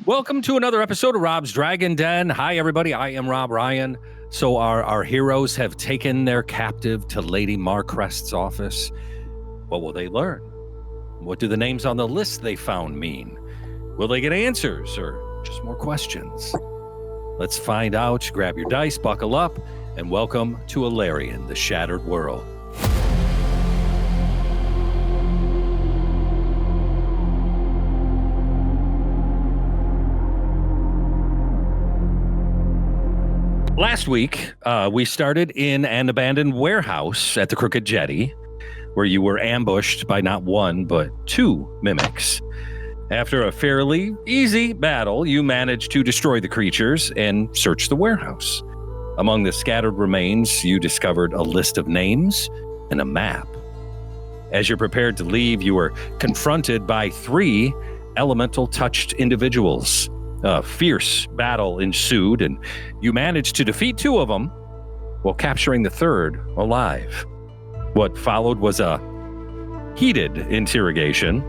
Welcome to another episode of Rob's Dragon Den. Hi, everybody. I am Rob Ryan. So our heroes have taken their captive to Lady Marcrest's office. What will they learn? What do the names on the list they found mean? Will they get answers or just more questions? Let's find out. Grab your dice, buckle up, and welcome to Elarion, the Shattered World. Last week, we started in an abandoned warehouse at the Crooked Jetty, where you were ambushed by not one, but two mimics. After a fairly easy battle, you managed to destroy the creatures and search the warehouse. Among the scattered remains, you discovered a list of names and a map. As you're prepared to leave, you were confronted by three elemental-touched individuals. A fierce battle ensued, and you managed to defeat two of them while capturing the third alive. What followed was a heated interrogation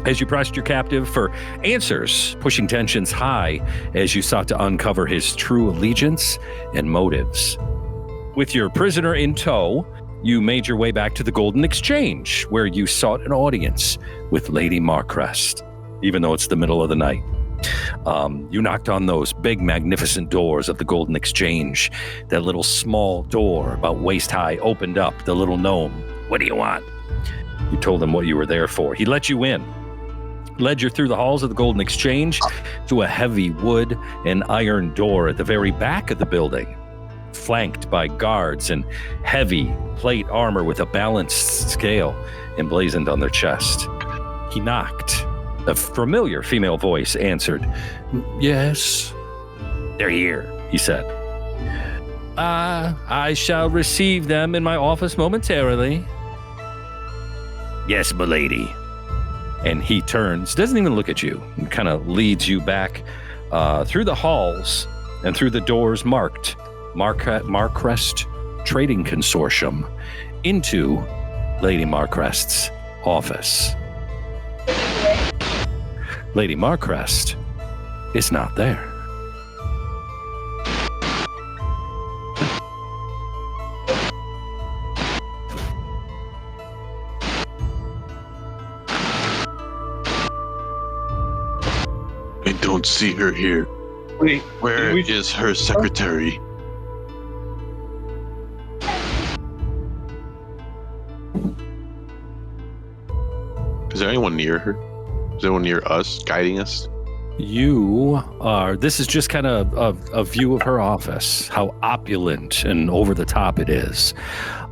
as you pressed your captive for answers, pushing tensions high as you sought to uncover his true allegiance and motives. With your prisoner in tow, you made your way back to the Golden Exchange, where you sought an audience with Lady Marcrest, even though it's the middle of the night. You knocked on those big, magnificent doors of the Golden Exchange. That little small door, about waist high, opened up. The little gnome, "What do you want?" You told him what you were there for. He let you in, led you through the halls of the Golden Exchange to a heavy wood and iron door at the very back of the building, flanked by guards in heavy plate armor with a balanced scale emblazoned on their chest. He knocked. A familiar female voice answered. "Yes." "They're here," he said. I shall receive them in my office momentarily." "Yes, milady." And he turns, doesn't even look at you, and kind of leads you back through the halls and through the doors marked Marcrest Trading Consortium into Lady Marcrest's office. Lady Marcrest is not there. I don't see her here. Wait, where is her secretary? Is there anyone near her? Is anyone near us, guiding us? You are, this is just kind of a view of her office, how opulent and over the top it is.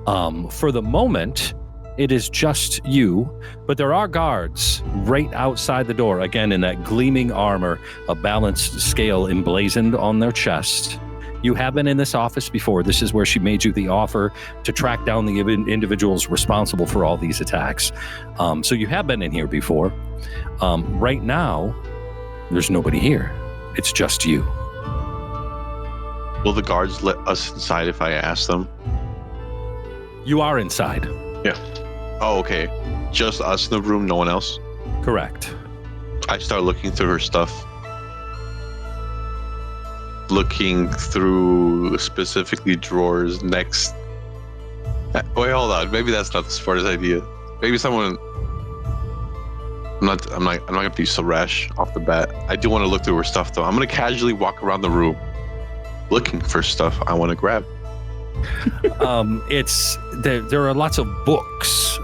For the moment, it is just you, but there are guards right outside the door, again in that gleaming armor, a balanced scale emblazoned on their chest. You have been in this office before. This is where she made you the offer to track down the individuals responsible for all these attacks. So you have been in here before. Right now, there's nobody here. It's just you. Will the guards let us inside if I ask them? You are inside. Yeah. Oh, okay. Just us in the room, no one else? Correct. I start looking through her stuff. Looking through specifically drawers next. Wait, hold on. Maybe that's not the smartest idea. Maybe someone. I'm not gonna be so rash off the bat. I do want to look through her stuff though. I'm gonna casually walk around the room, looking for stuff I want to grab. It's there are lots of books.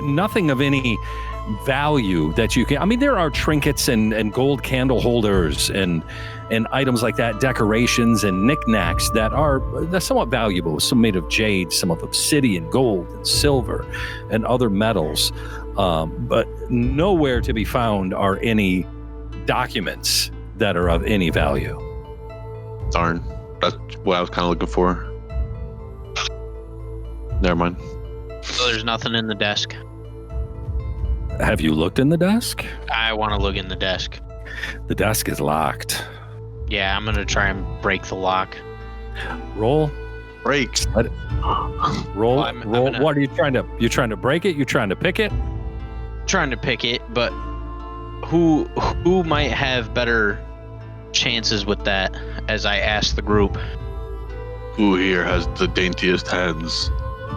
Nothing of any value that you can. I mean, there are trinkets and gold candle holders and items like that, decorations and knickknacks they're somewhat valuable. Some made of jade, some of obsidian, gold, and silver, and other metals. But nowhere to be found are any documents that are of any value. Darn, that's what I was kind of looking for. Never mind. So there's nothing in the desk. Have you looked in the desk? I want to look in the desk. The desk is locked. Yeah, I'm gonna try and break the lock. Roll. Breaks. Roll. Well, roll. What are you trying to? You trying to break it? You trying to pick it? Trying to pick it, but who might have better chances with that? As I ask the group. Who here has the daintiest hands?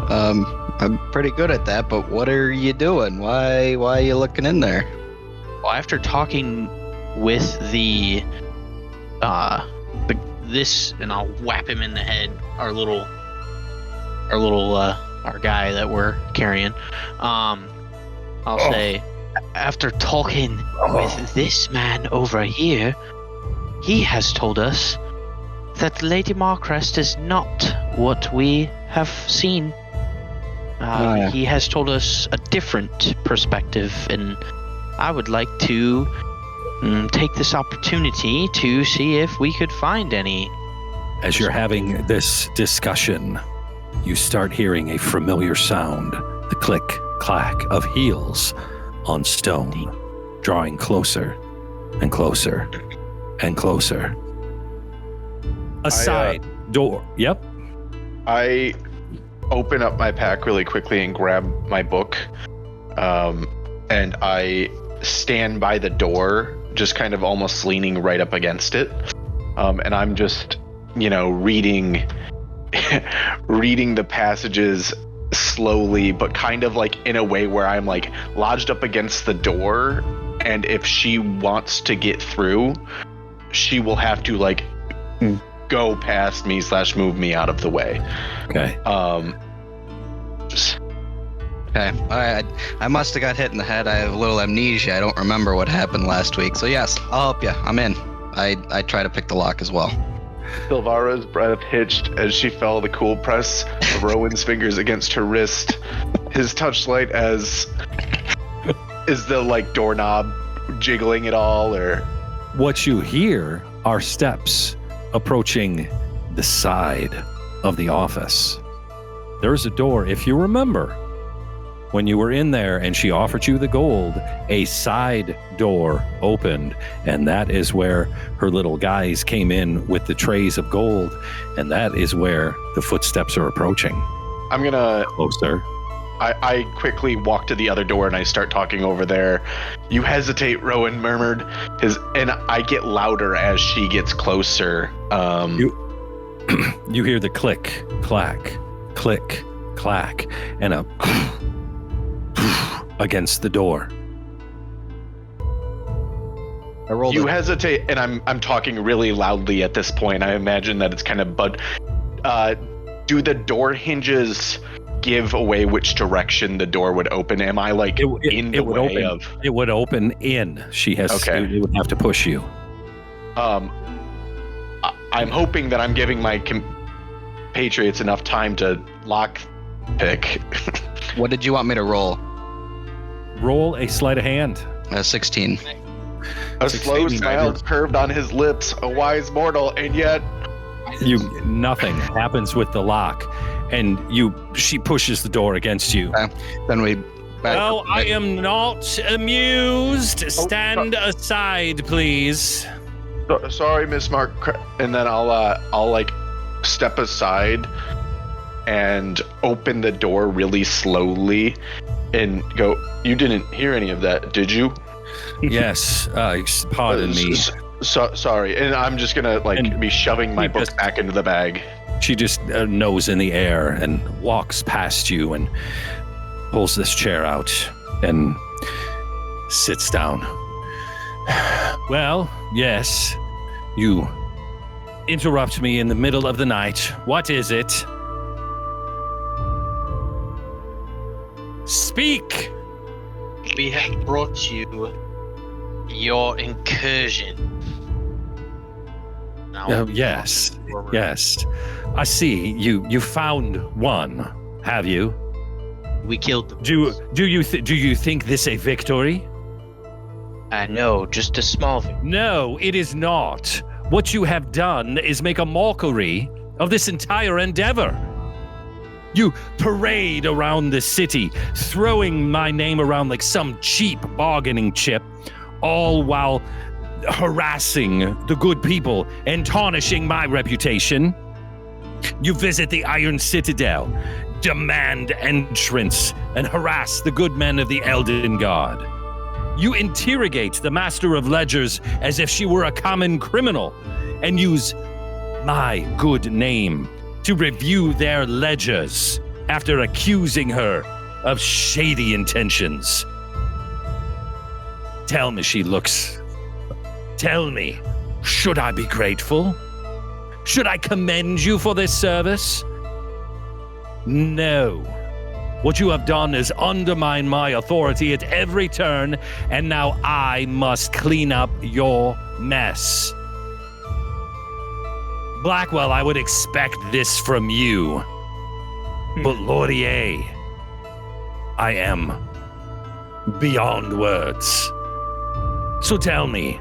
I'm pretty good at that, but what are you doing? Why are you looking in there? Well, after talking with this, and I'll whap him in the head. Our guy that we're carrying. I'll say, after talking with this man over here, he has told us that Lady Marcrest is not what we have seen. He has told us a different perspective, and I would like to take this opportunity to see if we could find any. As you're having this discussion, you start hearing a familiar sound, the click, clack of heels on stone, drawing closer and closer and closer. A side door. Yep. I open up my pack really quickly and grab my book, and I stand by the door, just kind of almost leaning right up against it, and I'm just, reading the passages slowly, but kind of like in a way where I'm like lodged up against the door, and if she wants to get through, she will have to like go past me / move me out of the way. Okay. Okay. I must have got hit in the head. I have a little amnesia. I don't remember what happened last week. So yes, I'll help you. I'm in. I try to pick the lock as well. Silvara's breath hitched as she felt the cool press of Rowan's fingers against her wrist. His touchlight is the like doorknob jiggling at all, or what you hear are steps approaching the side of the office. There's a door, if you remember, when you were in there and she offered you the gold, a side door opened, and that is where her little guys came in with the trays of gold, and that is where the footsteps are approaching. I'm gonna closer. I quickly walk to the other door and I start talking over there. You hesitate, Rowan murmured. And I get louder as she gets closer. You hear the click, clack, and a against the door. You hesitate, and I'm talking really loudly at this point. I imagine that it's kind of do the door hinges give away which direction the door would open? Am I like in the way open, of? It would open in. She has. Okay. It would have to push you. I'm hoping that I'm giving my compatriots enough time to lock pick. What did you want me to roll? Roll a sleight of hand. 16. A slow smile curved on his lips, a wise mortal, and yet nothing happens with the lock, and she pushes the door against you. Then we. Well, I am not amused. Stand aside, please. Sorry, Miss Marcrest. And then I'll like step aside and open the door really slowly and go, "You didn't hear any of that, did you?" Yes. Pardon me. Sorry. And I'm just gonna be shoving my book back into the bag. She just nose in the air and walks past you and pulls this chair out and sits down. Well, yes, you interrupt me in the middle of the night. What is it? Speak! We have brought you your incursion. Yes. I see. You found one, have you? We killed them. Do you think this a victory? No, just a small victory. No, it is not. What you have done is make a mockery of this entire endeavor. You parade around the city, throwing my name around like some cheap bargaining chip, all while harassing the good people and tarnishing my reputation. You visit the Iron Citadel, demand entrance, and harass the good men of the Elden Guard. You interrogate the Master of Ledgers as if she were a common criminal and use my good name to review their ledgers after accusing her of shady intentions. Tell me, should I be grateful? Should I commend you for this service? No. What you have done is undermine my authority at every turn, and now I must clean up your mess. Blackwell, I would expect this from you. But Laurier, I am beyond words. So tell me,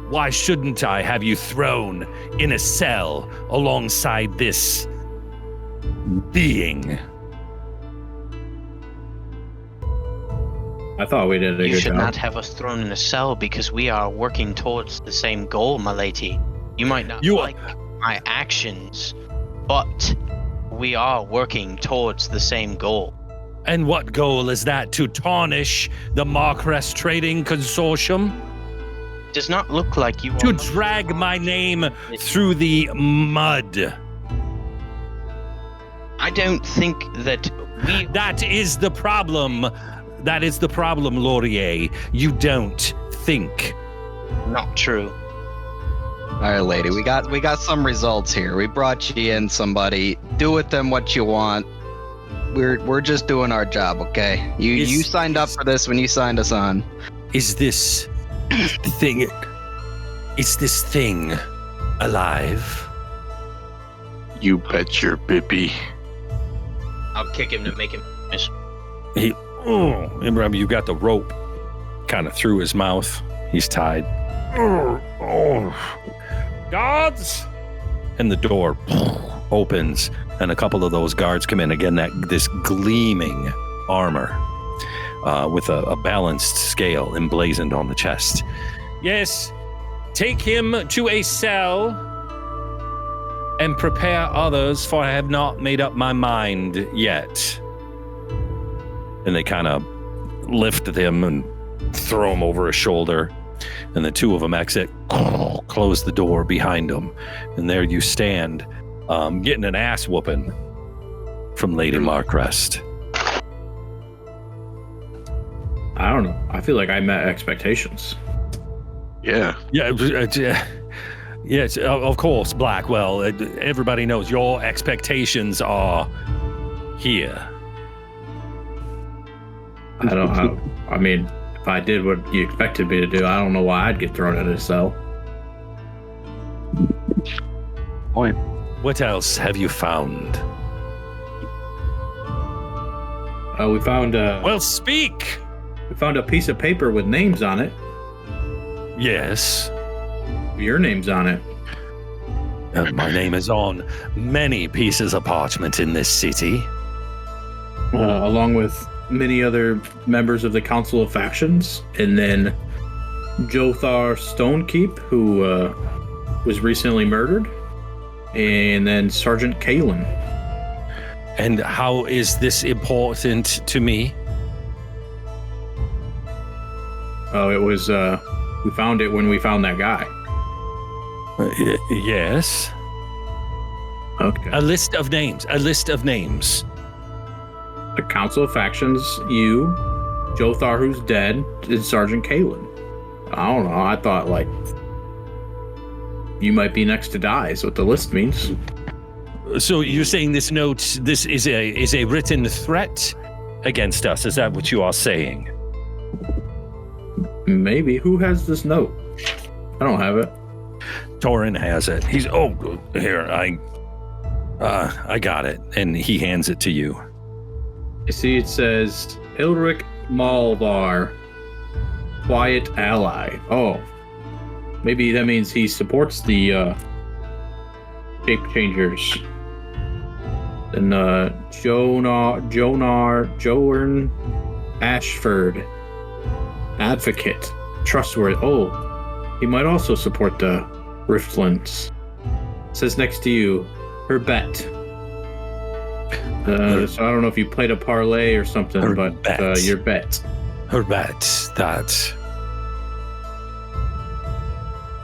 why shouldn't I have you thrown in a cell alongside this being? I thought we did a You good should job. not have us thrown in a cell because we are working towards the same goal, my lady. You might not like my actions, but we are working towards the same goal. And what goal is that? To tarnish the Marcrest Trading Consortium? Does not look like you To are drag my name through the mud. I don't think that we... That is the problem. That is the problem, Laurier. You don't think. Not true. All right, lady, we got some results here. We brought you in somebody. Do with them what you want. We're just doing our job, okay? You signed up for this when you signed us on. Is this thing... Is this thing alive? You bet your bippy. I'll kick him to make him miss. Remember, you got the rope kind of through his mouth. He's tied. Guards! And the door opens, and a couple of those guards come in. Again, this gleaming armor with a balanced scale emblazoned on the chest. Yes, take him to a cell and prepare others, for I have not made up my mind yet. And they kind of lift them and throw him over a shoulder. And the two of them exit, close the door behind them. And there you stand, getting an ass whooping from Lady Marcrest. I don't know. I feel like I met expectations. Yeah. Yes, of course, Blackwell. Everybody knows your expectations are here. I mean, if I did what you expected me to do, I don't know why I'd get thrown in a cell. Point. What else have you found? We found Well, speak! we found a piece of paper with names on it. Yes. Your name's on it. My name is on many pieces of parchment in this city. Along with many other members of the Council of Factions, and then Jothar Stonekeep, who was recently murdered, and then Sergeant Kalen. And how is this important to me? Oh, it was, we found it when we found that guy. Yes. Okay. A list of names. The Council of Factions, you, Jothar, who's dead, and Sergeant Kalen. I don't know. I thought, like, you might be next to die, is what the list means. So you're saying this note, this is a written threat against us? Is that what you are saying? Maybe. Who has this note? I don't have it. Torin has it. He's here. I got it, and he hands it to you. You see, it says Ilric Malvar, quiet ally. Oh, maybe that means he supports the shape changers. And Jorn Ashford, advocate, trustworthy. Oh, he might also support the Riftlands. It says next to you, her bet. So I don't know if you played a parlay or something, but your bet. Her bet. that.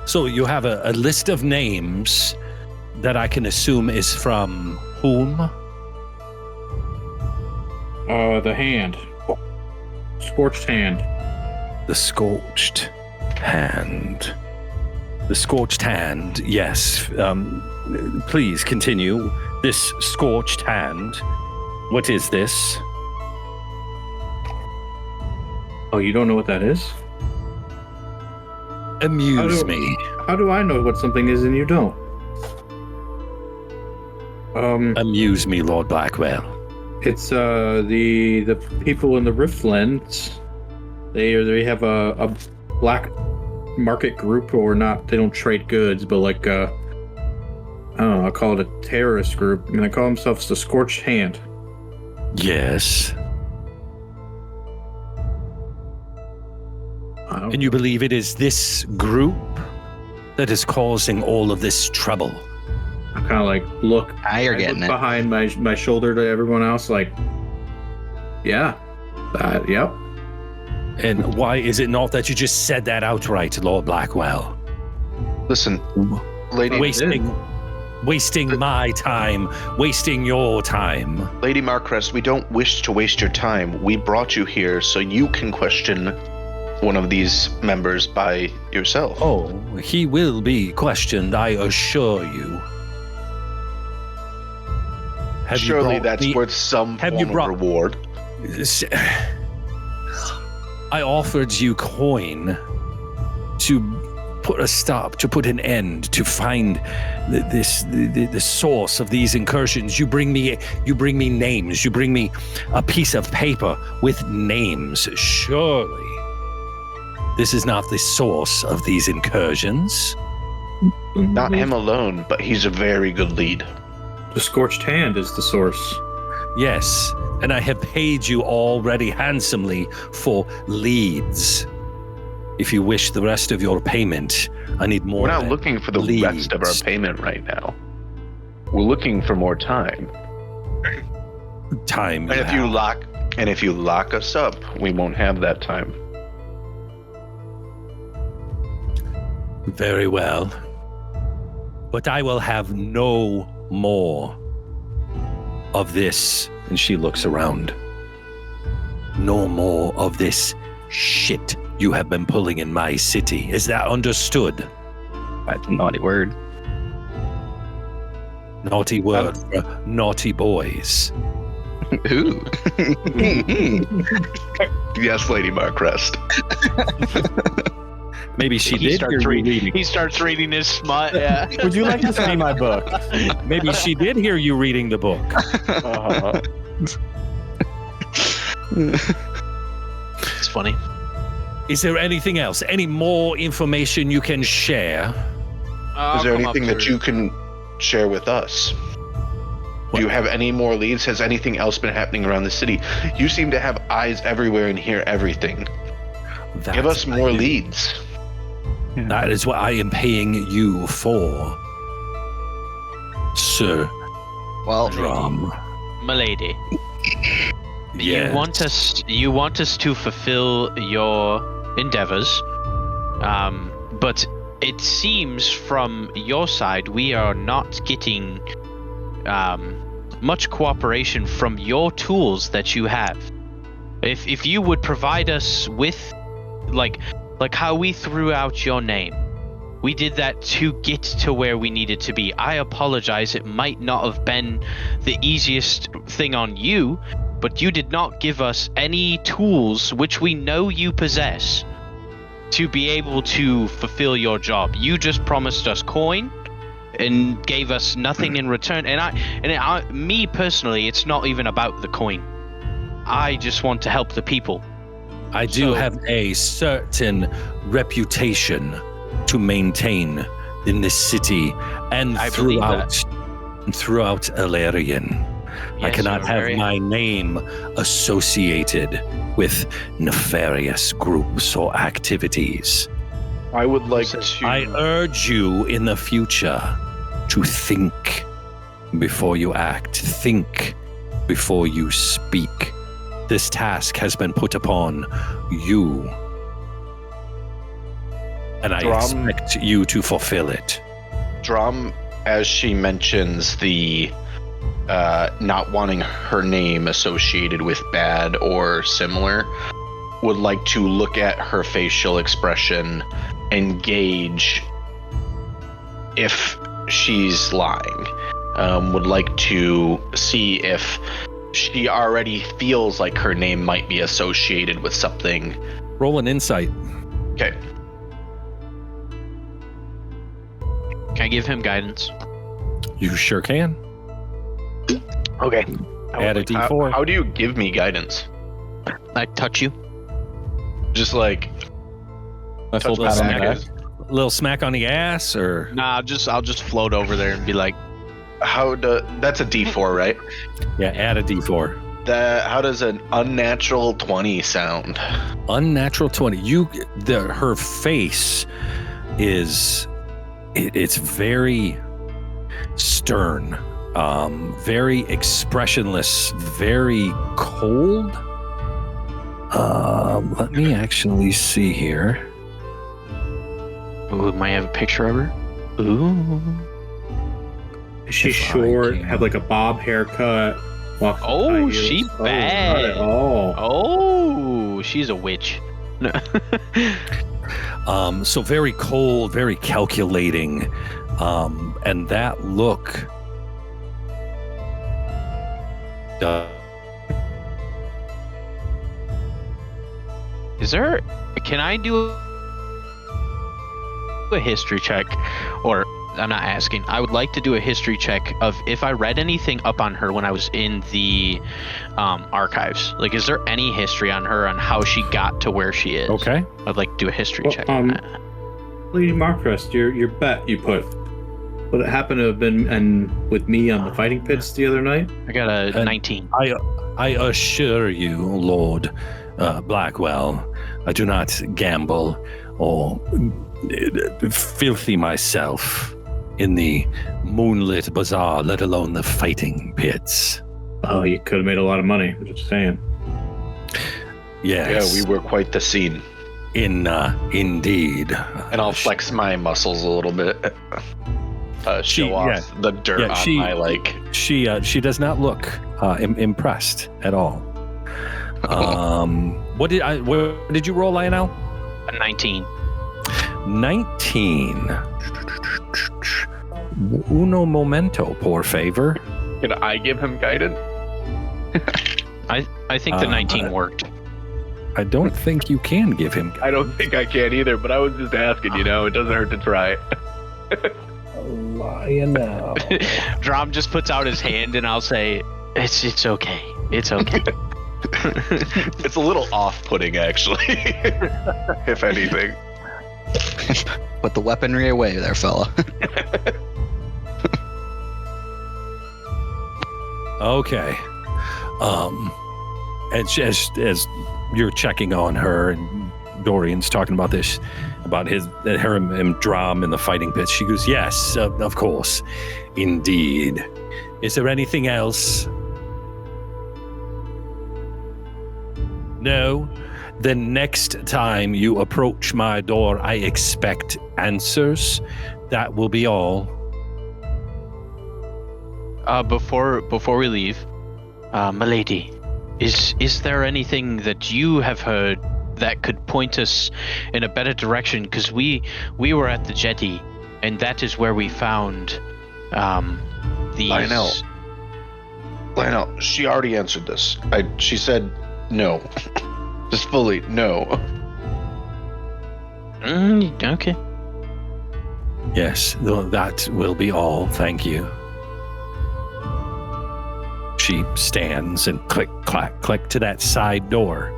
So you have a list of names that I can assume is from whom? The hand. Scorched Hand. The Scorched Hand. The Scorched Hand, yes. Please continue. This Scorched Hand. What is this? Oh, you don't know what that is? Amuse me. How do I know what something is and you don't? Amuse me, Lord Blackwell. It's the people in the Riftlands. They have a black market group, or not. They don't trade goods, but like I don't know. I call it a terrorist group, and they call themselves the Scorched Hand. Yes. And you believe it is this group that is causing all of this trouble? I kind of like look. You're getting it behind my shoulder to everyone else. Like, yeah, yep. And why is it not that you just said that outright, Lord Blackwell? Listen, Lady Wasting my time, wasting your time. Lady Marcrest, we don't wish to waste your time. We brought you here so you can question one of these members by yourself. Oh, he will be questioned, I assure you. Surely that's worth some form of reward. I offered you coin to put a stop, to put an end, to find the source of these incursions. You bring me names. You bring me a piece of paper with names. Surely this is not the source of these incursions. Not him alone, but he's a very good lead. The Scorched Hand is the source. Yes, and I have paid you already handsomely for leads. If you wish the rest of your payment, I need more. We're not looking for the rest of our payment right now. We're looking for more time. Time. And if you lock us up, we won't have that time. Very well. But I will have no more of this. And she looks around. No more of this shit you have been pulling in my city. Is that understood? That's a naughty word. Naughty word for naughty boys. Ooh. Yes, Lady Marcrest. Maybe she did hear you reading. He starts reading his smut, yeah. Would you like to sign my book? Maybe she did hear you reading the book. It's funny. Is there anything else? Any more information you can share? Is there anything that you can share with us? Do you have any more leads? Has anything else been happening around the city? You seem to have eyes everywhere and hear everything. Give us more leads. That is what I am paying you for, Sir. Well, Drum. Milady. Yes. You want us to fulfill your endeavors, but it seems from your side we are not getting much cooperation from your tools that you have. If you would provide us with like how we threw out your name, we did that to get to where we needed to be. I apologize, it might not have been the easiest thing on you, but you did not give us any tools which we know you possess to be able to fulfill your job. You just promised us coin and gave us nothing in return. And me personally, it's not even about the coin. I just want to help the people. I do have a certain reputation to maintain in this city and throughout Elarion. Yes, I cannot have my name associated with nefarious groups or activities. I would like to... I urge you in the future to think before you act. Think before you speak. This task has been put upon you And I expect you to fulfill it. Drum, as she mentions the not wanting her name associated with bad or similar, would like to look at her facial expression and gauge if she's lying. Would like to see if she already feels like her name might be associated with something. Roll an insight. Okay. Can I give him guidance? You sure can. Okay. Add a D4. How do you give me guidance? I touch you. Just like Nice touch little my pat on the back? back. Little smack on the ass, or Nah, I'll just float over there and be like, That's a D4, right? yeah, add a D4. How does an unnatural 20 sound? Unnatural 20. Her face is it's very stern, very expressionless, very cold. Let me actually see here. ooh, might have a picture of her. Ooh. Is she If I short? can- Have like a bob haircut? walks with Oh, high heels? she Oh, bad. not at all. Oh, she's a witch. No. So very cold, very calculating, and that look. Can I do a history check? Or, I'm not asking. I would like to do a history check of if I read anything up on her when I was in the archives. Like, is there any history on her on how she got to where she is? Okay. I'd like to do a history Well, check on that. Lady Marcrest, your bet you put. Would it happen to have been with me on the fighting pits the other night? I got a And 19. I assure you, Lord Blackwell, I do not gamble or filthy myself in the Moonlit Bazaar, let alone the fighting pits. Oh, you could have made a lot of money. I'm just saying. Yes. Yeah, we were quite the scene. Indeed. And I'll flex my muscles a little bit. Show off the dirt on my like. She does not look impressed at all. What did you roll, Lionel? A 19. 19. Uno momento, por favor. Can I give him guidance? I think the 19 worked. I don't think you can give him. I don't think I can either, but I was just asking, it doesn't hurt to try. Lionel. Drom just puts out his hand and I'll say, it's okay. It's okay. It's a little off-putting, actually, if anything. Put the weaponry away there, fella. Okay. As you're checking on her and Dorian's talking about this, about her and Drom in the fighting pits, she goes, yes, of course. Indeed. Is there anything else? No. Then next time you approach my door, I expect answers. That will be all. Before we leave, milady, is there anything that you have heard that could point us in a better direction? Because we were at the jetty, and that is where we found these. Lionel, she already answered this. She said no. Just fully no. Okay. Yes, that will be all. Thank you. She stands and click, clack, click to that side door,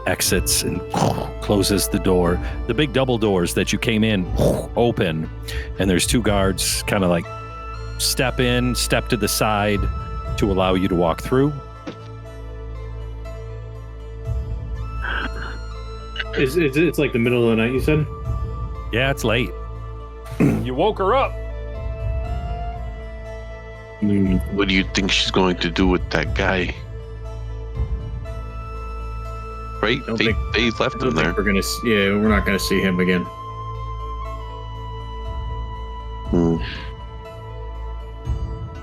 exits and closes the door. The big double doors that you came in open, and there's two guards kind of like step in, step to the side to allow you to walk through. It's like the middle of the night, you said? Yeah, it's late. You woke her up. What do you think she's going to do with that guy? Right? Don't They think- left I don't him there. think we're not gonna see him again.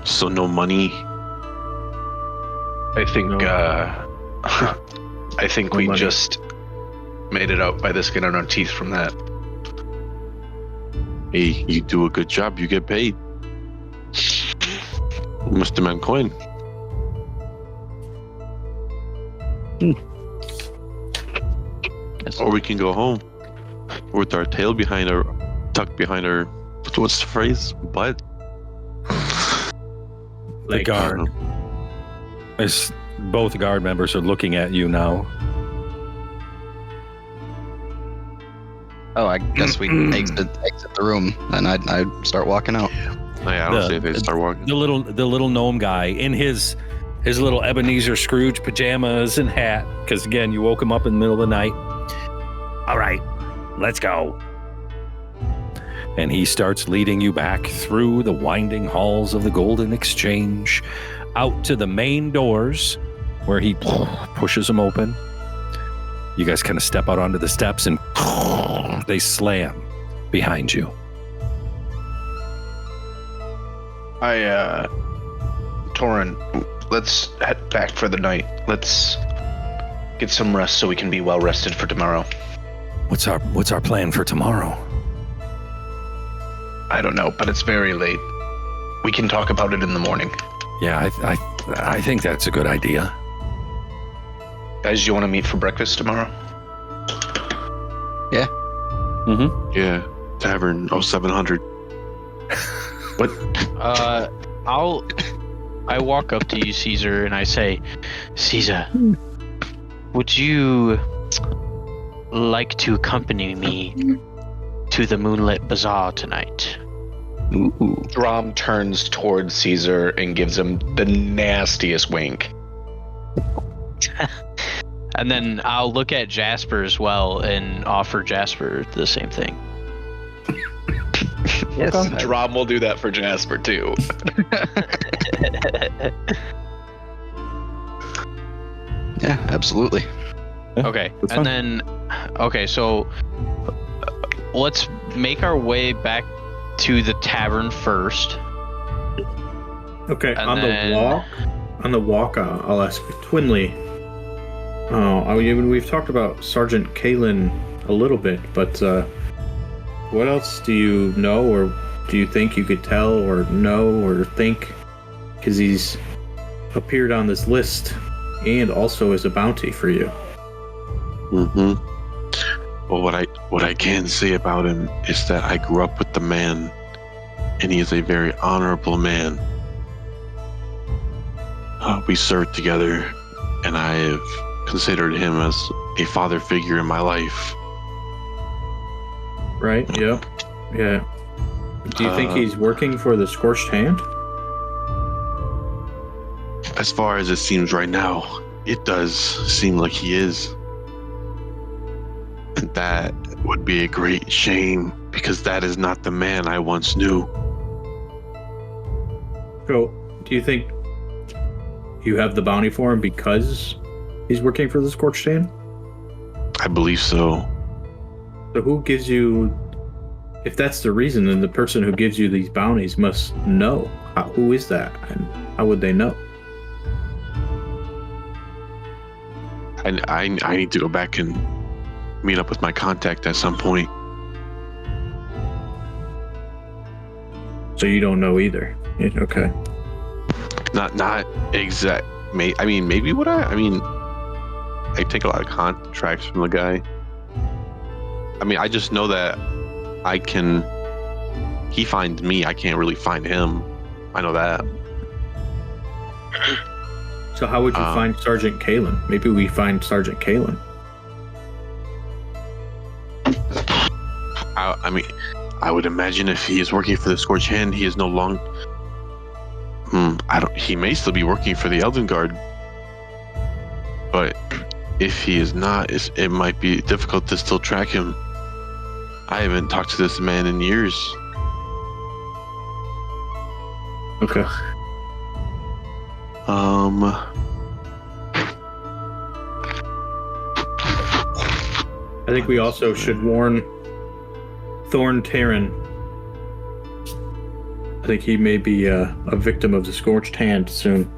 So no money. I think I think No we money. just made it out by the skin of our teeth from that. Hey, you do a good job, you get paid. We must demand coin. Or we can go home with our tail tucked behind our, what's the phrase? Butt? The guard. Both guard members are looking at you now. Oh, I guess we exit the room, and I'd start walking out. Oh, yeah, I don't say if they start walking. The little gnome guy in his little Ebenezer Scrooge pajamas and hat, because again, you woke him up in the middle of the night. All right, let's go. And he starts leading you back through the winding halls of the Golden Exchange, out to the main doors, where he pushes them open. You guys kind of step out onto the steps, and they slam behind you. Torin, let's head back for the night. Let's get some rest so we can be well rested for tomorrow. What's our plan for tomorrow? I don't know, but it's very late. We can talk about it in the morning. Yeah, I think that's a good idea. Guys, you want to meet for breakfast tomorrow? Yeah. Mm-hmm. Yeah, Tavern 0700. What? I walk up to you, Caesar, and I say, Caesar, would you like to accompany me to the Moonlit Bazaar tonight? Ooh. Drom turns towards Caesar and gives him the nastiest wink. And then I'll look at Jasper as well and offer Jasper the same thing. Yes. Drom will do that for Jasper too. Yeah, absolutely. Okay, that's and fine. then, so let's make our way back to the tavern first. Okay, And on then- the walk, I'll ask Twinley. We've talked about Sergeant Kalen a little bit, but what else do you know, or do you think you could tell, or know, or think? Because he's appeared on this list, and also as a bounty for you. Mm-hmm. Well, what I can say about him is that I grew up with the man, and he is a very honorable man. We served together, and I have considered him as a father figure in my life. Right? Yep. Yeah. Do you think he's working for the Scorched Hand? As far as it seems right now, it does seem like he is. And that would be a great shame, because that is not the man I once knew. So, do you think you have the bounty for him because he's working for the Scorched Hand? I believe so. So who gives you... If that's the reason, then the person who gives you these bounties must know. Who is that? And how would they know? I need to go back and meet up with my contact at some point. So you don't know either. Yeah, okay. Not exact. Maybe what I take a lot of contracts from the guy. I just know that he finds me, I can't really find him. I know that. So how would you find Sergeant Kalen? Maybe we find Sergeant Kalen. I would imagine if he is working for the Scorched Hand, he is no longer. He may still be working for the Elden Guard, but if he is not, it might be difficult to still track him. I haven't talked to this man in years. Okay. I think we also should warn Thorn Terran I think he may be a victim of the Scorched Hand soon.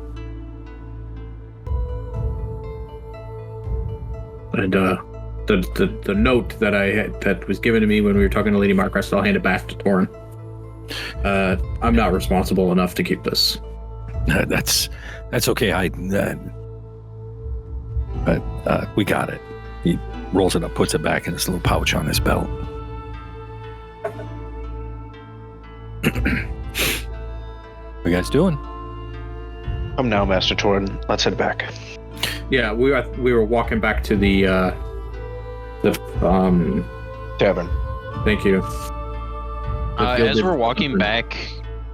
And the note that I had that was given to me when we were talking to Lady Marcrest, I'll hand it back to Torin. I'm not responsible enough to keep this. That's okay. But we got it. He rolls it up, puts it back in his little pouch on his belt. What you guys doing? Come now, Master Torin. Let's head back. Yeah, we were walking back to the Tavern. Thank you. As we're walking back,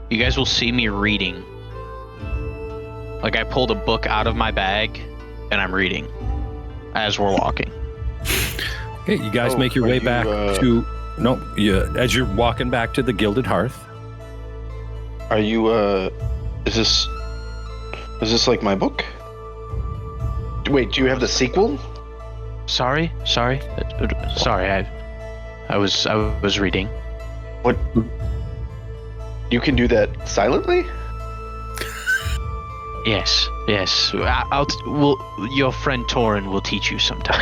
you guys will see me reading. Like I pulled a book out of my bag, and I'm reading as we're walking. Okay, you guys make your way back to... No, as you're walking back to the Gilded Hearth. Are you, is this like my book? Wait, do you have the sequel? Sorry. I was reading. What? You can do that silently? Yes. Your friend Torin will teach you sometime.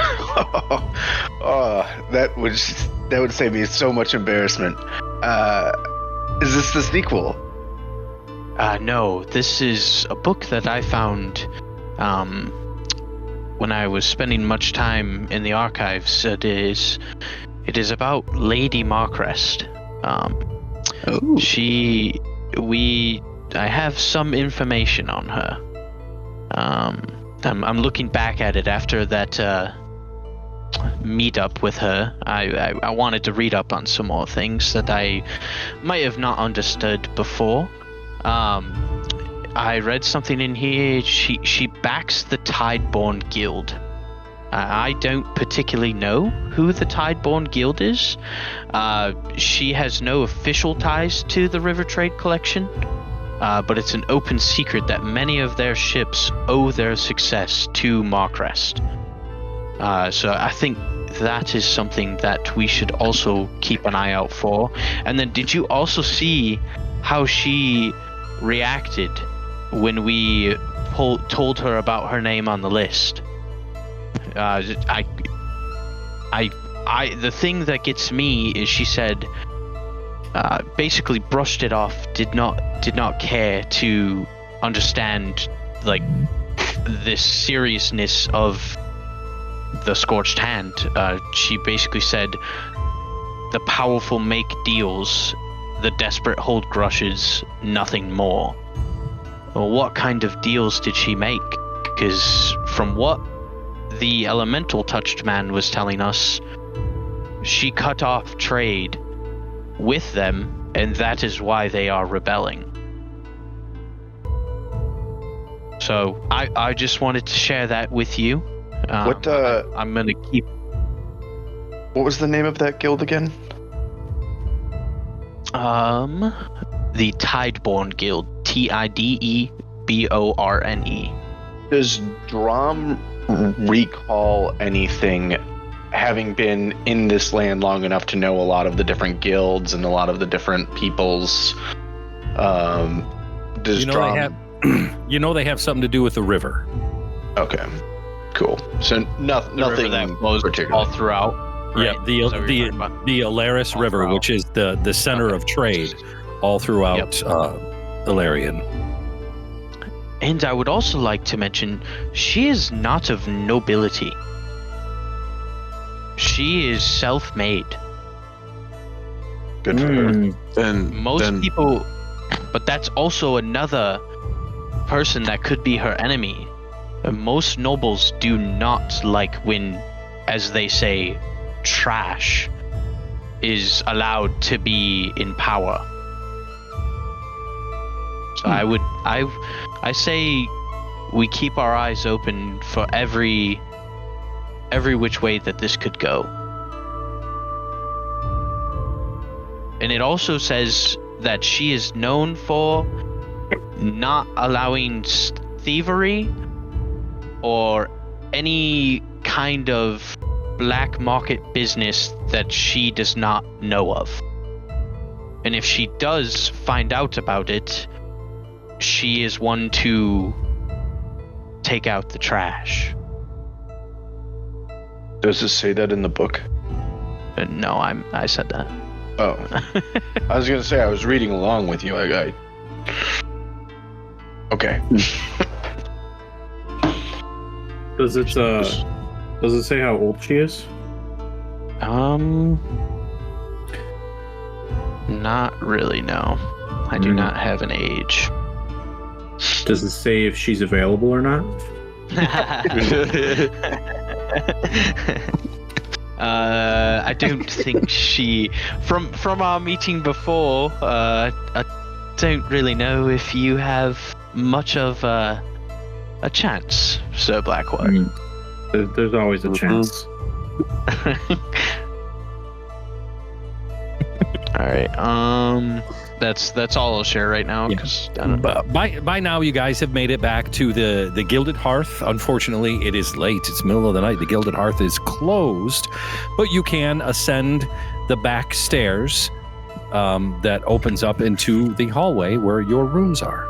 That would save me so much embarrassment. Is this the sequel? No, this is a book that I found when I was spending much time in the archives. It is about Lady Marcrest. I have some information on her. I'm looking back at it after that meet up with her. I wanted to read up on some more things that I might have not understood before. I read something in here. She backs the Tideborn Guild. I don't particularly know who the Tideborn Guild is. She has no official ties to the River Trade Collection, but it's an open secret that many of their ships owe their success to Marcrest. So I think that is something that we should also keep an eye out for. And then did you also see how she reacted when we told her about her name on the list? The thing that gets me is she said, basically brushed it off, did not care to understand like this seriousness of the Scorched Hand. She basically said, the powerful make deals, the desperate hold grudges, nothing more. Well, what kind of deals did she make? Because from what the elemental touched man was telling us, she cut off trade with them, and that is why they are rebelling. So I just wanted to share that with you. I'm gonna keep... What was the name of that guild again? The Tideborn Guild. Tideborne. Does Drom recall anything, having been in this land long enough to know a lot of the different guilds and a lot of the different peoples? Does Drom... they have something to do with the river. Okay, cool. So nothing that flows all throughout. Right? Yeah, the Alaris all River, throughout. Which is the center of trade all throughout Elarion. And I would also like to mention, she is not of nobility. She is self-made. Good for her. Most people, but that's also another person that could be her enemy. Most nobles do not like when, as they say, trash is allowed to be in power. So I say we keep our eyes open for every which way that this could go. And it also says that she is known for not allowing thievery or any kind of black market business that she does not know of. And if she does find out about it, she is one to take out the trash. Does it say that in the book? No, I said that. Oh. I was going to say, I was reading along with you. Okay. Does it say how old she is? Not really, no. I do not have an age. Does it say if she's available or not? I don't think she. From our meeting before, I don't really know if you have much of a chance, Sir Blackwood. There's always a chance. All right. That's all I'll share right now. Because by now, you guys have made it back to the Gilded Hearth. Unfortunately, it is late. It's middle of the night. The Gilded Hearth is closed, but you can ascend the back stairs that opens up into the hallway where your rooms are.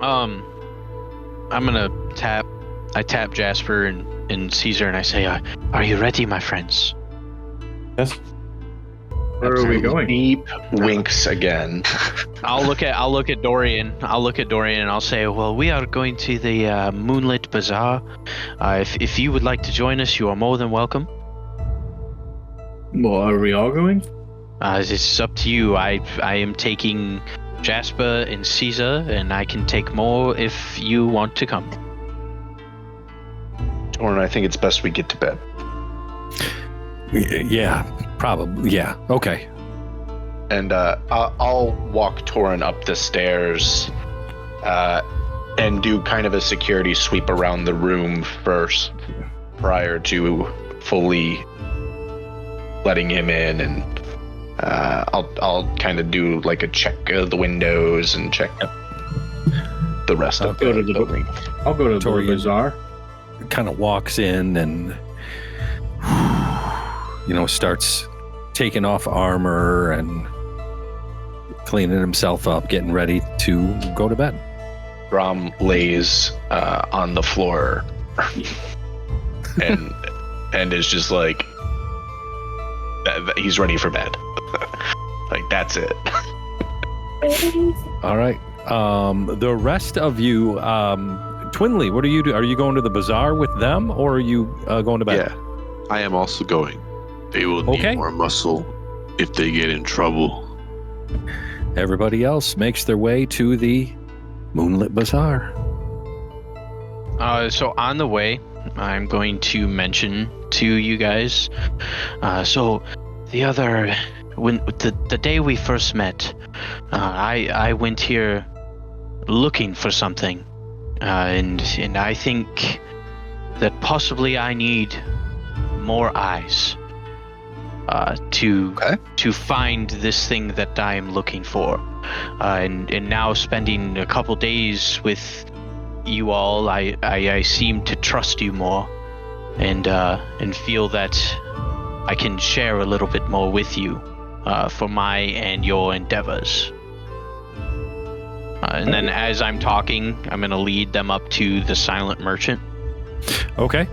I'm gonna tap. I tap Jasper and Caesar, and I say, "Are you ready, my friends?" Yes. Where are we going? Deep winks again. I'll look at Dorian. And I'll say, "Well, we are going to the Moonlit Bazaar. If you would like to join us, you are more than welcome." Well, are we all going? It's up to you. I am taking Jasper and Caesar, and I can take more if you want to come. Torin, I think it's best we get to bed. Yeah, probably. Yeah. Okay. And I'll walk Torin up the stairs and do kind of a security sweep around the room first prior to fully letting him in, and I'll kind of do like a check of the windows and check the rest of the building. I'll go to the bazaar. Kind of walks in and starts taking off armor and cleaning himself up, getting ready to go to bed. Rom lays on the floor and is just like, he's ready for bed. Like, that's it. All right. The rest of you, Twinley, what are you doing? Are you going to the bazaar with them, or are you going to bed? Yeah, I am also going. They will need more muscle if they get in trouble. Everybody else makes their way to the Moonlit Bazaar. So on the way, I'm going to mention to you guys. So the day we first met, I went here looking for something, and I think that possibly I need more eyes to find this thing that I am looking for. And now spending a couple days with you all, I seem to trust you more, and feel that I can share a little bit more with you for my and your endeavors. And then as I'm talking, I'm going to lead them up to the Silent Merchant. Okay.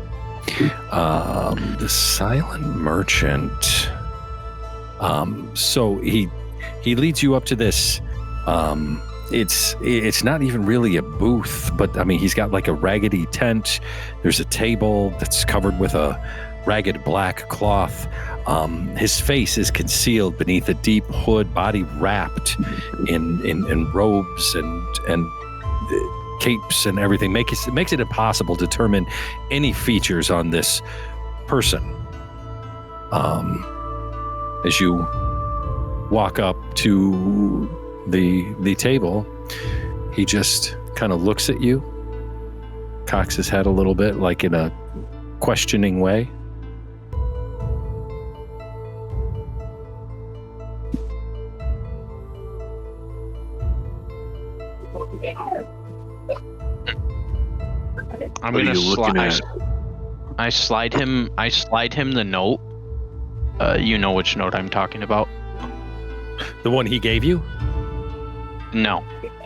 The Silent Merchant. So he leads you up to this. It's not even really a booth, but I mean, he's got like a raggedy tent. There's a table that's covered with a ragged black cloth. His face is concealed beneath a deep hood, body wrapped in robes and capes and everything. Makes it impossible to determine any features on this person. As you walk up to the table, he just kind of looks at you, cocks his head a little bit, like in a questioning way. I'm What are gonna you looking at? I slide him the note, You know which note I'm talking about. The one he gave you? No,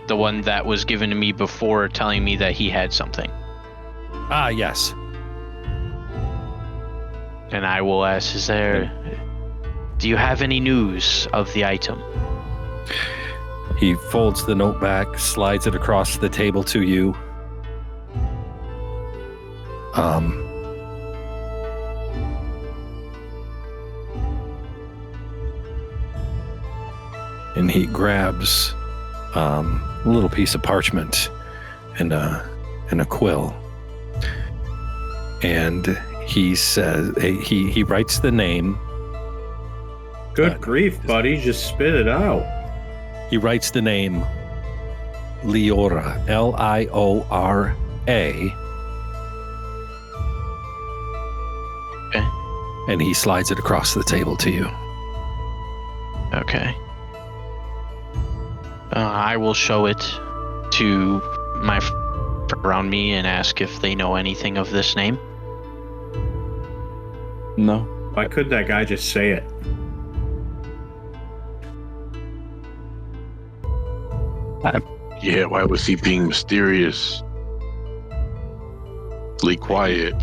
the one that was given to me before telling me that he had something. Ah, yes. And I will ask, do you have any news of the item? He folds the note back, slides it across the table to you. And he grabs a little piece of parchment and a quill. And he says, he writes the name. Good grief, buddy. Just spit it out. He writes the name Liora, Liora. Okay. And he slides it across the table to you. Okay. I will show it to my friends around me and ask if they know anything of this name. No. Why couldn't that guy just say it? Yeah, why was he being mysteriously quiet?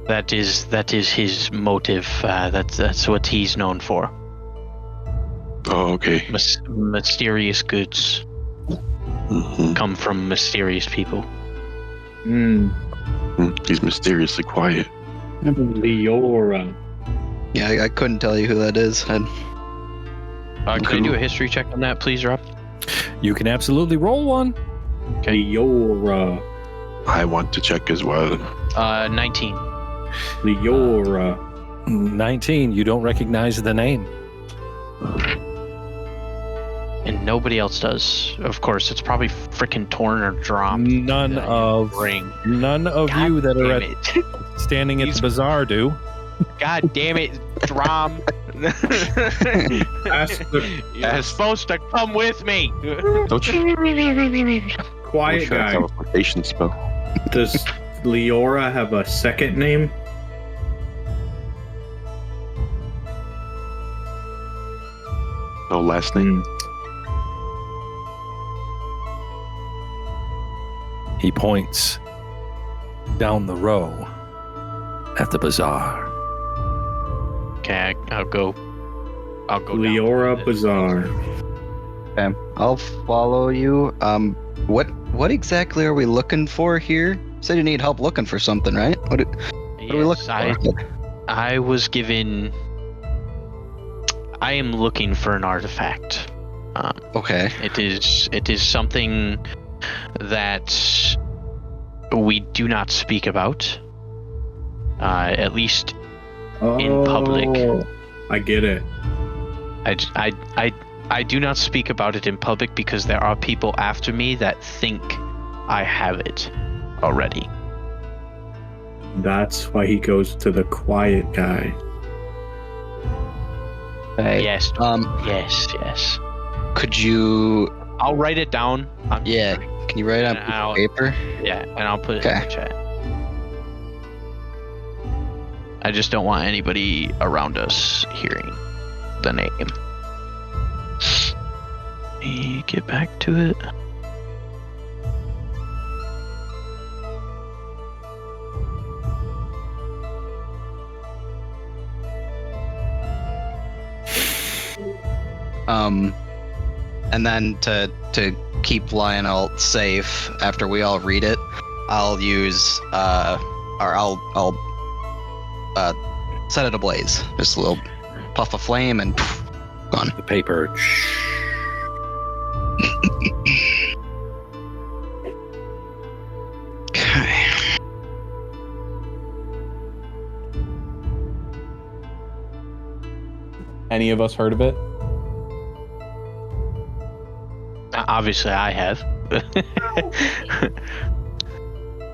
That is his motive. That's what he's known for. Oh, okay. Mysterious goods come from mysterious people. He's mysteriously quiet. Liora. Yeah, I couldn't tell you who that is. Can I do a history check on that, please, Rob? You can absolutely roll one. Liora. I want to check as well. 19. Liora. 19. You don't recognize the name. And nobody else does. Of course, it's probably freaking torn or dropped. None of ring. None of God you that are damn standing at the bazaar do. God damn it, Drom. You're supposed to come with me. Don't you? Quiet guy. Teleportation spell. Does Liora have a second name? No last name. He points down the row at the bazaar. Okay, I'll go. Liora Bazaar. Okay, I'll follow you. What exactly are we looking for here? You said you need help looking for something, right? What are we looking for? I was given. I am looking for an artifact. Okay. It is something that we do not speak about. At least in public. I get it. I do not speak about it in public because there are people after me that think I have it already. That's why he goes to the quiet guy. Okay. Yes. Yes. Could you? I'll write it down. Yeah. Can you write it on And piece I'll- of paper? Yeah, and I'll put it in Okay. the chat. I just don't want anybody around us hearing the name. Let me get back to it. And then to keep Lionel safe after we all read it, I'll use I'll set it ablaze. Just a little puff of flame and gone. The paper. Okay. Any of us heard of it? Obviously, I have.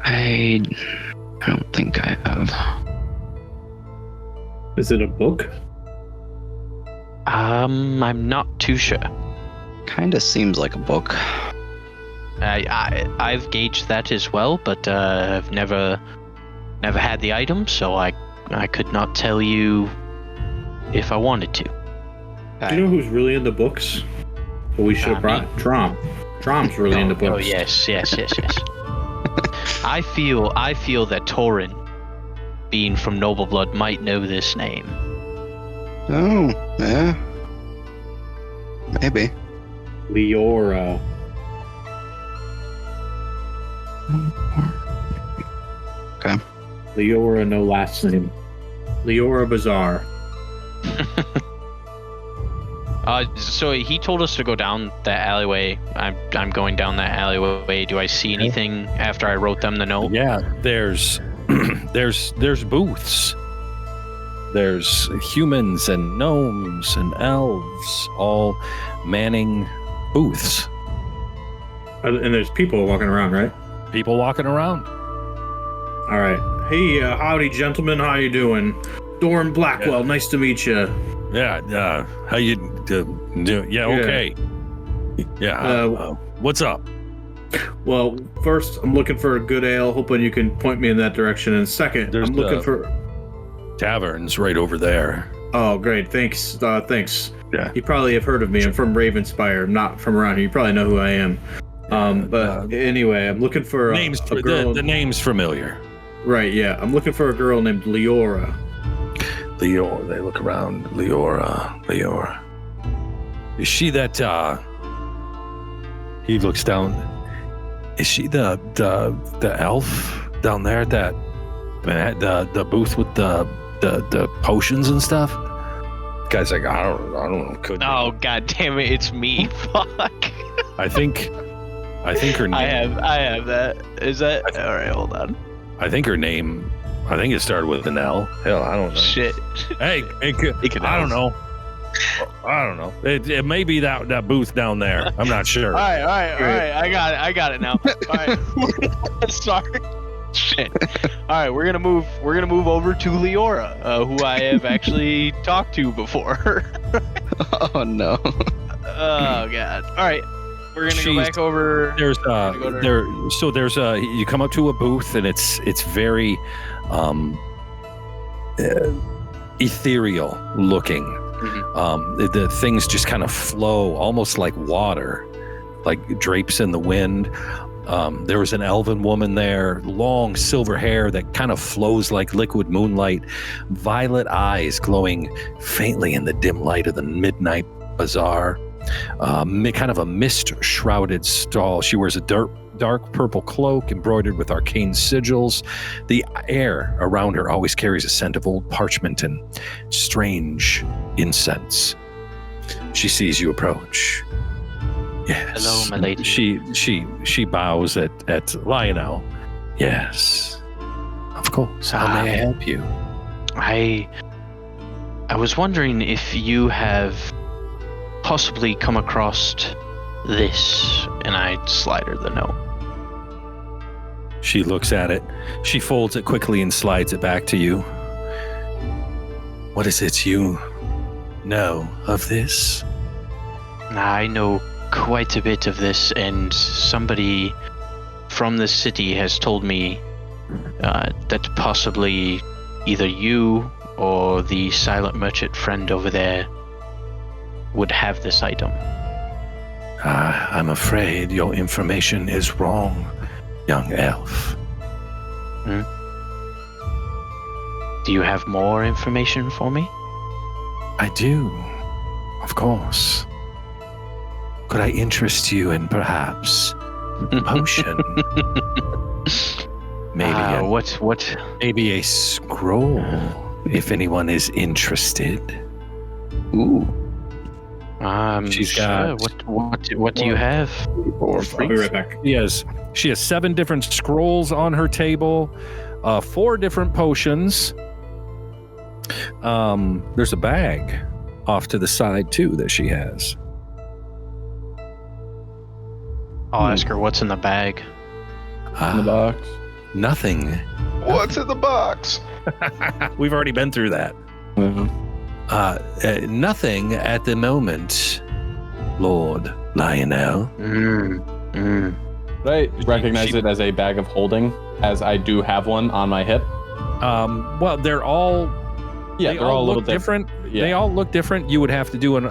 I don't think I have. Is it a book? I'm not too sure. Kind of seems like a book. I've gauged that as well, but I've never had the item, so I could not tell you if I wanted to. Do you know who's really into books? Well, we should have brought Drom. Drom's really into books. Oh yes. I feel that Torin, being from noble blood, might know this name. Oh, yeah. Maybe. Leora. Okay. Leora, no last name. Leora Bazaar. So he told us to go down that alleyway. I'm going down that alleyway. Do I see anything after I wrote them the note? Yeah, there's there's booths. There's humans and gnomes and elves all manning booths. And there's people walking around, right? People walking around. All right. Hey, howdy, gentlemen. How you doing? Doran Blackwell. Nice to meet you. Yeah. How you do? Yeah. Okay. Yeah. What's up? Well, first, I'm looking for a good ale. Hoping you can point me in that direction. And second, I'm looking for taverns right over there. Oh, great. Thanks. Thanks. Yeah. You probably have heard of me. I'm from Raven Spire. I'm not from around here. You probably know who I am. But anyway, I'm looking for a girl. The name's familiar. Right, yeah. I'm looking for a girl named Leora. Leora. They look around. Leora. Is she that, he looks down. Is she the elf down there at the booth with the potions and stuff? Guy's like, I don't know. Could Oh, god damn it, it's me. Fuck. I think her name. I have that. Is that all right? Hold on. I think her name. I think it started with an L. Hell, I don't know. Shit. Hey, I don't know. I don't know. It may be that booth down there. I'm not sure. All right. I got it now. All right. Sorry. Shit. All right, we're gonna move over to Leora, who I have actually talked to before. Oh no. Oh god. All right. We're gonna go back over. There's you come up to a booth and it's very ethereal looking. Mm-hmm. The things just kind of flow almost like water, like drapes in the wind. There was an elven woman there, long silver hair that kind of flows like liquid moonlight, violet eyes glowing faintly in the dim light of the midnight bazaar. Kind of a mist-shrouded stall. She wears a dark purple cloak embroidered with arcane sigils. The air around her always carries a scent of old parchment and strange incense. She sees you approach. Yes. Hello, my lady. She bows at Lionel. Yes. Of course. How may I help you? I was wondering if you have possibly come across this, and I slide her the note. She looks at it. She folds it quickly and slides it back to you. What is it you know of this? I know quite a bit of this, and somebody from the city has told me that possibly either you or the silent merchant friend over there would have this item. I'm afraid your information is wrong, young elf. Do you have more information for me? I do, of course. Could I interest you in perhaps a potion? Maybe a scroll, if anyone is interested. Ooh. She's got. What do you have? I'll be right back. She has 7 different scrolls on her table, 4 different potions. There's a bag off to the side too that she has. I'll ask her what's in the bag. In the box. Nothing. What's in the box? We've already been through that. Mm-hmm. Nothing at the moment, Lord Lionel. I recognize it as a bag of holding, as I do have one on my hip. Well, they're all, Yeah, they they're all a little look different. Yeah. They all look different. You would have to do a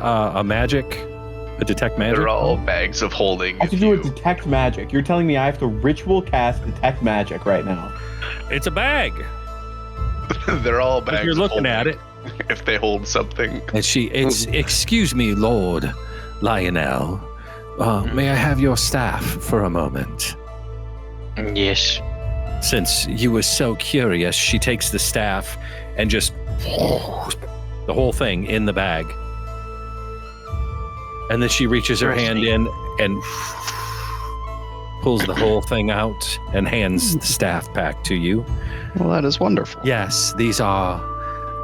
detect magic. They're all bags of holding. I have to if do a you- detect magic. You're telling me I have to ritual cast detect magic right now? It's a bag. They're all If bags. you're of looking holding at it. if they hold something. And excuse me, Lord Lionel. May I have your staff for a moment? Yes. Since you were so curious, she takes the staff and just the whole thing in the bag. And then she reaches her hand in and pulls the whole thing out and hands the staff back to you. Well, that is wonderful. Yes, these are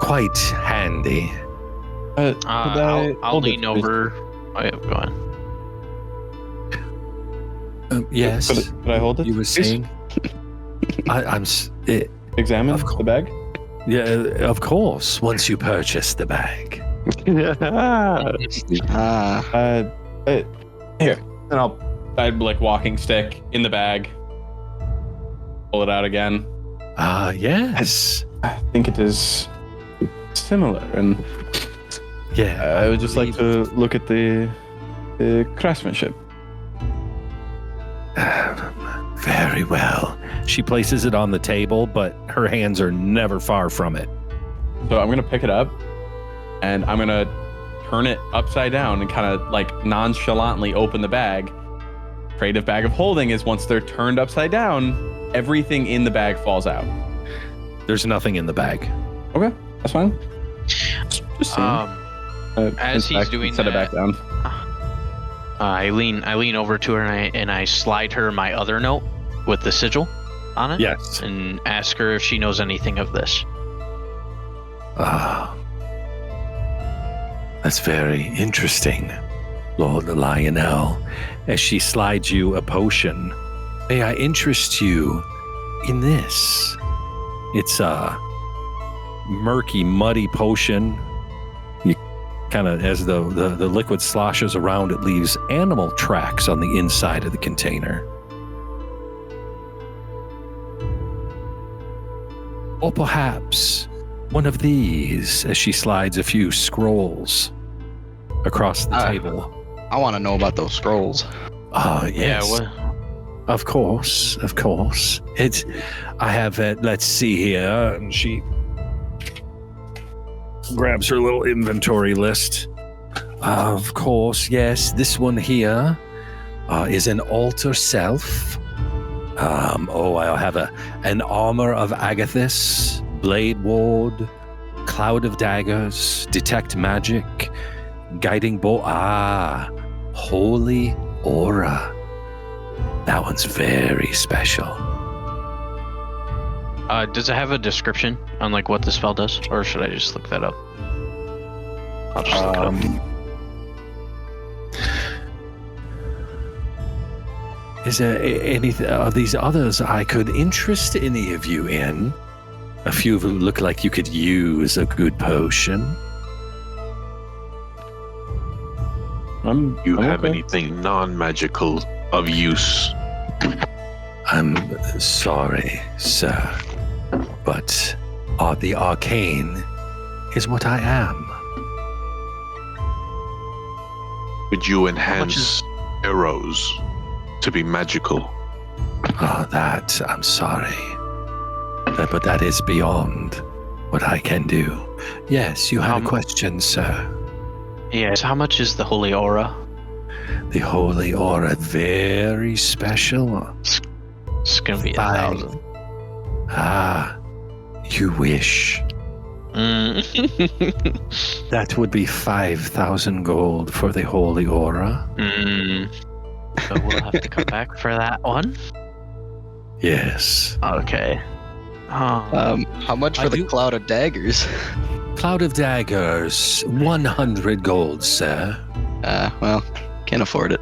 quite handy. I'll lean over. Oh, yeah, go on. Yes, Could I hold it? you were please? saying. Examine Of course. the bag? Yeah, of course. Once you purchase the bag. Here. And I'd like walking stick in the bag. Pull it out again. Yes. I think it is similar, and Yeah. I would just like to look at the craftsmanship. Very well. She places it on the table, but her hands are never far from it. So I'm gonna pick it up, and I'm gonna turn it upside down and kind of like nonchalantly open the bag. Creative bag of holding is once they're turned upside down, everything in the bag falls out. There's nothing in the bag. Okay, that's fine. Just saying. As he's doing set it back that- down. I lean over to her and I slide her my other note with the sigil on it. Yes. And ask her if she knows anything of this. That's very interesting, Lord Lionel. As she slides you a potion, may I interest you in this? It's a murky, muddy potion. You kind of, as the liquid sloshes around, it leaves animal tracks on the inside of the container. Or perhaps one of these, as she slides a few scrolls across the table. I want to know about those scrolls. Yes. Yeah, well, Of course. I have it. Let's see here. And she grabs her little inventory list. Of course, yes. This one here is an altar self. I'll have an armor of Agathis, blade ward, cloud of daggers, detect magic, guiding bolt. Holy aura. That one's very special. does it have a description on like what the spell does, or should I just look that up? I'll just look it up. Is there any of these others I could interest any of you in? A few of them look like you could use a good potion. You have okay. anything non-magical of use? I'm sorry, sir, but the arcane is what I am. Would you much enhance arrows to be magical? That, I'm sorry. But that is beyond what I can do. Yes, you had a question, sir. Yes. How much is the holy aura? The holy aura, very special. It's gonna be 1,000. You wish. Mm. That would be 5,000 gold for the holy aura. So we'll have to come back for that one. Yes. Okay. How much for the cloud of daggers? Cloud of daggers, 100 gold, sir. Well, can't afford it.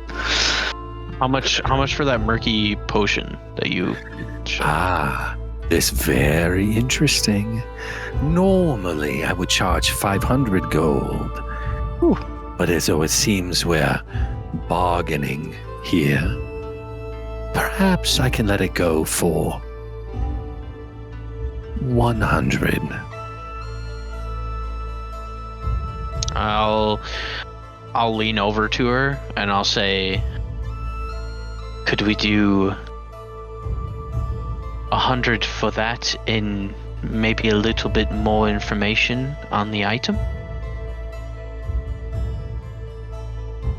How much for that murky potion that you showed? This very interesting. Normally, I would charge 500 gold. Whew. But as though it seems we're bargaining here, perhaps I can let it go for 100. I'll lean over to her and I'll say, could we do 100 for that in maybe a little bit more information on the item?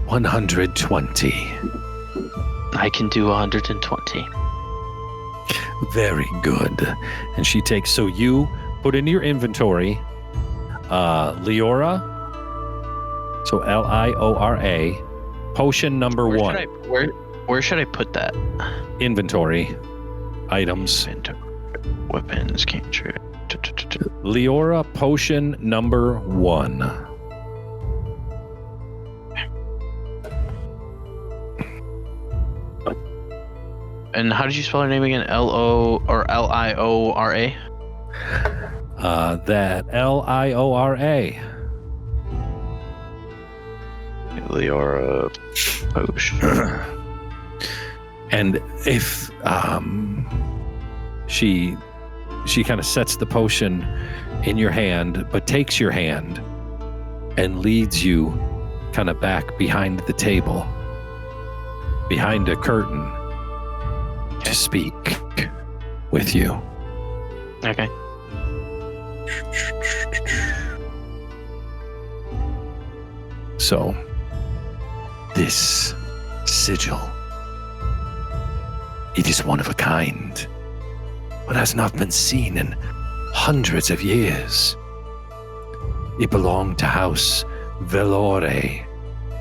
120. I can do 120. Very good. And she takes, so you put into your inventory Liora, so Liora, potion number 1. Where should I put that? Inventory items. Weapons, cantrip. Liora, potion number 1. And how did you spell her name again? L-O or L-I-O-R-A? That Liora. Liora potion. And if she kind of sets the potion in your hand, but takes your hand and leads you kind of back behind the table, behind a curtain, to speak with you. Okay. So, this sigil, it is one of a kind, but has not been seen in hundreds of years. It belonged to House Velore,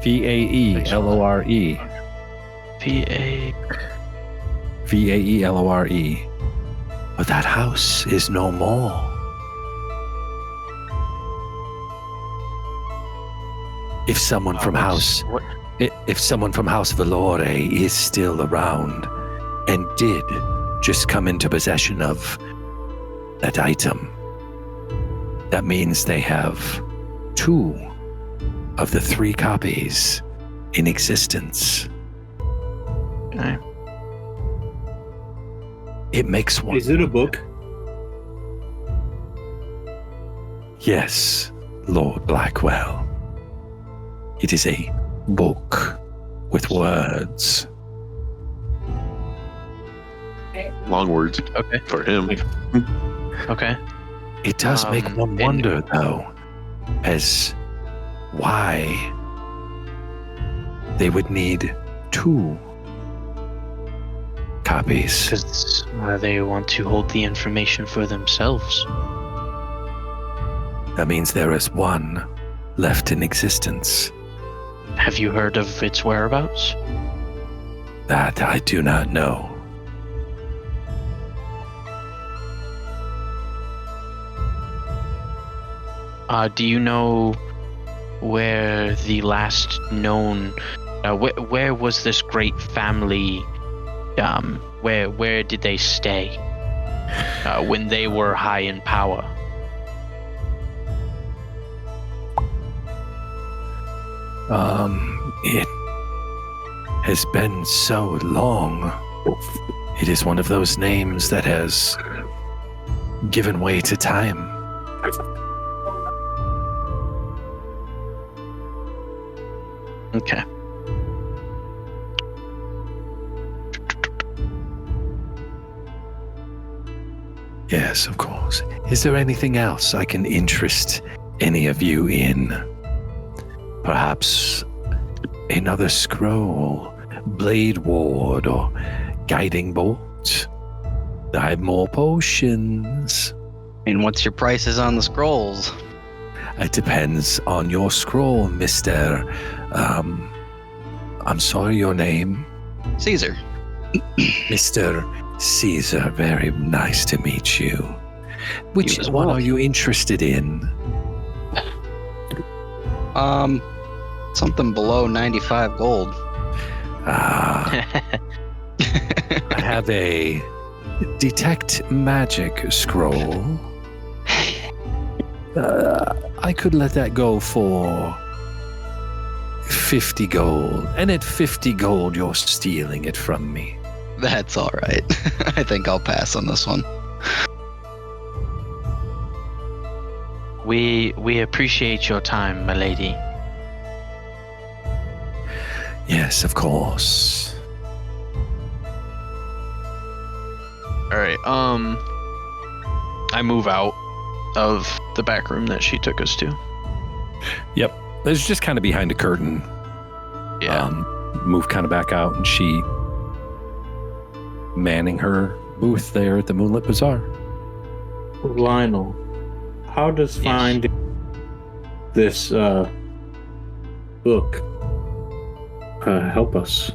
Vaelore. Vaelore. But that house is no more. If someone from House Velore is still around and did just come into possession of that item, that means they have 2 of the 3 copies in existence. Okay. It makes one. Is it a book? Yes, Lord Blackwell. It is a book with words. Long words. Okay. For him. Okay. It does make one wonder, though, as why they would need 2 copies. Because they want to hold the information for themselves. That means there is 1 left in existence. Have you heard of its whereabouts? That I do not know. Do you know where the last known, where was this great family? Where did they stay when they were high in power? It has been so long. It is one of those names that has given way to time. Okay. Yes, of course. Is there anything else I can interest any of you in? Perhaps another scroll, blade ward, or guiding bolt? I have more potions. And what's your prices on the scrolls? It depends on your scroll, Mr. I'm sorry, your name? Caesar. Mr. Caesar, very nice to meet you. Which You as one well. are you interested in? Something below 95 gold. I have a detect magic scroll. I could let that go for 50 gold. And at 50 gold, you're stealing it from me. That's all right. I think I'll pass on this one. We appreciate your time, my lady. Yes, of course. All right. I move out of the back room that she took us to. Yep. It's just kind of behind a curtain. Yeah. Move kind of back out, and she manning her booth there at the Moonlit Bazaar. Lionel, how does finding this book help us?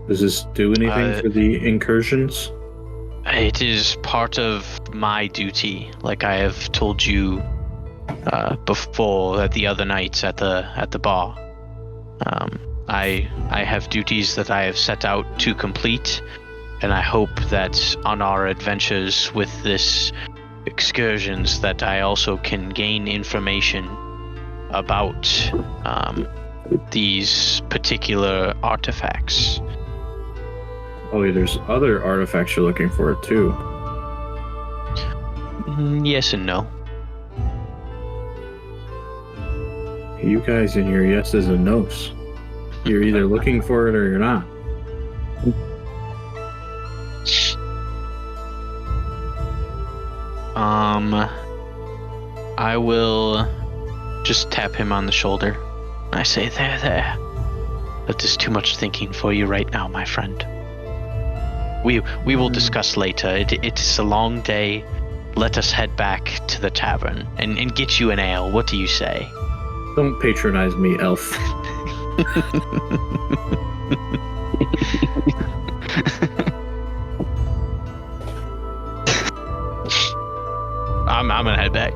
Does this do anything for the incursions? It is part of my duty, like I have told you before at the other nights at the bar. I have duties that I have set out to complete, and I hope that on our adventures with this excursions that I also can gain information about these particular artifacts. Oh, yeah, there's other artifacts you're looking for too. Yes and no. You guys in your yeses and nos. You're either looking for it or you're not. I will just tap him on the shoulder. I say, there. That is too much thinking for you right now, my friend. We will discuss later. It is a long day. Let us head back to the tavern and get you an ale. What do you say? Don't patronize me, elf. I'm gonna head back.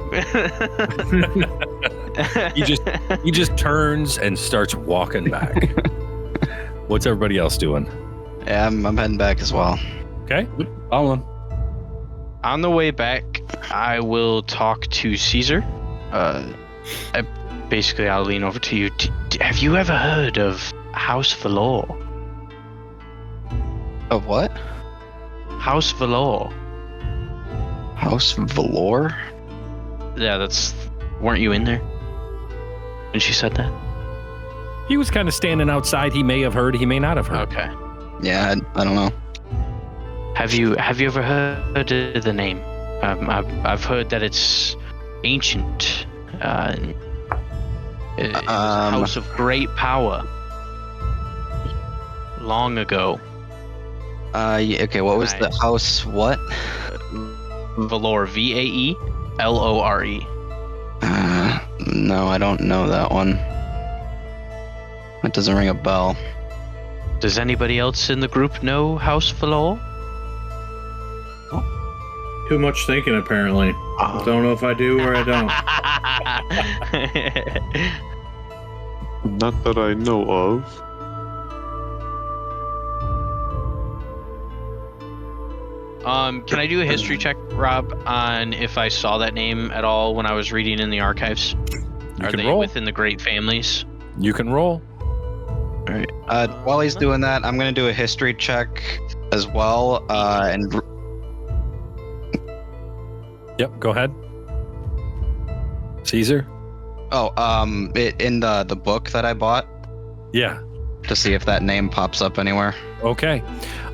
He just turns and starts walking back. What's everybody else doing? Yeah, I'm heading back as well. Okay. Following. On the way back, I will talk to Caesar. Basically, I'll lean over to you. Have you ever heard of House Valor? Of what? House Valor. House Valor? Yeah, weren't you in there when she said that? He was kind of standing outside. He may have heard. He may not have heard. Okay. Yeah, I don't know. Have you ever heard of the name? I've heard that it's ancient. It was a house of great power. Long ago. Yeah, okay, what was the house, what? Valor, Vaelore. No, I don't know that one. That doesn't ring a bell. Does anybody else in the group know House Valor? Too much thinking, apparently. Don't know if I do or I don't. Not that I know of. Can I do a history check, Rob, on if I saw that name at all when I was reading in the archives? You Are can they roll. within the great families? You can roll. All right. While he's doing that, I'm going to do a history check as well. Yep. Go ahead. Caesar. In the book that I bought Yeah. to see if that name pops up anywhere. Okay.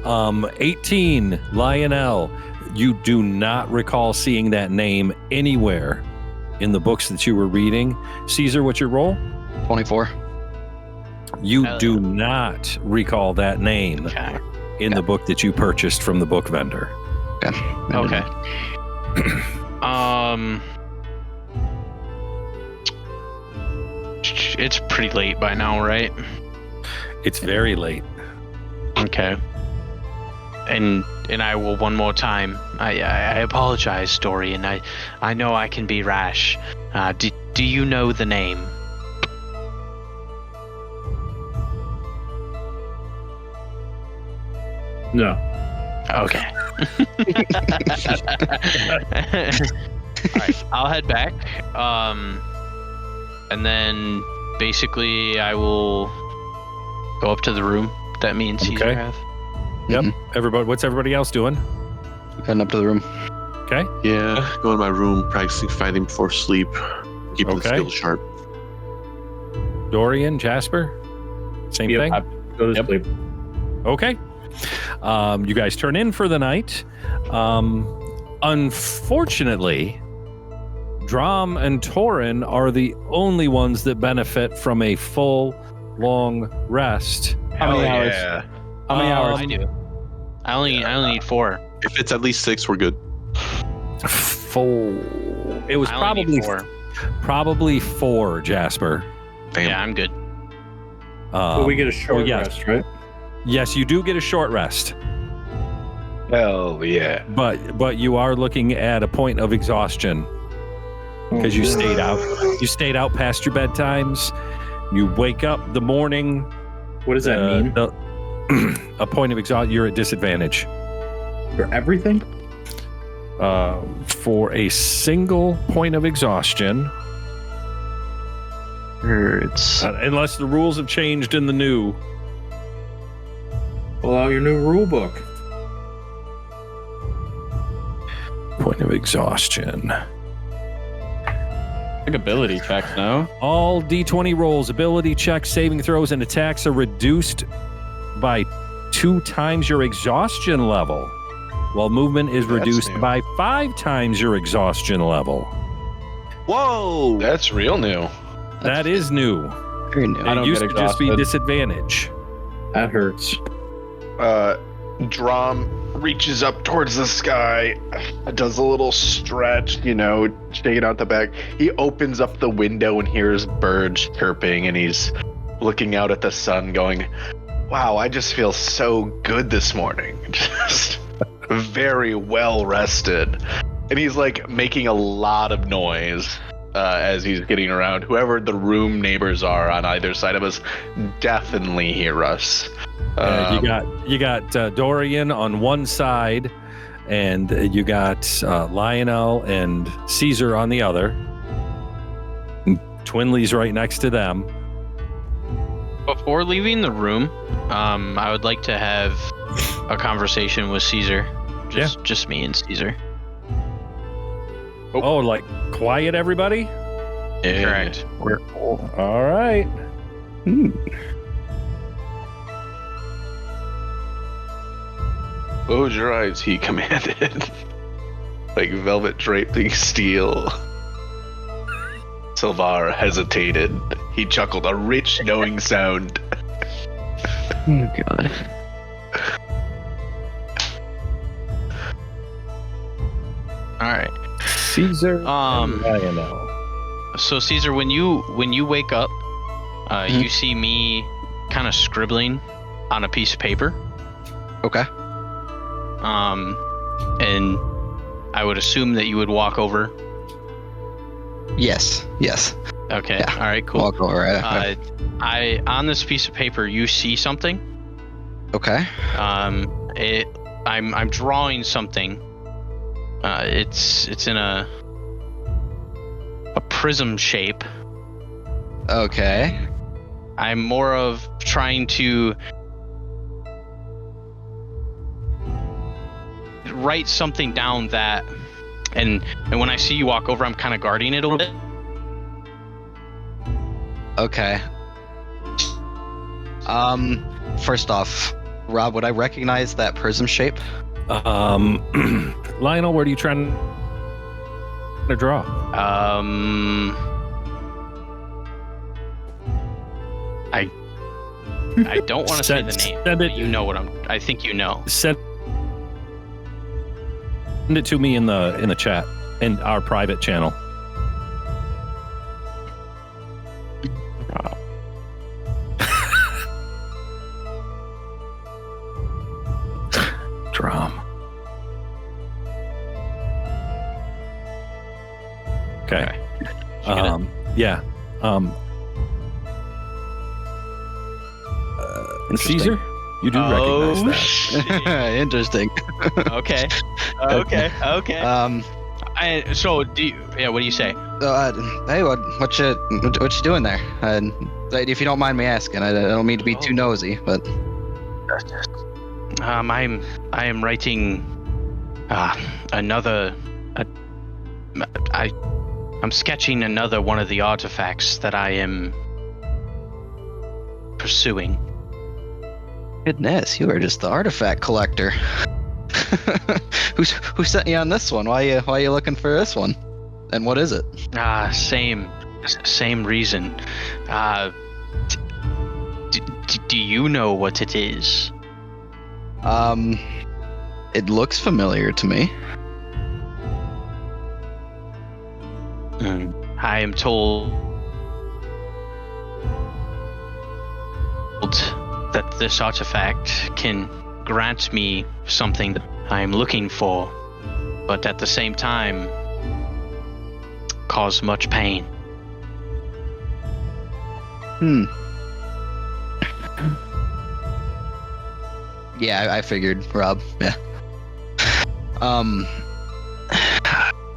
18, Lionel. You do not recall seeing that name anywhere in the books that you were reading. Caesar, what's your roll? 24. You do not recall that name in the book that you purchased from the book vendor. Okay. It's pretty late by now, right? It's very late. Okay. And I will one more time. I apologize, Story, and I know I can be rash. Do you know the name? No. Okay. Alright, I'll head back. And then basically I will go up to the room that me and Caesar Okay. have. Yep. Everybody, what's everybody else doing? Heading up to the room. Okay. Yeah, go in my room, practicing fighting before sleep. Keep the Okay. skill sharp. Dorian, Jasper, same Yep, thing. I go to Yep. sleep. Okay. You guys turn in for the night. Unfortunately, Drom and Torin are the only ones that benefit from a full, long rest. How many hours? Yeah. How many hours? I do. I only need 4. If it's at least 6, we're good. Full. It was I only need probably 4. 4, Jasper. Damn. Yeah, I'm good. But we get a short yes. rest, right? Yes, you do get a short rest, Hell yeah. but you are looking at a point of exhaustion because you stayed out. You stayed out past your bedtimes. You wake up the morning. What does that mean? A point of exhaustion. You're at disadvantage. For everything? For a single point of exhaustion, It's unless the rules have changed in the new. Pull out your new rule book. Point of exhaustion. Like ability checks, no? All D20 rolls, ability checks, saving throws, and attacks are reduced by 2 times your exhaustion level, while movement is That's reduced new. by 5 times your exhaustion level. Whoa! That's real new. That is new. Very new. I It don't used get to just be exhausted. disadvantage. That hurts. Drom reaches up towards the sky, does a little stretch, shaking out the back. He opens up the window and hears birds chirping, and he's looking out at the sun going, wow, I just feel so good this morning. Just very well rested. And he's like making a lot of noise as he's getting around. Whoever the room neighbors are on either side of us definitely hear us. You got Dorian on one side, and you got Lionel and Caesar on the other. And Twinley's right next to them. Before leaving the room, I would like to have a conversation with Caesar. Just me and Caesar. Oh, like quiet, everybody. Correct. All right. Close your eyes, he commanded. Like velvet draping steel. Silvar hesitated. He chuckled, a rich, knowing sound. Oh God. All right. Caesar. Um, and Lionel. So Caesar, when you wake up, you see me kind of scribbling on a piece of paper. Okay. And I would assume that you would walk over. Yes. Okay. Yeah. All right. Cool. Walk over right. I on this piece of paper, you see something. Okay. I'm drawing something. It's in a prism shape. Okay. I'm more of trying to write something down that, and when I see you walk over, I'm kind of guarding it a little bit. Okay. First off, Rob, would I recognize that prism shape? Lionel, what are you trying to draw? I don't want to say the name, send it- but you know what I think you know. Send it to me in the chat in our private channel. Drum. Okay. Yeah. Interesting. Caesar, you do recognize that. Shit. Interesting. Okay. So what do you say? Hey, what you doing there? If you don't mind me asking, I don't mean to be too nosy, but I am writing another. I'm sketching another one of the artifacts that I am pursuing. Goodness, you are just the artifact collector. Who sent you on this one? Why are you looking for this one? And what is it? Same reason. Do you know what it is? It looks familiar to me. I am told that this artifact can grant me something that I am looking for, but at the same time cause much pain. Yeah, I figured, Rob. Yeah.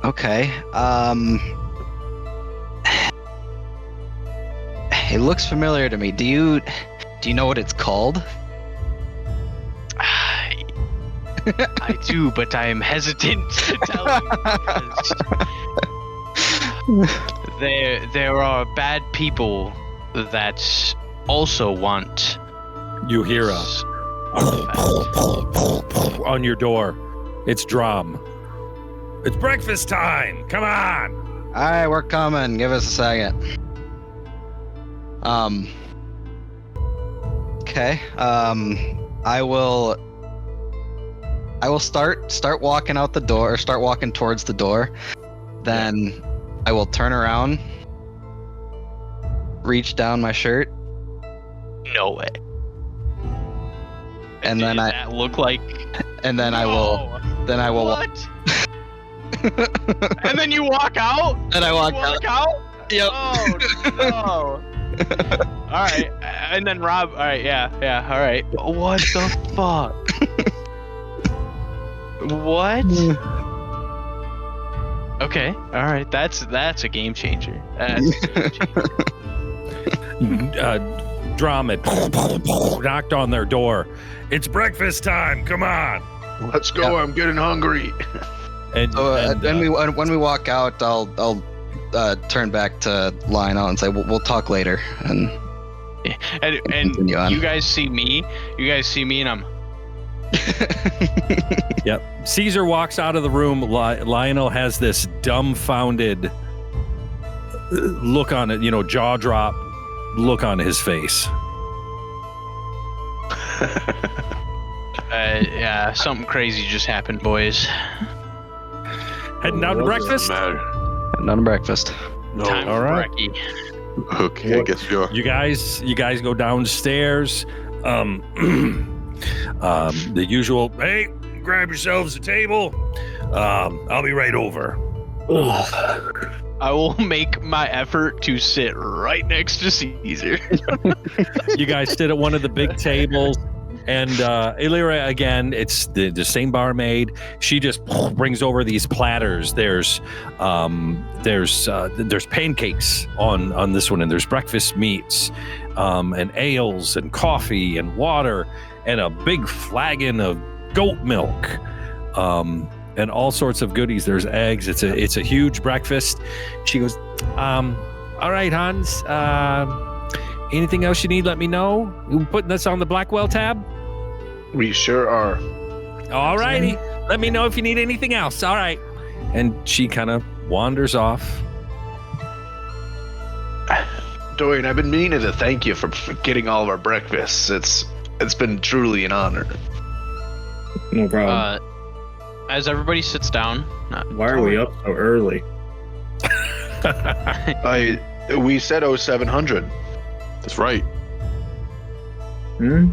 Okay. It looks familiar to me. Do you know what it's called? I do, but I am hesitant to tell you because there are bad people that also want. You hear us on your door. It's Drum. It's breakfast time. Come on. All right, we're coming. Give us a second. Okay. I will start walking out the door, or start walking towards the door. Then I will turn around, reach down my shirt. No way. And then that look like. And then I will. Then I will. What? And then you walk out. And I walk out. Yep. Oh no. All right, and then Rob. All right, yeah. All right. What the fuck? What? Okay. All right. That's a game changer. Drum it. Knocked on their door. It's breakfast time. Come on. Let's go. I'm getting hungry. And, when we walk out, I'll turn back to Lionel and say we'll talk later. And you guys see me. And I'm. Yep. Caesar walks out of the room. Lionel has this dumbfounded look on it, jaw drop look on his face. Yeah, something crazy just happened, boys. Heading down to breakfast? None of breakfast. No. Time all for right. brekkie. Okay, I guess you're. You guys go downstairs. The usual, hey, grab yourselves a table. I'll be right over. I will make my effort to sit right next to Caesar. You guys sit at one of the big tables, and Illyria, again, it's the same barmaid. She just brings over these platters. There's pancakes on this one, and there's breakfast meats, and ales and coffee and water, and a big flagon of goat milk, and all sorts of goodies. There's eggs. It's a huge breakfast. She goes, all right, Hans. Anything else you need, let me know. You putting this on the Blackwell tab? We sure are. All righty. Let me know if you need anything else. All right. And she kind of wanders off. Dorian, I've been meaning to thank you for getting all of our breakfasts. It's been truly an honor. No problem. As everybody sits down. Why are we up so early? We said 0700. That's right. Hmm?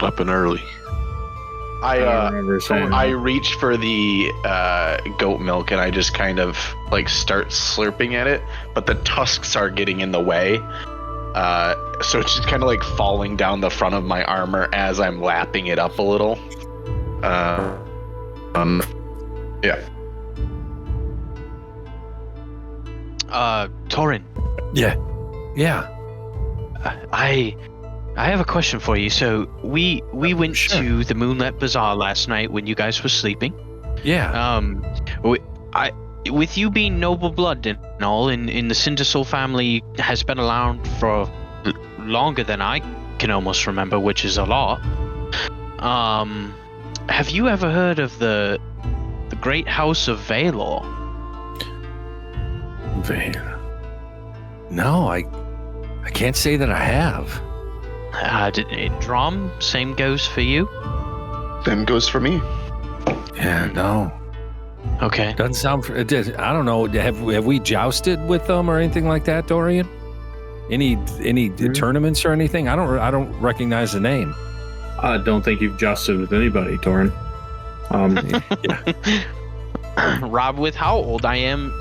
Up and early. I remember saying I that. reach for the goat milk and I just kind of like start slurping at it, but the tusks are getting in the way. So it's just kind of like falling down the front of my armor as I'm lapping it up a little. Yeah. Torin. Yeah. I have a question for you. So we went to the Moonlit Bazaar last night when you guys were sleeping. Yeah. with you being noble blood and all, and the Cindersoul family has been around for longer than I can almost remember, which is a lot. Have you ever heard of the Great House of Valor? No, I can't say that I have. Drum, same goes for you. Same goes for me. Yeah, no. Okay. Doesn't sound. I don't know. Have we jousted with them or anything like that, Dorian? Any tournaments or anything? I don't recognize the name. I don't think you've jousted with anybody, Torin. Rob, with how old I am,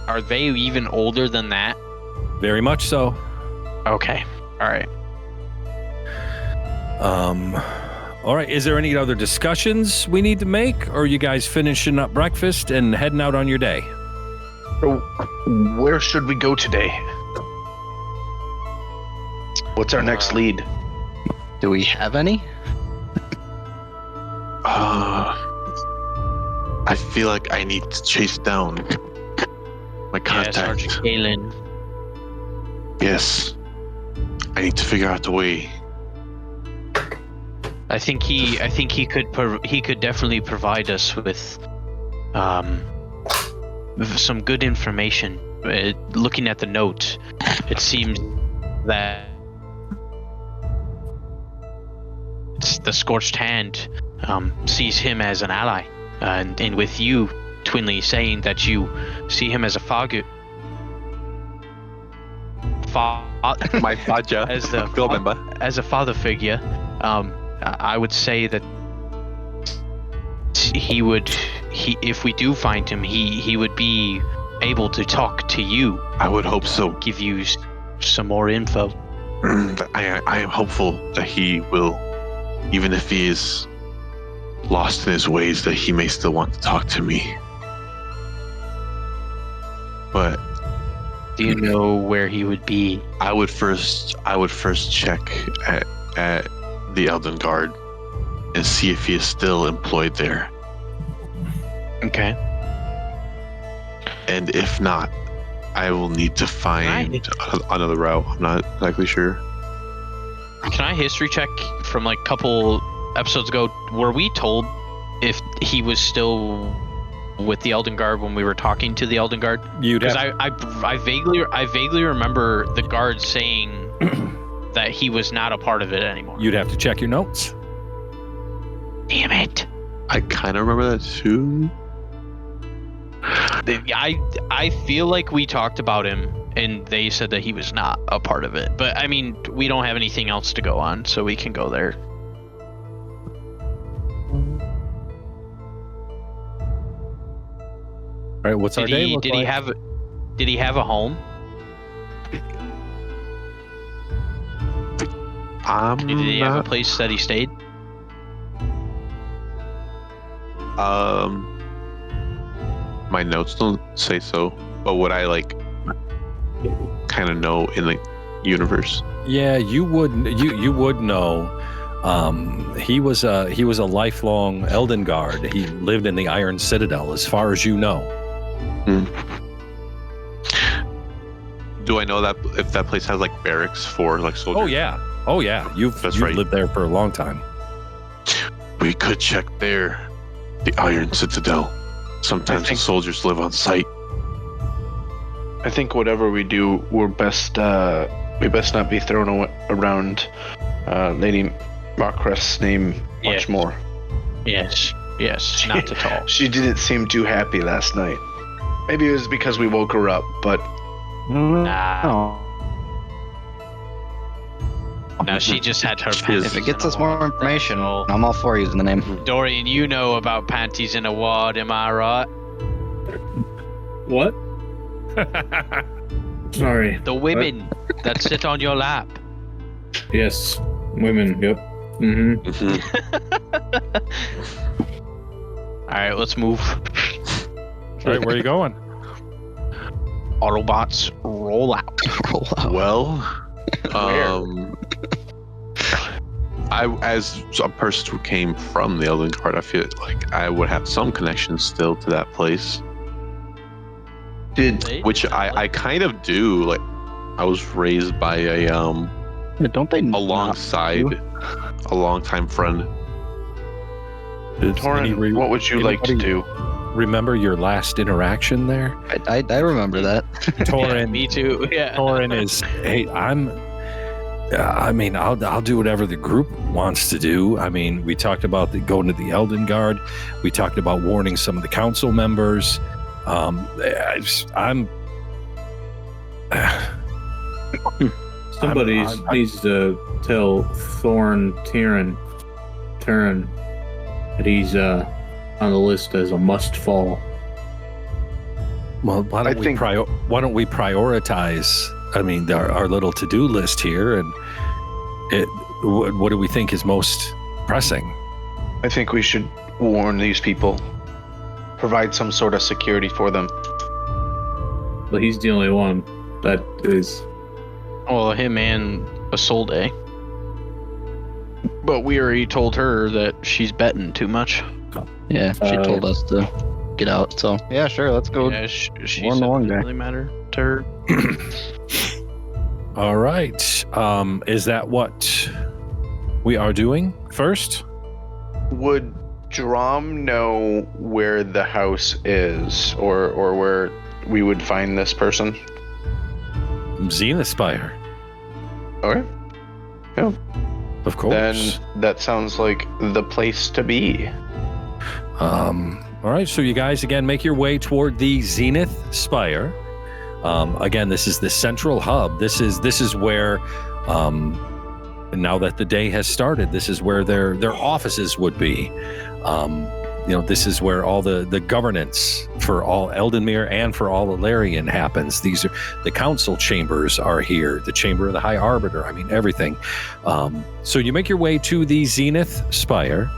are they even older than that? Very much so. Okay. All right. All right. Is there any other discussions we need to make, or are you guys finishing up breakfast and heading out on your day? So, where should we go today? What's our next lead? Do we have any? I feel like I need to chase down my contact. Yeah, Sergeant Galen. Yes. I need to figure out the way. I think he could definitely provide us with some good information. Looking at the note, it seems that the Scorched Hand sees him as an ally, and with you, Twinley, saying that you see him as a father. My Faja. As a father figure, I would say that if we do find him, he would be able to talk to you. I would hope so. Give you some more info. I am hopeful that he will, even if he is lost in his ways, that he may still want to talk to me. But do you know where he would be? I would first check at the Elden Guard and see if he is still employed there. Okay. And if not, I will need to find another route. I'm not exactly sure. Can I history check from like a couple episodes ago? Were we told if he was still with the Elden Guard when we were talking to the Elden Guard? Because I vaguely remember the guard saying that he was not a part of it anymore. You'd have to check your notes. Damn it. I kind of remember that too. I feel like we talked about him and they said that he was not a part of it. But I mean, we don't have anything else to go on, so we can go there. All right, what's our day look like? Did he have a home? Did he have a place that he stayed? My notes don't say so, but would I like kind of know in the universe? Yeah, you would know. He was a lifelong Elden Guard. He lived in the Iron Citadel, as far as you know. Do I know that if that place has like barracks for like soldiers? Oh yeah. You've lived there for a long time. We could check there. The Iron Citadel. Sometimes the soldiers live on site. I think whatever we do, we best not be thrown around Lady Marcrest's name much more. Yes, not at all. She didn't seem too happy last night. Maybe it was because we woke her up, but no, she just had her. If it gets us more information, I'm all for using the name. Dorian, you know about panties in a wad, am I right? What? Sorry. The women that sit on your lap. Yes, women. Yep. All right, let's move. All right, where are you going? Autobots, roll out. Well, as a person who came from the Elden Guard, I feel like I would have some connection still to that place. Which I kind of do. Like, I was raised by a Don't they? alongside a longtime friend. Torin, what would you like to do? Remember your last interaction there? I remember that. Torin, Me too. Yeah. Torin is, hey, I'll do whatever the group wants to do. I mean, we talked about going to the Elden Guard. We talked about warning some of the council members. Somebody needs to tell Turin that he's on the list as a must fall. Well, why don't we prioritize? I mean, our little to-do list here, and what do we think is most pressing? I think we should warn these people, provide some sort of security for them. But he's the only one that is. Well, him and Isolde. But we already told her that she's betting too much. Yeah, she told us to get out. So yeah, sure, let's go. Yeah, she warn said the one it guy. doesn't really matter to her. All right. Is that what we are doing first? Would Drom know where the house is, or where we would find this person? Zenith Spire. Okay. Yeah. Of course. Then that sounds like the place to be. All right, so you guys again make your way toward the Zenith Spire. Again, this is the central hub. This is where, now that the day has started, this is where their offices would be. This is where all the governance for all Eldenmere and for all Elarion happens. These are the council chambers are here, the chamber of the High Arbiter. I mean, everything. So you make your way to the Zenith Spire.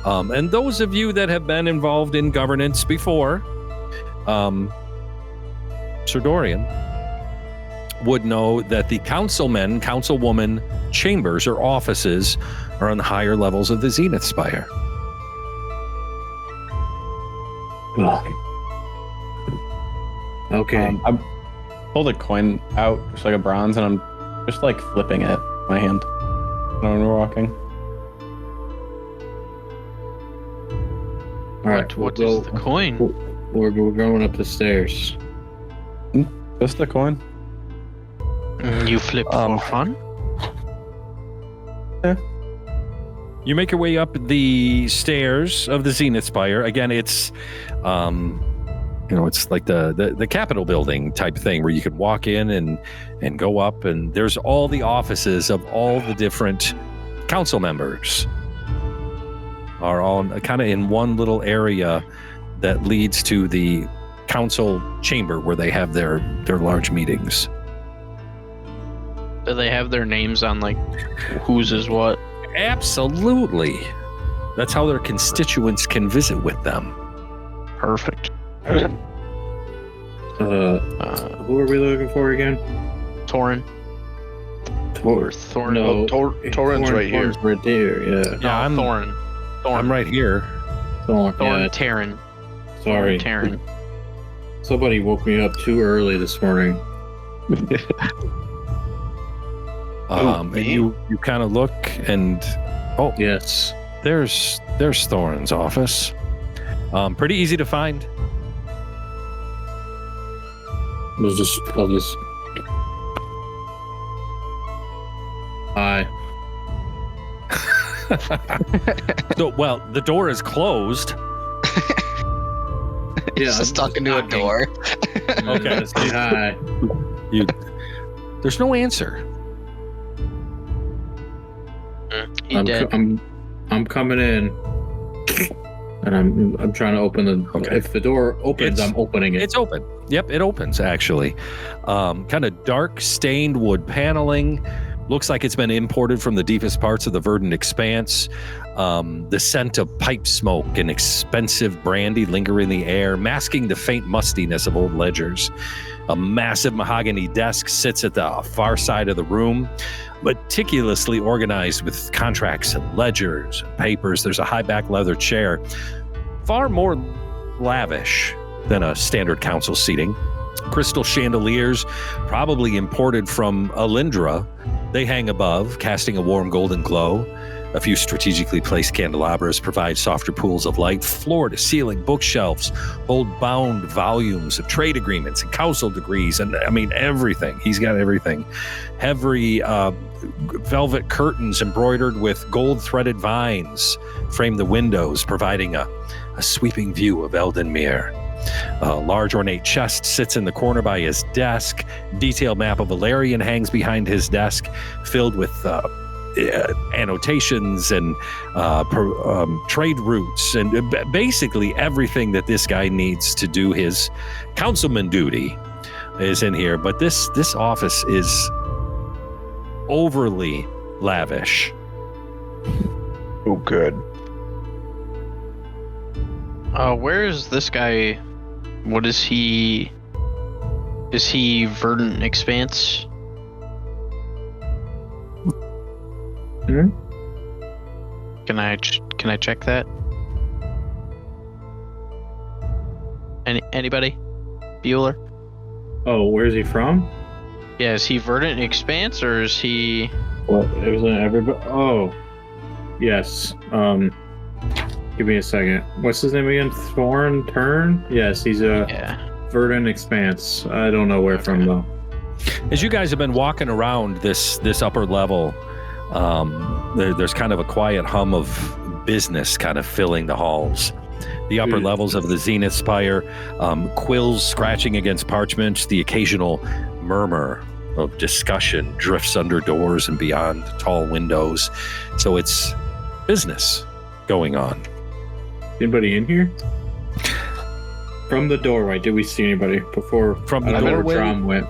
And those of you that have been involved in governance before, Sir Dorian would know that the councilmen, councilwoman chambers or offices are on the higher levels of the Zenith Spire. Okay. I pulled a coin out, just like a bronze, and I'm just like flipping it in my hand when we're walking. All right. What is the coin? We're going up the stairs. Just a coin. You flip for fun? You make your way up the stairs of the Zenith Spire. Again, it's, it's like the Capitol building type thing where you could walk in and go up, and there's all the offices of all the different council members are all kind of in one little area that leads to the council chamber where they have their large meetings. Do they have their names on, like, whose is what? Absolutely. That's how their constituents can visit with them. Perfect. Who are we looking for again? Torin. Thorin. No, Torin's right here. Thorin's right there. Yeah. Yeah, I'm Thorin. I'm right here. Thorin. Yeah. Taryn. Sorry. Taryn. Somebody woke me up too early this morning. And you kind of look and Yes. there's Thorin's office. Pretty easy to find. I'll just. Hi. So, well, the door is closed. Yeah, He's just talking to a door. Okay. Say hi. There's no answer. He dead. I'm coming in, and I'm trying to open the. Okay. If the door opens, I'm opening it. It's open. Yep, it opens actually. Kind of dark stained wood paneling. Looks like it's been imported from the deepest parts of the verdant expanse. The scent of pipe smoke and expensive brandy linger in the air, masking the faint mustiness of old ledgers. A massive mahogany desk sits at the far side of the room, meticulously organized with contracts and ledgers and papers. There's a high-back leather chair, far more lavish than a standard council seating. Crystal chandeliers, probably imported from Alindra. They hang above, casting a warm golden glow. A few strategically placed candelabras provide softer pools of light. Floor to ceiling bookshelves hold bound volumes of trade agreements and council degrees, and I mean everything. He's got everything. Heavy velvet curtains embroidered with gold-threaded vines frame the windows, providing a sweeping view of Eldenmere. A large ornate chest sits in the corner by his desk. Detailed map of Elarion hangs behind his desk, filled with annotations and trade routes and basically everything that this guy needs to do his councilman duty is in here. But this office is overly lavish. Oh, good. Where is this guy? What is he? Is he Verdant Expanse? Hmm? Can I check that? Anybody? Bueller? Oh, where's he from? Yeah, is he Verdant Expanse or is he? What? Isn't everybody? Oh, yes. Give me a second. What's his name again? Thorn Turn? Yes, he's a Verdant Expanse. I don't know where from though. As you guys have been walking around this upper level, there's kind of a quiet hum of business kind of filling the halls. The upper levels of the Zenith Spire, quills scratching against parchments, the occasional murmur of discussion drifts under doors and beyond tall windows. So it's business going on. Anybody in here? From the doorway, did we see anybody before? From the doorway, Drum went.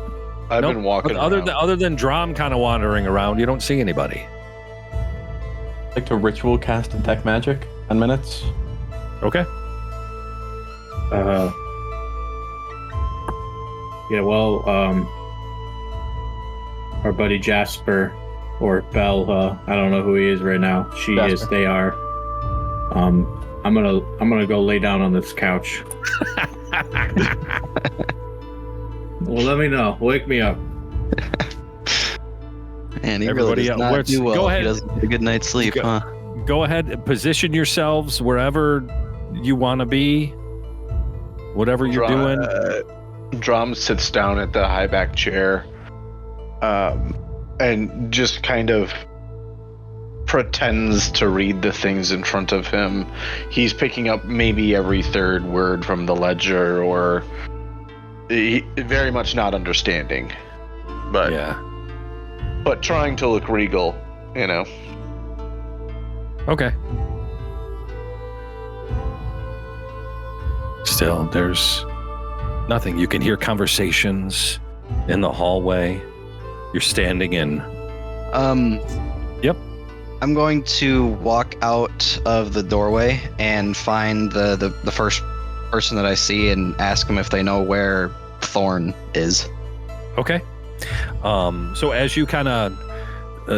I've been walking other than Drum kind of wandering around, you don't see anybody. Like to ritual cast detect magic. 10 minutes. Okay. Yeah, well, our buddy Jasper or Belle, I don't know who he is right now. Jasper. They are. I'm gonna go lay down on this couch. Well, let me know. Wake me up. And he Everybody really does not do well. go ahead. He doesn't get a good night's sleep, huh? Go ahead and position yourselves wherever you want to be. Whatever you're doing. Drum sits down at the high back chair, and just kind of pretends to read the things in front of him. He's picking up maybe every third word from the ledger, or very much not understanding, but trying to look regal, you know. Okay. Still, there's nothing. You can hear conversations in the hallway. You're standing in. Yep. I'm going to walk out of the doorway and find the first person that I see and ask them if they know where Thorn is. Okay. So as you kind of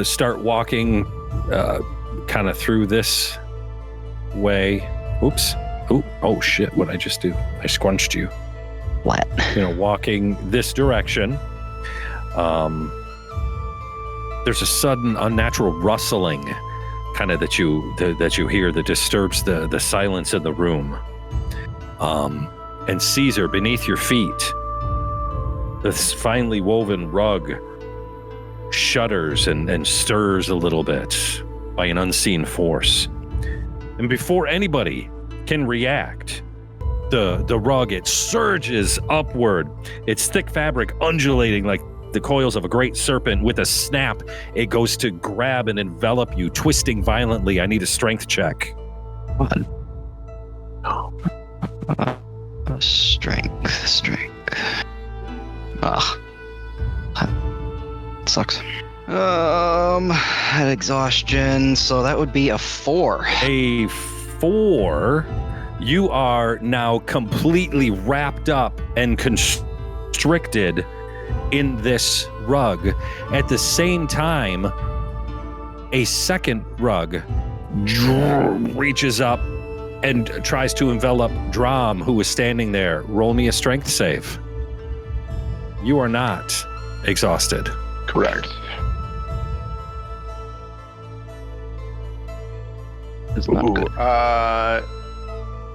start walking kind of through this way. Oops. Oh shit, what'd I just do? I squunched you. What? Walking this direction. There's a sudden unnatural rustling kind of that you hear that disturbs the silence in the room. And Caesar, beneath your feet, this finely woven rug shudders and stirs a little bit by an unseen force. And before anybody can react, the rug, it surges upward, its thick fabric undulating like the coils of a great serpent. With a snap, it goes to grab and envelop you, twisting violently. I need a strength check. What? Strength. Ugh. That sucks. Had exhaustion, so that would be a 4. A 4. You are now completely wrapped up and constricted in this rug. At the same time, a second rug reaches up and tries to envelop Drom, who is standing there. Roll me a strength save. you are not exhausted. Correct. It's not Ooh, good.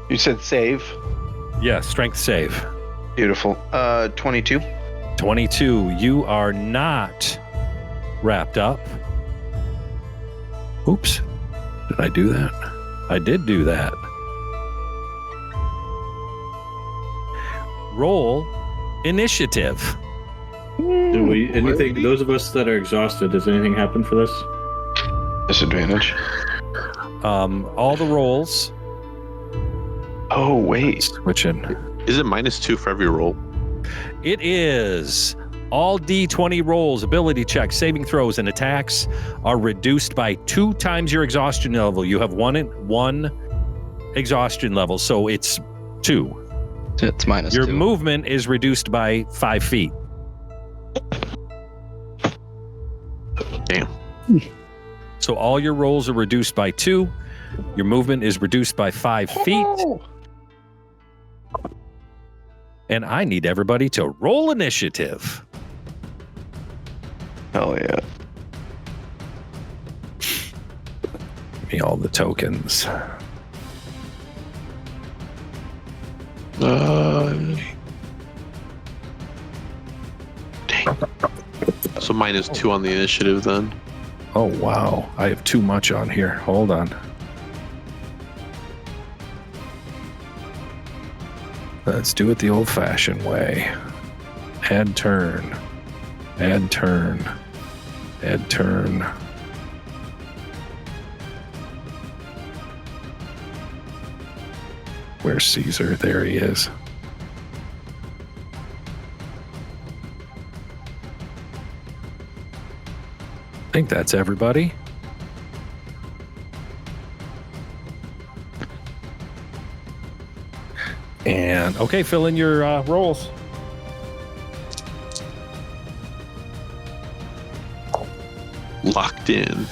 you said save. Yeah, strength save. Beautiful. 22. 22. You are not wrapped up. Oops. Did I do that? I did do that. Roll initiative. Do we anything? Those of us that are exhausted, does anything happen for this? Disadvantage. All the rolls. Oh, wait. Switching. Is it -2 for every roll? It is. All D20 rolls, ability checks, saving throws, and attacks are reduced by 2 times your exhaustion level. You have one exhaustion level, so it's 2. It's -2. Your movement is reduced by 5 feet. Damn. So all your rolls are reduced by 2. Your movement is reduced by 5 feet. And I need everybody to roll initiative. Hell yeah. Give me all the tokens. Dang. So -2 on the initiative then. Oh, wow. I have too much on here. Hold on. Let's do it the old-fashioned way. Add turn. Add turn. Add turn. Where's Caesar? There he is. I think that's everybody. And okay, fill in your rolls. Locked in.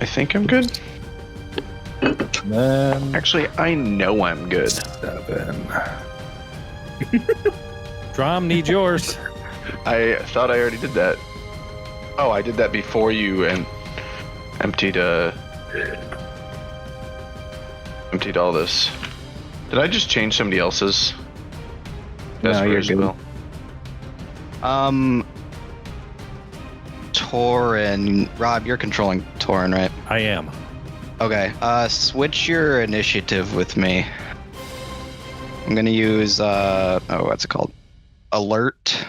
I think I'm good. Then Actually, I know I'm good. 7. Drum, need yours. I thought I already did that. Oh, I did that before you and emptied all this. Did I just change somebody else's? No, you're as good. well? Torin. Rob, you're controlling Torin, right? I am. Okay. Switch your initiative with me. I'm gonna use what's it called? Alert.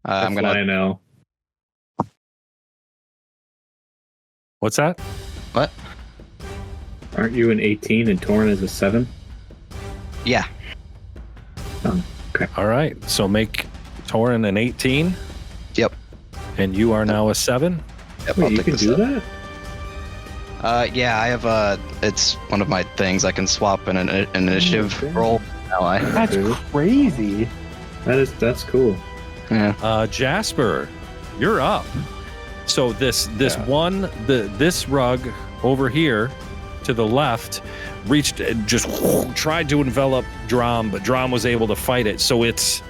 I'm gonna. Lionel. What's that? What? Aren't you an 18 and Torin is a 7? Yeah. All right. So make Torin an 18. Yep. And you are now a 7. Yep. Wait, I'll you take can this do up. that? Yeah, I have it's one of my things. I can swap an initiative Okay. roll. Ally. That's crazy. That's cool. Yeah. Jasper, you're up. So this rug over here to the left reached and just tried to envelop Drom, but Drom was able to fight it. So it's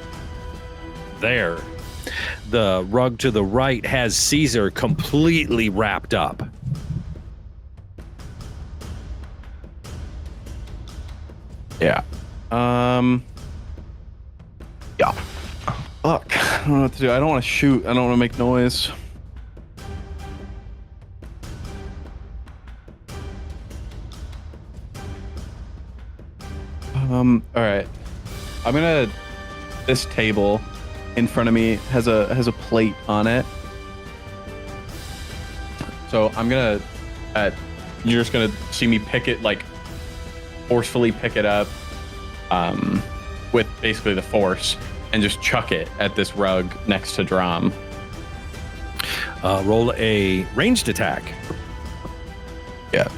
there. The rug to the right has Caesar completely wrapped up. Yeah. Yeah. Fuck. I don't know what to do. I don't want to shoot. I don't want to make noise. All right. I'm gonna. This table in front of me has a plate on it. So I'm gonna. You're just gonna see me pick it, like forcefully pick it up, with basically the force, and just chuck it at this rug next to Drom. Roll a ranged attack. Yeah.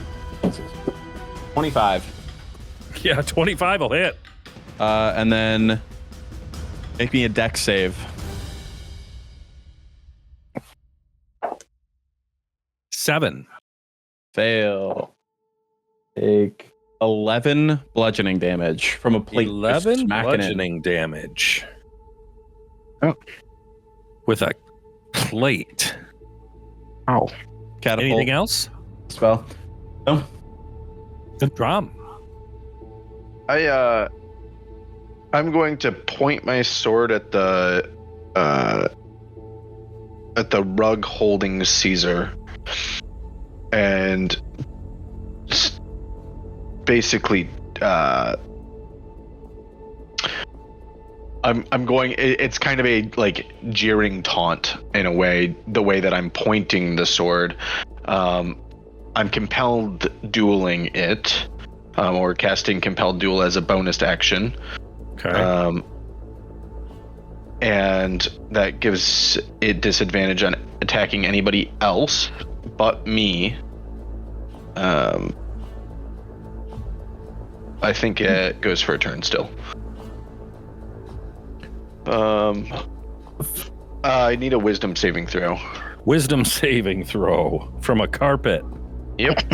25. Yeah, 25 will hit. And then make me a dex save. 7. Fail. Take 11 bludgeoning damage from a plate. 11 smacking it. bludgeoning damage. Oh. With a plate. Oh. Catapult Anything else? spell. No. Drum. I'm going to point my sword at the rug holding Caesar, and basically, I'm going. It's kind of a like jeering taunt in a way. The way that I'm pointing the sword, I'm compelled dueling it, or casting compelled duel as a bonus action. Okay. And that gives it disadvantage on attacking anybody else but me. I think it goes for a turn still. I need a wisdom saving throw. Wisdom saving throw from a carpet. Yep.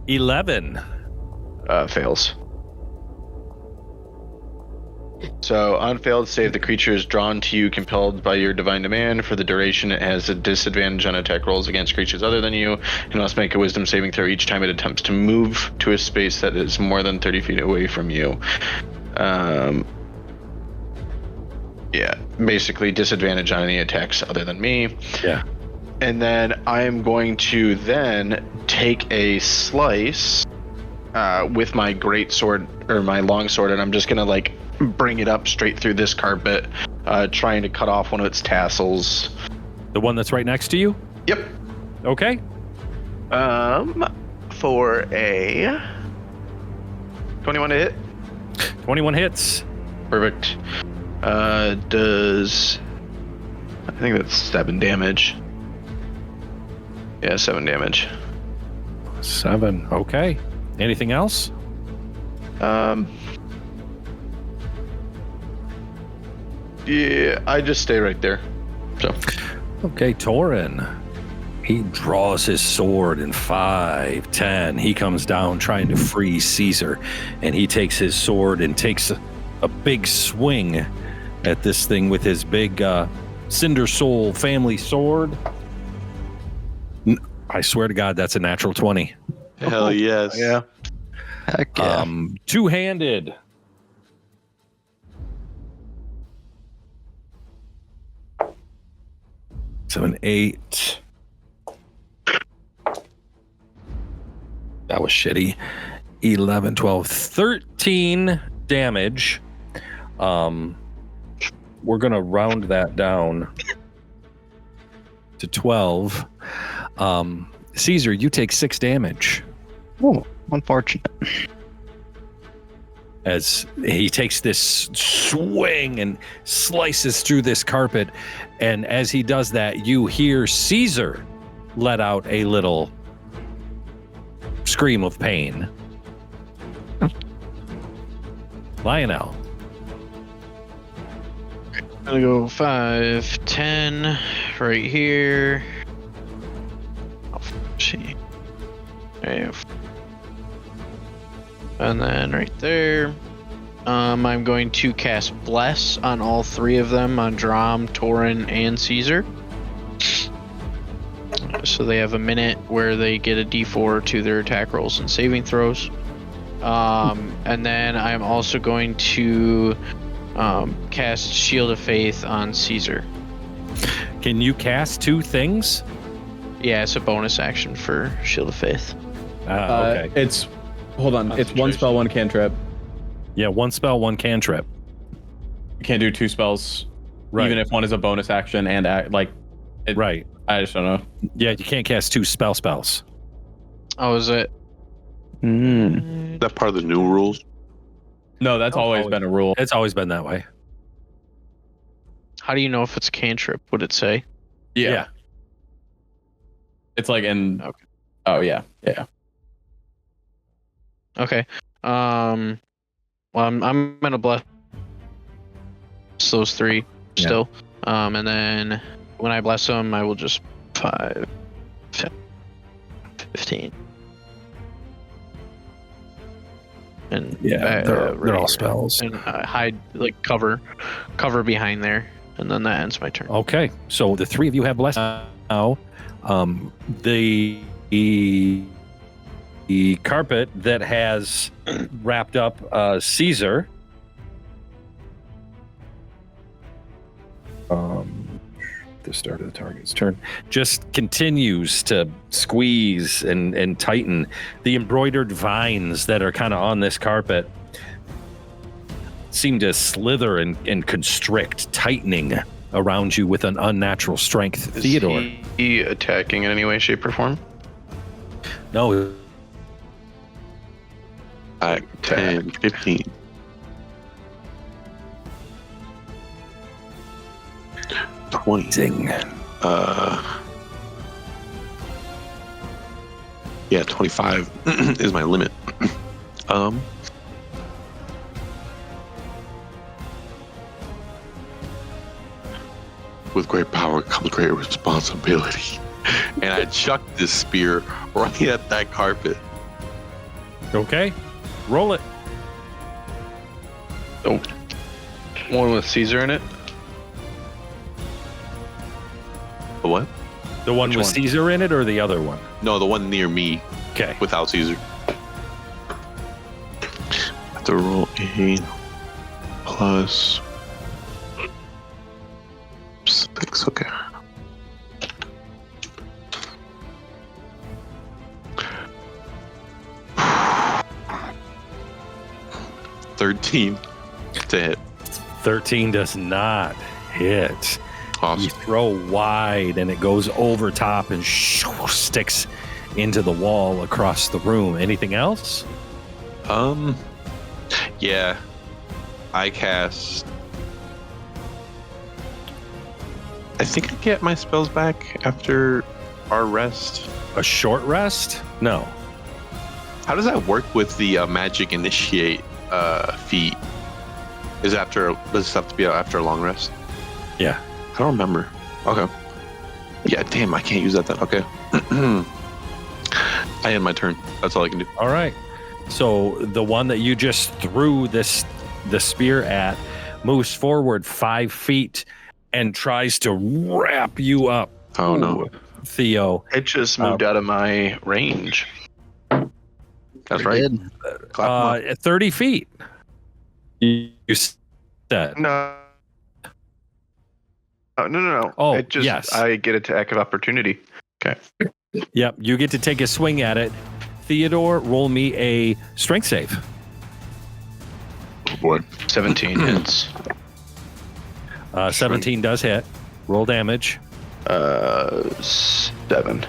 11. Fails. So, on failed save, the creature is drawn to you, compelled by your divine demand. For the duration, it has a disadvantage on attack rolls against creatures other than you, and must make a wisdom saving throw each time it attempts to move to a space that is more than 30 feet away from you. Yeah, basically disadvantage on any attacks other than me. Yeah. And then I'm going to then take a slice with my great sword, or my long sword, and I'm just gonna like bring it up straight through this carpet, trying to cut off one of its tassels. The one that's right next to you? Yep. Okay. For a 21 to hit. 21 hits. Perfect. Does I think that's 7 damage. Yeah, 7 damage. 7. Okay. Anything else? Yeah, I just stay right there. So. Okay, Torin. He draws his sword in 5, 10. He comes down trying to free Caesar, and he takes his sword and takes a big swing at this thing with his big Cinder Soul family sword. I swear to God, that's a natural 20. Hell yes. Yeah. Heck yeah. Two-handed. So an 8. That was shitty. 11, 12, 13 damage. We're going to round that down to 12. Caesar, you take 6 damage. Oh, unfortunate. As he takes this swing and slices through this carpet. And as he does that, you hear Caesar let out a little scream of pain. Lionel. I'm gonna go 5, 10 right here. Oh, see. And then right there. I'm going to cast Bless on all 3 of them, on Drom, Torin, and Caesar. So they have a minute where they get a d4 to their attack rolls and saving throws. And then I'm also going to cast Shield of Faith on Caesar. Can you cast 2 things? Yeah, it's a bonus action for Shield of Faith. Okay. It's hold on. It's 1 spell, 1 cantrip. Yeah, 1 spell, 1 cantrip. You can't do 2 spells, Right. even if one is a bonus action and Right. I just don't know. Yeah, you can't cast 2 spells. Oh, is it? Is that part of the new rules? No, that's always been a rule. It's always been that way. How do you know if it's cantrip? Would it say? Yeah. It's like in. Okay. Oh yeah. Okay. Well, I'm gonna bless those 3 still. And then when I bless them, I will just 5, 10, 15. and they're all spells. and hide, like cover behind there, and then that ends my turn. Okay, so the three of you have blessed now. The carpet that has wrapped up Caesar. The start of the target's turn just continues to squeeze and tighten. The embroidered vines that are kind of on this carpet seem to slither and constrict, tightening around you with an unnatural strength. Is Theodore. he attacking in any way, shape, or form? No. 5, 10, 15. Zing. Yeah, 25 is my limit. With great power comes great responsibility. And I chucked this spear right at that carpet. Okay. Roll it. Oh, one with Caesar in it. The what? The one Which with one? Caesar in it or the other one? No, the one near me Okay. without Caesar. I have to roll 8 plus 6. Okay. $13 to hit. 13 does not hit. Awesome. You throw wide and it goes over top and sticks into the wall across the room. Anything else? Yeah. I cast. I think I get my spells back after our rest. A short rest? No. How does that work with the magic initiate feat? Does this have to be after a long rest? Yeah. I don't remember. Okay. Yeah, damn, I can't use that then. Okay. I end my turn. That's all I can do. All right. So the one that you just threw the spear at moves forward 5 feet and tries to wrap you up. Oh, no. Theo. It just moved out of my range. That's right. Did. Clap 'em up. 30 feet. You said. No. No. Oh, it just, yes. I get attack of opportunity. Okay. Yep. You get to take a swing at it. Theodore, roll me a strength save. Oh, boy. 17 hits. 17 does hit. Roll damage. 7.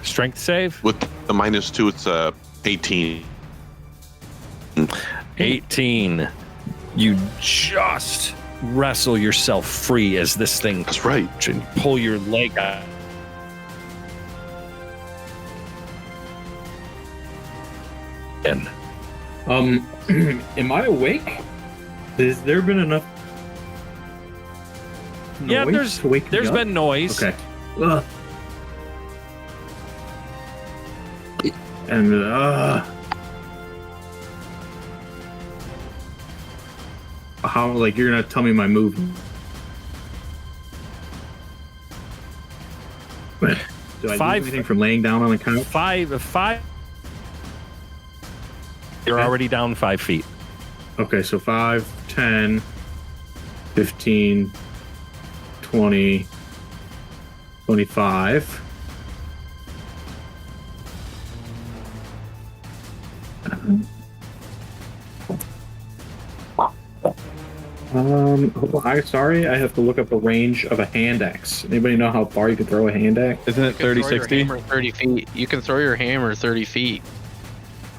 Strength save. With the -2, it's 18. 18. You just wrestle yourself free as this thing That's right. and pull your leg out. And Am I awake? Has there been enough yeah, noise to wake me there's up? been noise. Okay. Ugh. And how, like, you're gonna tell me my move? But do I 5 do anything from laying down on the couch? 5. You're Okay. already down 5 feet. Okay, so 5, 10, 15, 20, 25. I'm sorry, I have to look up the range of a hand axe. Anybody know how far you can throw a hand axe? Isn't it You can throw 30, your 60? hammer 30 feet. You can throw your hammer 30 feet,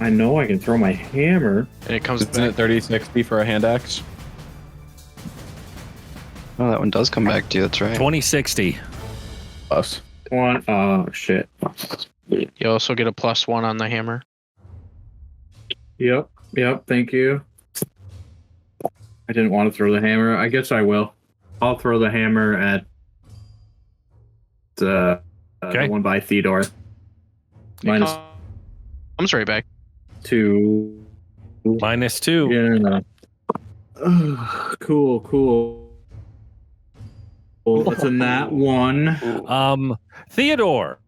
I know I can throw my hammer. and it comes Isn't back. it 30, 60 for a hand axe? Oh, that one does come back to you. That's right. 2060. Plus. One, oh shit. You also get a +1 on the hammer. Yep, thank you. I didn't want to throw the hammer. I guess I will. I'll throw the hammer at the Okay. one by Theodore. It Minus comes Comes right back. 2. -2. Yeah. Cool. That's a nat 1. Theodore.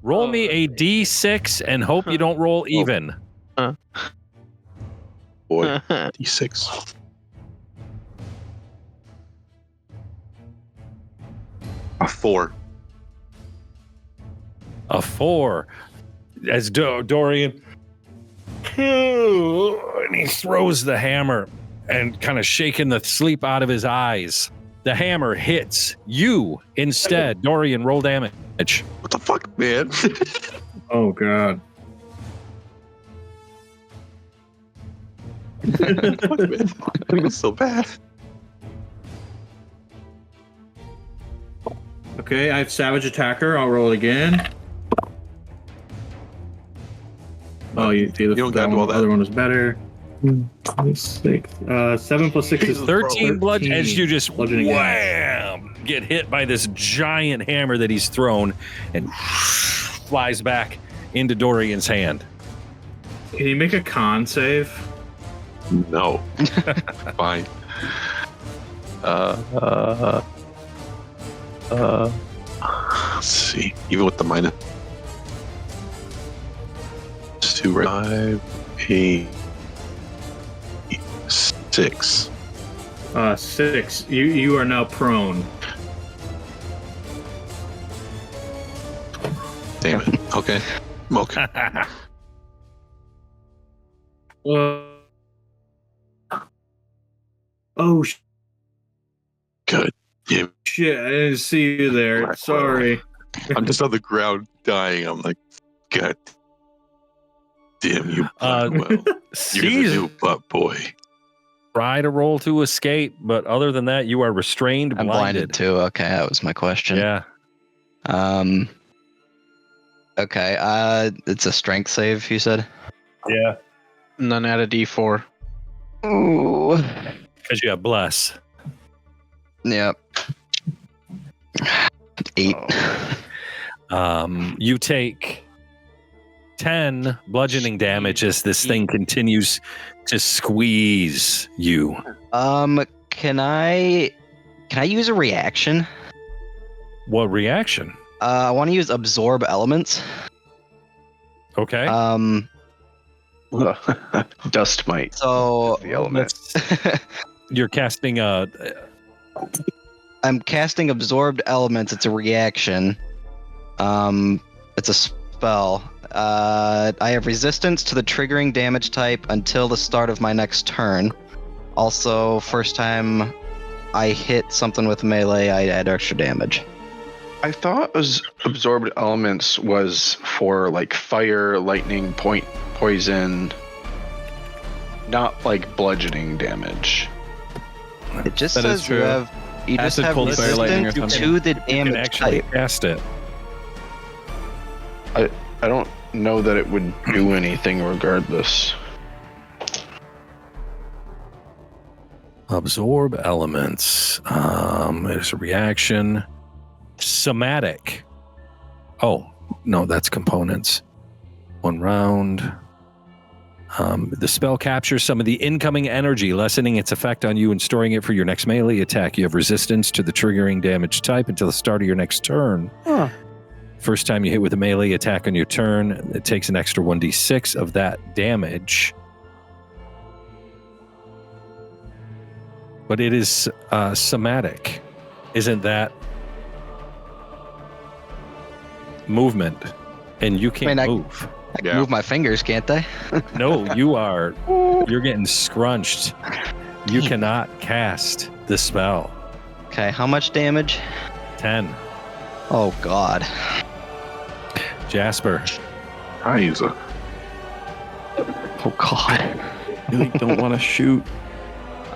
Roll me a D6 and hope you don't roll even. Boy, D6. A 4. A 4. As Dorian, and he throws the hammer and kind of shaking the sleep out of his eyes. The hammer hits you instead. Dorian, roll damage. What the fuck, man? Oh god. Fuck, man. It's so bad. Okay, I have Savage Attacker. I'll roll it again. Oh, you don't gotta do all The that. other one was better. 6. 7 plus 6 is 13 bludgeon as you just bludgeoning damage. wham get hit by this giant hammer that he's thrown and flies back into Dorian's hand. Can you make a con save? No. Fine. Let's see. Even with the minus 2, right? 5, 8, 6. 6. You are now prone. Damn it. Okay. I'm okay. Oh Good. Yeah. shit! I didn't see you there. Sorry. I'm just on the ground dying. I'm like, God damn you, Blackwell. You're the Caesar new butt boy. try to roll to escape, but other than that, you are restrained, I'm blinded too. Okay, that was my question. Yeah. Okay. It's a strength save. You said. Yeah. And then add a D4. Ooh. Because you have bless. Yep. 8. You take 10 bludgeoning damage as this thing continues to squeeze you. Can I use a reaction? What reaction? I want to use absorb elements. Okay. Dust mite. So The element. You're casting a. I'm casting absorbed elements. It's a reaction. It's a spell. I have resistance to the triggering damage type until the start of my next turn. Also, first time I hit something with melee, I add extra damage. I thought absorbed elements was for like fire, lightning, poison, not like bludgeoning damage. It just That is says you true. have Acid, cold, fire, lightning, or resistance something. to the You can damage actually type. cast it. I don't know that it would do anything regardless. Absorb elements. There's a reaction. Somatic. Oh, no, that's components. 1 round. The spell captures some of the incoming energy, lessening its effect on you and storing it for your next melee attack. You have resistance to the triggering damage type until the start of your next turn. Huh. First time you hit with a melee attack on your turn, it takes an extra 1d6 of that damage. But it is somatic. Isn't that movement? And you can't I mean, move. I can move my fingers, can't they? No, you're getting scrunched. You cannot cast the spell. Okay, how much damage? 10. Oh god. Jasper. Isaac. Oh god. Really don't want to shoot.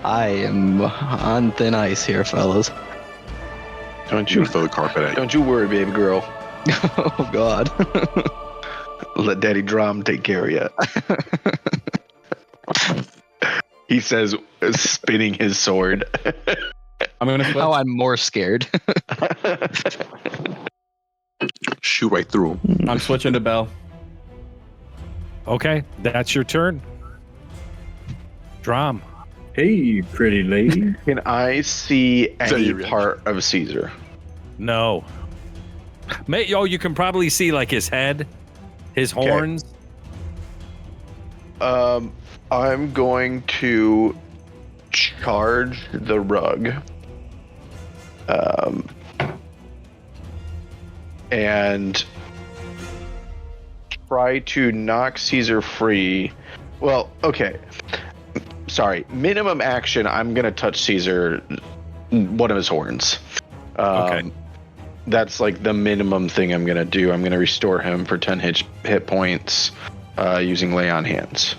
I am on thin ice here, fellas. Don't You you throw the carpet at you. don't you worry, baby girl. Oh god. Let Daddy Drum take care of you. He says, spinning his sword. I'm gonna flip. Now I'm more scared. shoot right through him. I'm switching to Bell. Okay, that's your turn. Drom. Hey, pretty lady. Can I see that any your reaction? part of Caesar? No. You can probably see like his head, his horns. I'm going to charge the rug. And try to knock Caesar free. Well, okay. Sorry. Minimum action, I'm going to touch Caesar, one of his horns. Okay. That's like the minimum thing I'm going to do. I'm going to restore him for 10 hit points using Lay on Hands.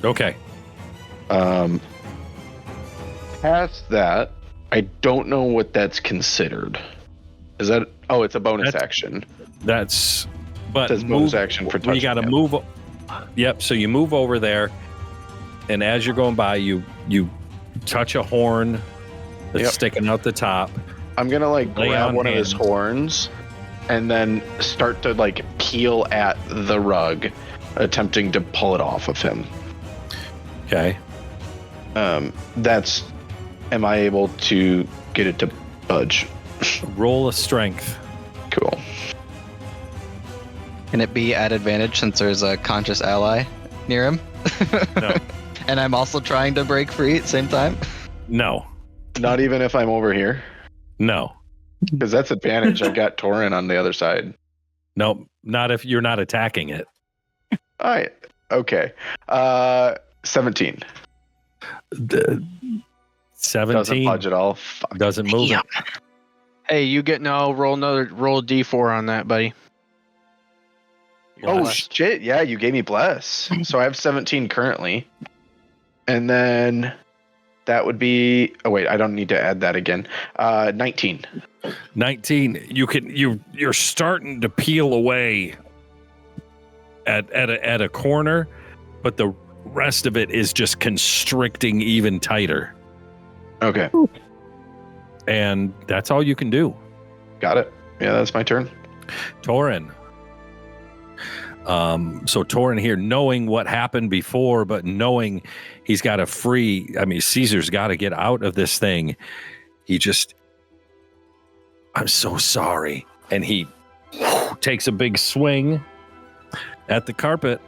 Okay. Past that, I don't know what that's considered. Is that... Oh, it's a bonus action. That's... But It says bonus action for touching you got to him. move... Yep, so you move over there, and as you're going by, you touch a horn that's Yep. sticking out the top. I'm gonna like Lay grab on one of his hands. horns and then start to like peel at the rug, attempting to pull it off of him. Okay. That's... Am I able to get it to budge? Roll a strength. Cool. Can it be at advantage since there's a conscious ally near him? No. And I'm also trying to break free at the same time? No. Not even if I'm over here, No. because that's advantage. I got Torin on the other side. No. Not if you're not attacking it. All right. Okay. 17. 17 Doesn't budge at all. Fuck. doesn't move. Yeah. Hey, you get roll a d4 on that, buddy. Oh Bless. shit! Yeah, you gave me bless. So I have 17 currently, and then that would be. Oh wait, I don't need to add that again. 19. 19. You're starting to peel away at a corner, but the rest of it is just constricting even tighter. Okay, And that's all you can do. got it. Yeah, that's my turn. Torin. So Torin here, knowing what happened before, but knowing he's got to free. I mean, Caesar's got to get out of this thing. I'm so sorry. And he takes a big swing at the carpet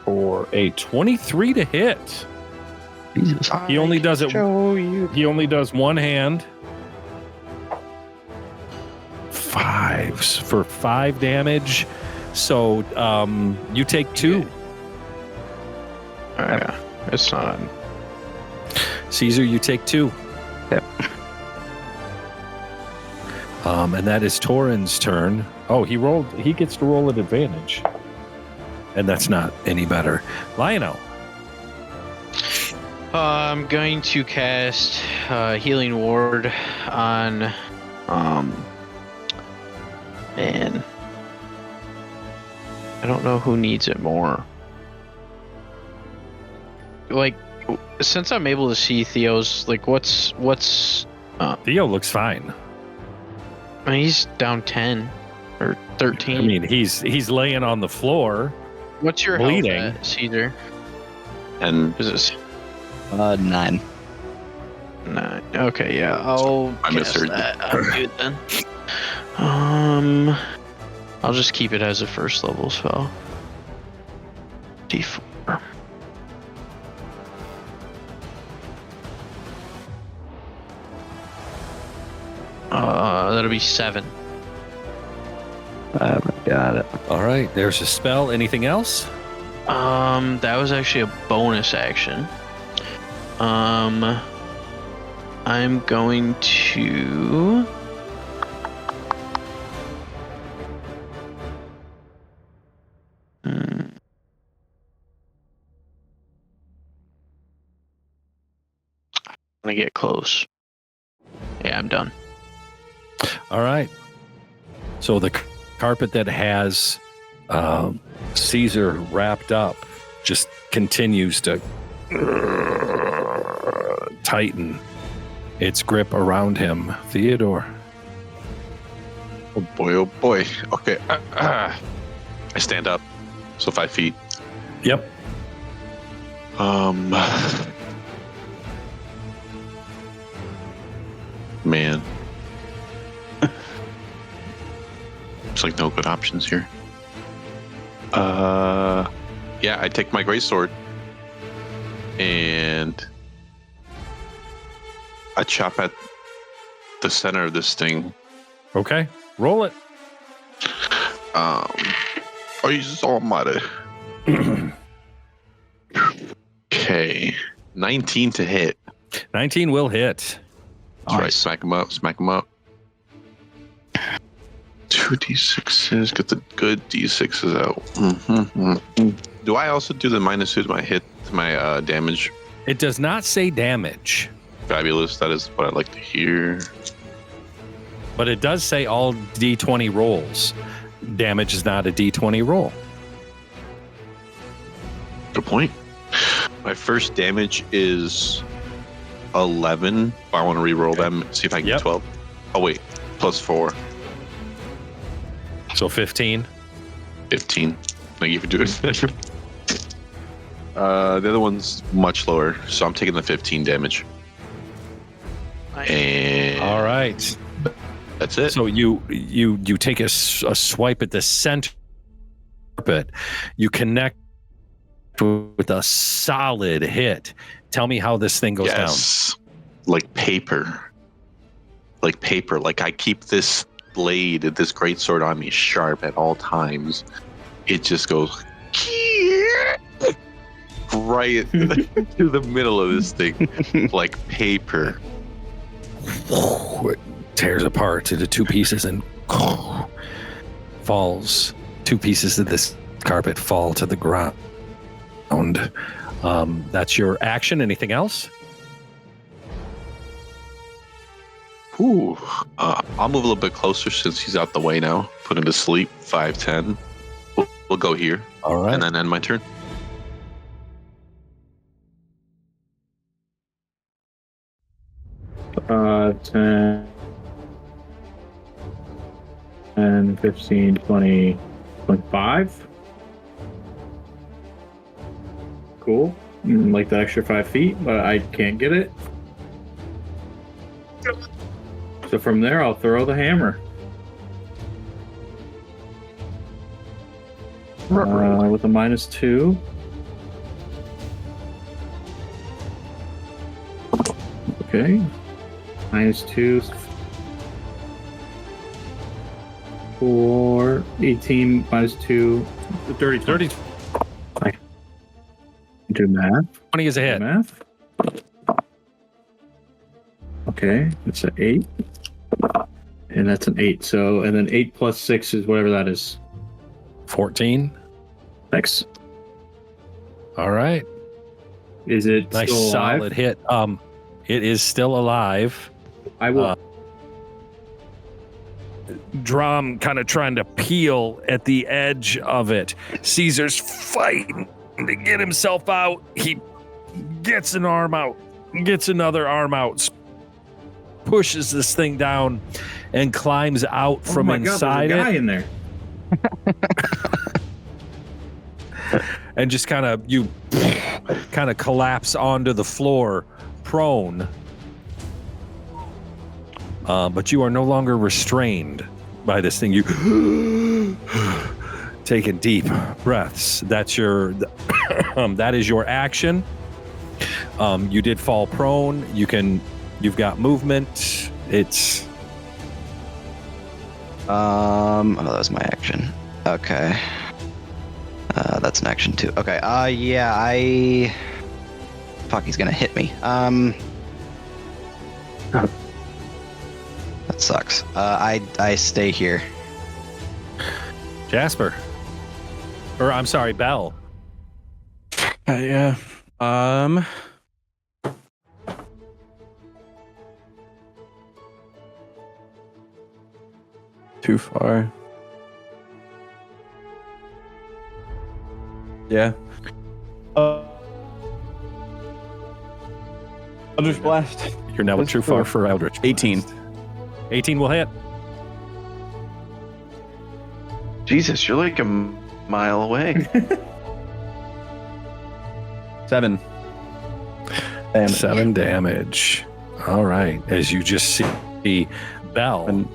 for a 23 to hit. Jesus. He only does it. He only does one hand. 5s for 5 damage. So you take 2. Yeah, it's not. Caesar, you take 2. Yep. And that is Torin's turn. Oh, he gets to roll at advantage. And that's not any better. Lionel. I'm going to cast Healing Ward on, man, I don't know who needs it more. Like, since I'm able to see Theo's, like, what's Theo looks fine. I mean, he's down 10 or 13. I mean, he's laying on the floor. what's your bleeding. health at, Caesar? And Is it 9. 9? Okay, yeah, I'll I cast misheard you. that. I'm good then. I'll just keep it as a first level spell. D4. That'll be 7. I haven't got it. All right, there's a spell. Anything else? That was actually a bonus action. I'm going to. I'm gonna get close. Yeah, I'm done. All right. So the carpet that has Caesar wrapped up just continues to tighten its grip around him. Theodore. Oh boy, oh boy. Okay. I stand up. So 5 feet. Yep. Man. There's like no good options here. Yeah, I take my greatsword and I chop at the center of this thing. Okay. Roll it. Oh, Jesus almighty. Okay. 19 to hit. 19 will hit. That's right. Smack him up. Smack him up. 2 d6s. Get the good d6s out. Do I also do the -2 to my hit, to my damage? It does not say damage, Fabulous. That is what I like to hear. but it does say all d20 rolls. Damage is not a d20 roll. Good point. My first damage is 11. I want to re-roll them, see if I can get 12. Oh, wait. +4. So 15. 15. Thank you for doing that. The other one's much lower, so I'm taking the 15 damage. And All right. that's it. So you take a swipe at the center of it. You connect with a solid hit. Tell me how this thing goes down. Like paper. Like paper. Like I keep this blade, this greatsword on me sharp at all times. It just goes right to the middle of this thing. Like paper. It tears apart into 2 pieces and falls. 2 pieces of this carpet fall to the ground. That's your action. Anything else? Ooh. I'll move a little bit closer since he's out the way now. Put him to sleep. 5, 10. We'll go here. All right. And then end my turn. Uh, 10, 15, 20, 25. Cool. Like the extra 5 feet, but I can't get it. So from there, I'll throw the hammer. With a -2. Okay. -2 for 18 -2. 30. I do math. 20 is a hit. Math. Okay, that's an 8. And that's an 8. So, and then 8 plus 6 is whatever that is. 14. Thanks. All right. Is it Nice still alive? solid hit. It is still alive. I will. Drum kind of trying to peel at the edge of it. Caesar's fighting to get himself out. He gets an arm out, gets another arm out, pushes this thing down, and climbs out from inside there's a guy it. in there. And just kind of collapse onto the floor, prone. But you are no longer restrained by this thing. You taking deep breaths. That's your that is your action. You did fall prone. You've got movement. It's Oh, that was my action. Okay. That's an action too. Okay. Yeah, fuck, he's gonna hit me. That sucks. I stay here. Jasper. Or I'm sorry, Bell. Yeah. Too far. Yeah. Eldritch Blast. You're now too far for Eldritch. 18. 18 will hit. Jesus, you're like a mile away. 7. Damage. 7 damage. All right. As you just see Belle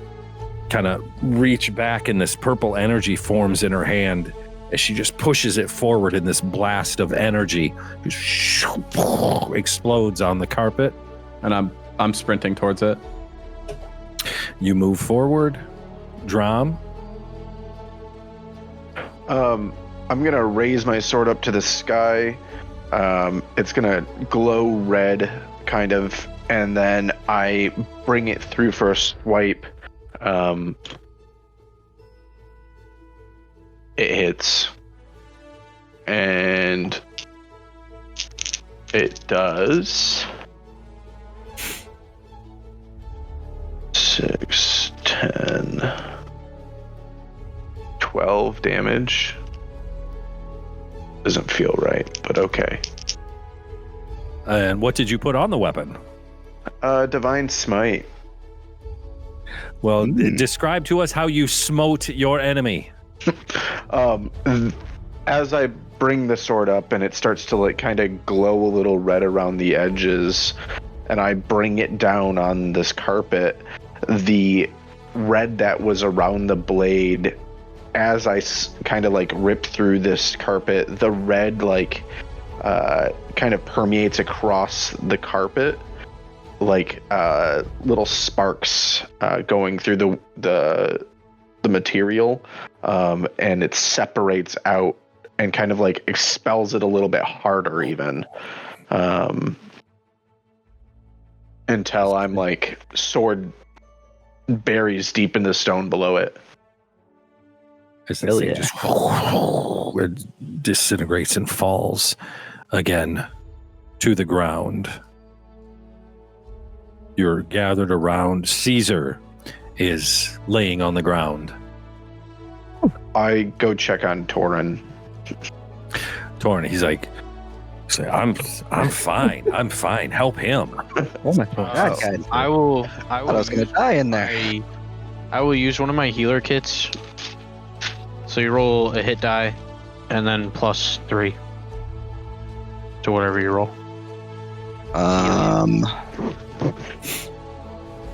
kind of reach back and this purple energy forms in her hand as she just pushes it forward in this blast of energy. Just explodes on the carpet. And I'm sprinting towards it. You move forward. Drom. I'm gonna raise my sword up to the sky. It's gonna glow red, kind of, and then I bring it through for a swipe. It hits, and it does 6, 10, 12 damage. Doesn't feel right, but okay. And what did you put on the weapon? Divine Smite. Well, describe to us how you smote your enemy. As I bring the sword up and it starts to like kind of glow a little red around the edges, and I bring it down on this carpet, the red that was around the blade, as I kind of like rip through this carpet, the red like kind of permeates across the carpet, like little sparks going through the material, and it separates out and kind of like expels it a little bit harder even, until I'm like sword buries deep in the stone below it. As this thing just disintegrates and falls again to the ground. You're gathered around. Caesar is laying on the ground. I go check on Torin. Torin, he's like, I'm fine. I'm fine. Help him. Oh my god, guys. I will. I was gonna die in there. I will use one of my healer kits. So you roll a hit die, and then +3 to whatever you roll.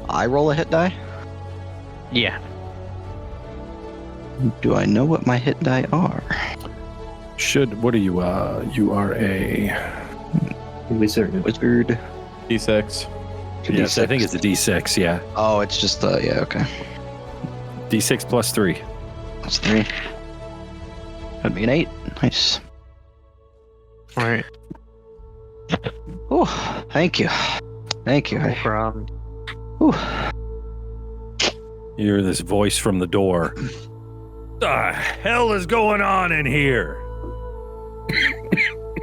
I roll a hit die. Yeah. Do I know what my hit die are? What are you? You are a Wizard. Wizard. D6. Yes, I think it's a D6. Yeah, Oh, it's just yeah. Okay. D6 +3. That's 3. That'd be an 8. Nice. All right. Oh, thank you. Thank you. No problem. Ooh. You hear this voice from the door. The hell is going on in here?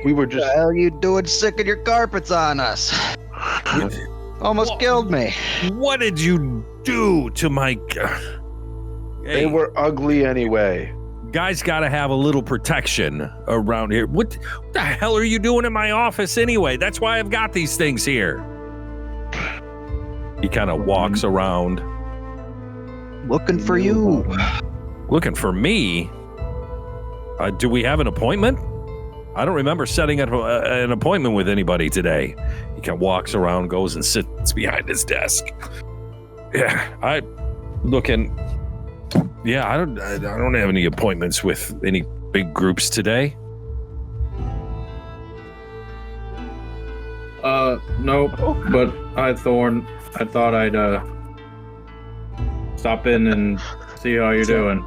We were What just the hell are you doing sicking your carpets on us? Almost killed me. What did you do to my? They were ugly anyway. Guys got to have a little protection around here. What the hell are you doing in my office anyway? That's why I've got these things here. He kind of walks around. Looking for you. Looking for me? Do we have an appointment? I don't remember setting up an appointment with anybody today. He kind of walks around, goes and sits behind his desk. Yeah, I don't have any appointments with any big groups today. Nope. But I thought I'd stop in and see how you're doing.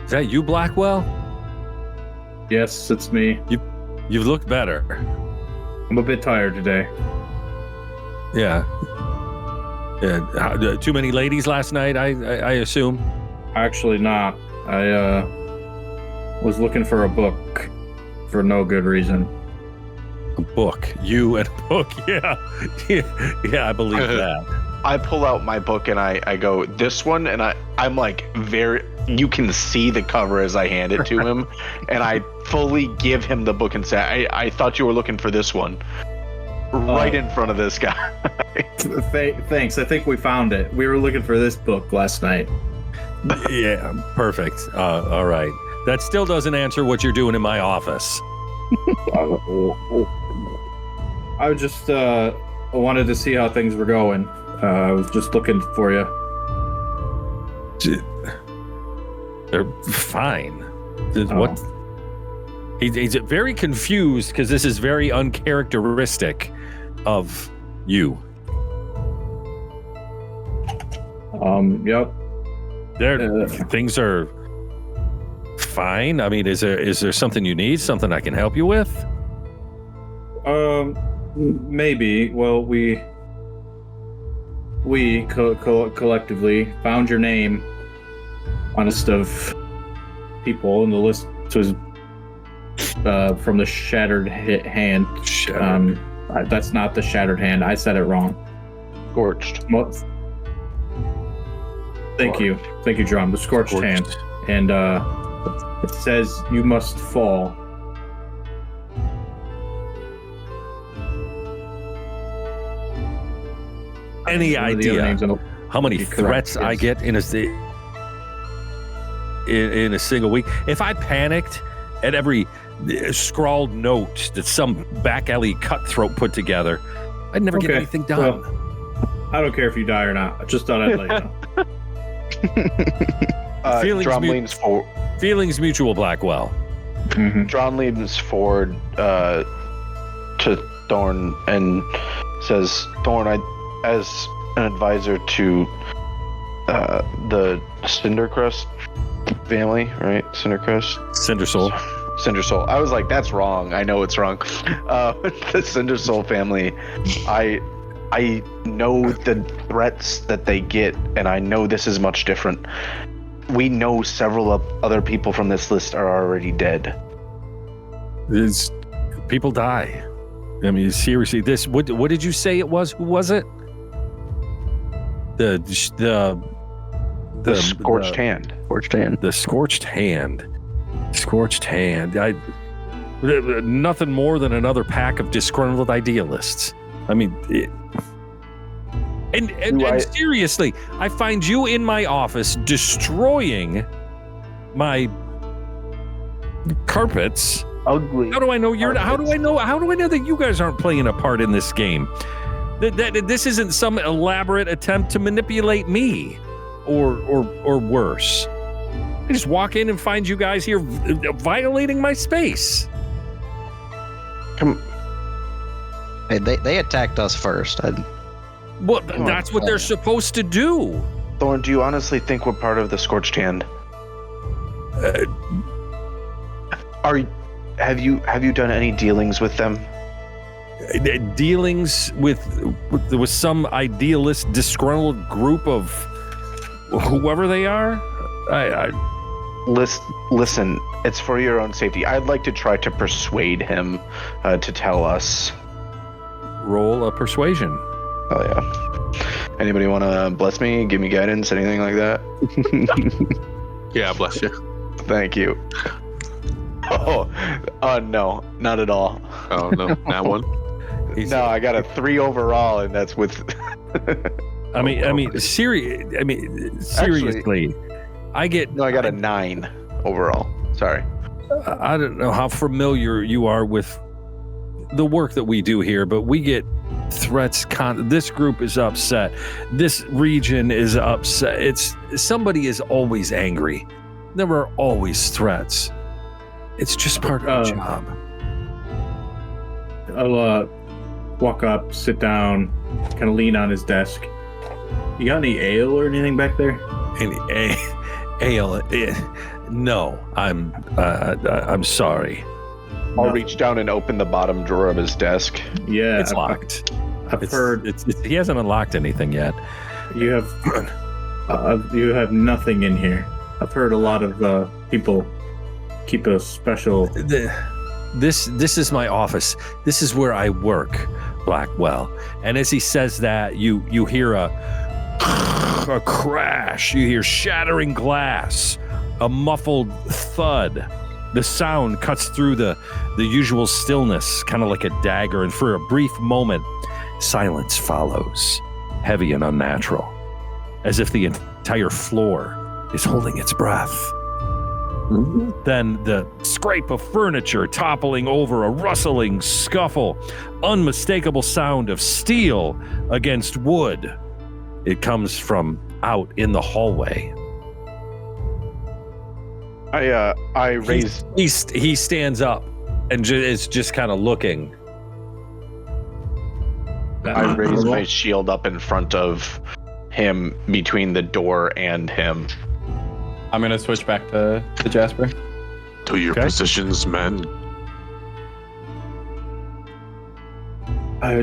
Is that you, Blackwell? Yes, it's me. You look better. I'm a bit tired today. Yeah. Yeah. Too many ladies last night, I assume. Actually, not. I was looking for a book for no good reason. A book. You and a book. Yeah. Yeah, I believe that. I pull out my book and I go, this one, and I'm like you can see the cover as I hand it to him, and I fully give him the book and say, I thought you were looking for this one. Right in front of this guy. Thanks. I think we found it. We were looking for this book last night. Yeah, perfect. All right. That still doesn't answer what you're doing in my office. I just wanted to see how things were going. I was just looking for you. They're fine. What? He's very confused because this is very uncharacteristic of you. Yep. Things are fine. I mean, is there something you need? Something I can help you with? Maybe. Well, we collectively found your name on a list of people, and the list was from the Shattered Hand. That's not the Shattered Hand. I said it wrong. Scorched. Thank you, John. The Scorched Hand, and it says you must fall. Any idea how many threats I get in a single week? If I panicked at every scrawled note that some back alley cutthroat put together, I'd never get anything done. Well, I don't care if you die or not. I just thought I'd let you know. Feelings mutual, Blackwell. Mm-hmm. Dron leans forward to Thorn and says, Thorn, as an advisor to the Cindercrest family, right? Cinder Soul. Cinder Soul. I was like, that's wrong. I know it's wrong. The Cinder Soul family, I know the threats that they get, and I know this is much different. We know several of other people from this list are already dead. People die. I mean, seriously, what did you say it was? Who was it? The Scorched Hand. Scorched Hand. The Scorched Hand. Scorched Hand. Nothing more than another pack of disgruntled idealists. I mean, and seriously, I find you in my office destroying my carpets. Ugly. How do I know you're? How do I know that you guys aren't playing a part in this game? That this isn't some elaborate attempt to manipulate me, or worse. I just walk in and find you guys here violating my space. Come. Hey, they attacked us first. Well, that's what they're supposed to do. Thorn, do you honestly think we're part of the Scorched Hand? Have you done any dealings with them? Dealings with some idealist, disgruntled group of whoever they are? Listen, it's for your own safety. I'd like to try to persuade him to tell us. Roll a persuasion. Oh yeah. Anybody want to bless me, give me guidance, anything like that? Yeah, bless you. Thank you. Oh, no, not at all. Oh no, that one. No, I got a 3 overall, and that's with. Seriously, I got a 9 overall. Sorry. I don't know how familiar you are with the work that we do here, but we get threats. This group is upset. This region is upset. Somebody is always angry. There are always threats. It's just part of the job. I'll walk up, sit down, kind of lean on his desk. You got any ale or anything back there? Any ale? No, I'm sorry. I'll reach down and open the bottom drawer of his desk. Yeah, it's locked. I've heard he hasn't unlocked anything yet. You have nothing in here. I've heard a lot of people keep a special. This is my office. This is where I work, Blackwell. And as he says that, you hear a crash. You hear shattering glass, a muffled thud. The sound cuts through the usual stillness, kind of like a dagger, and for a brief moment, silence follows, heavy and unnatural, as if the entire floor is holding its breath. Then the scrape of furniture toppling over, a rustling scuffle, unmistakable sound of steel against wood. It comes from out in the hallway. I raise. He stands up and is just kind of looking. I raise my shield up in front of him, between the door and him. I'm gonna switch back to Jasper. To your positions, men.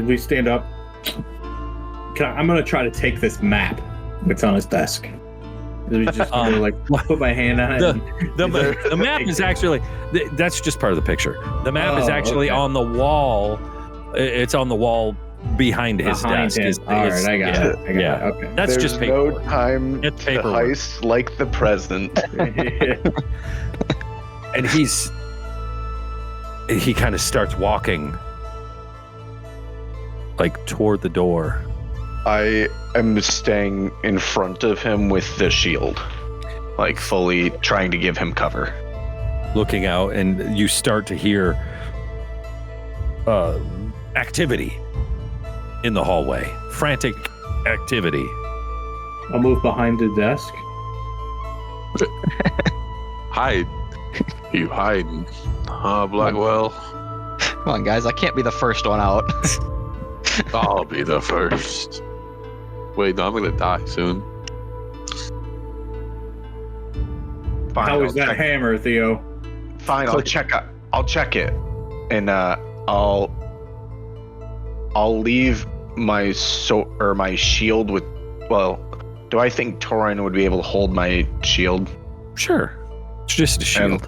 We stand up. I'm gonna try to take this map that's on his desk. We just put my hand on it. The map is actually, that's just part of the picture. The map is actually on the wall. It's on the wall behind his desk. All right, I got it. Okay. That's There's just paper. no time It's to paperwork. heist like the present. And he kind of starts walking like toward the door. I am staying in front of him with the shield, like fully trying to give him cover. Looking out, and you start to hear activity in the hallway. Frantic activity. I'll move behind the desk. Hide. You hiding. Blackwell. Come on, guys. I can't be the first one out. I'll be the first. Wait, no, I'm gonna die soon. Fine, How is I'll that check- hammer, Theo? Fine, I'll check it, and I'll leave my my shield with. Well, do I think Torin would be able to hold my shield Sure. It's just a shield.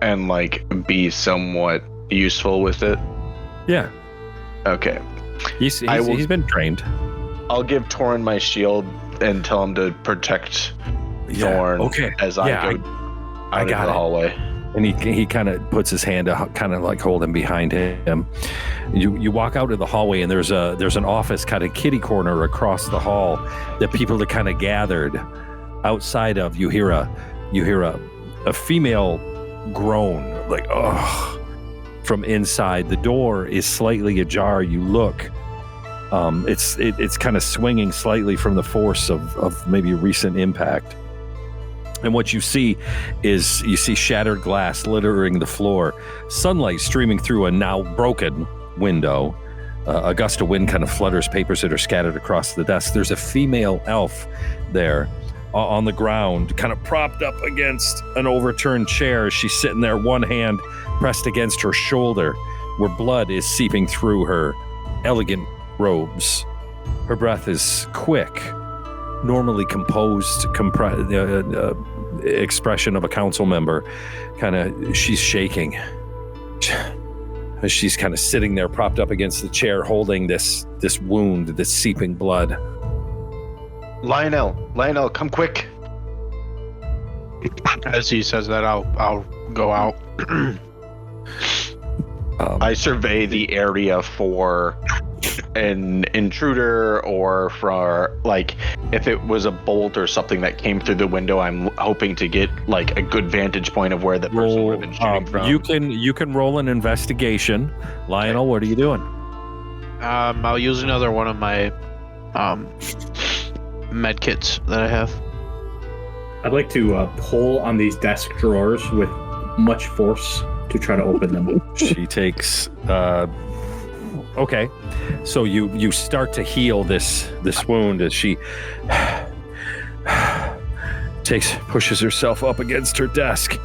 and like be somewhat useful with it? Yeah. Okay. He's been trained. I'll give Torin my shield and tell him to protect Thorn as I go out into the hallway. And he kind of puts his hand to kind of like hold him behind him. You walk out of the hallway, and there's an office kind of kitty corner across the hall that people are kind of gathered outside of. You hear a female groan, like ugh, from inside. The door is slightly ajar. You look. It's kind of swinging slightly from the force of maybe a recent impact. And what you see is shattered glass littering the floor, sunlight streaming through a now broken window. A gust of wind kind of flutters papers that are scattered across the desk. There's a female elf there on the ground, kind of propped up against an overturned chair. She's sitting there, one hand pressed against her shoulder, where blood is seeping through her elegant robes. Her breath is quick, normally composed, expression of a council member. She's shaking. She's kind of sitting there, propped up against the chair, holding this wound, this seeping blood. Lionel, come quick! As he says that, I'll go out. I survey the area for an intruder, or for like if it was a bolt or something that came through the window. I'm hoping to get like a good vantage point of where the person would have been shooting from. You can roll an investigation. Lionel, what are you doing? I'll use another one of my med kits that I have. I'd like to pull on these desk drawers with much force to try to open them. She takes okay, so you start to heal this wound as she pushes herself up against her desk,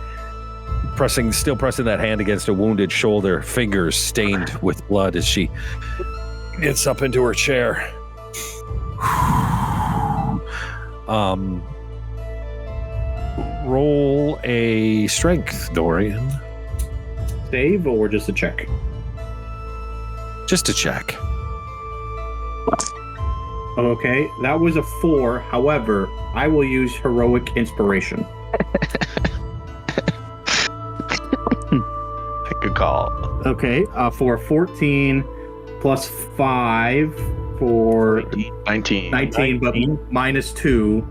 still pressing that hand against a wounded shoulder, fingers stained with blood as she gets up into her chair. Roll a strength, Dorian. Save or just a check? Just a check. Okay, that was a 4. However, I will use heroic inspiration. Good call. Okay, for 14 plus 5 for 19. 19, but minus 2,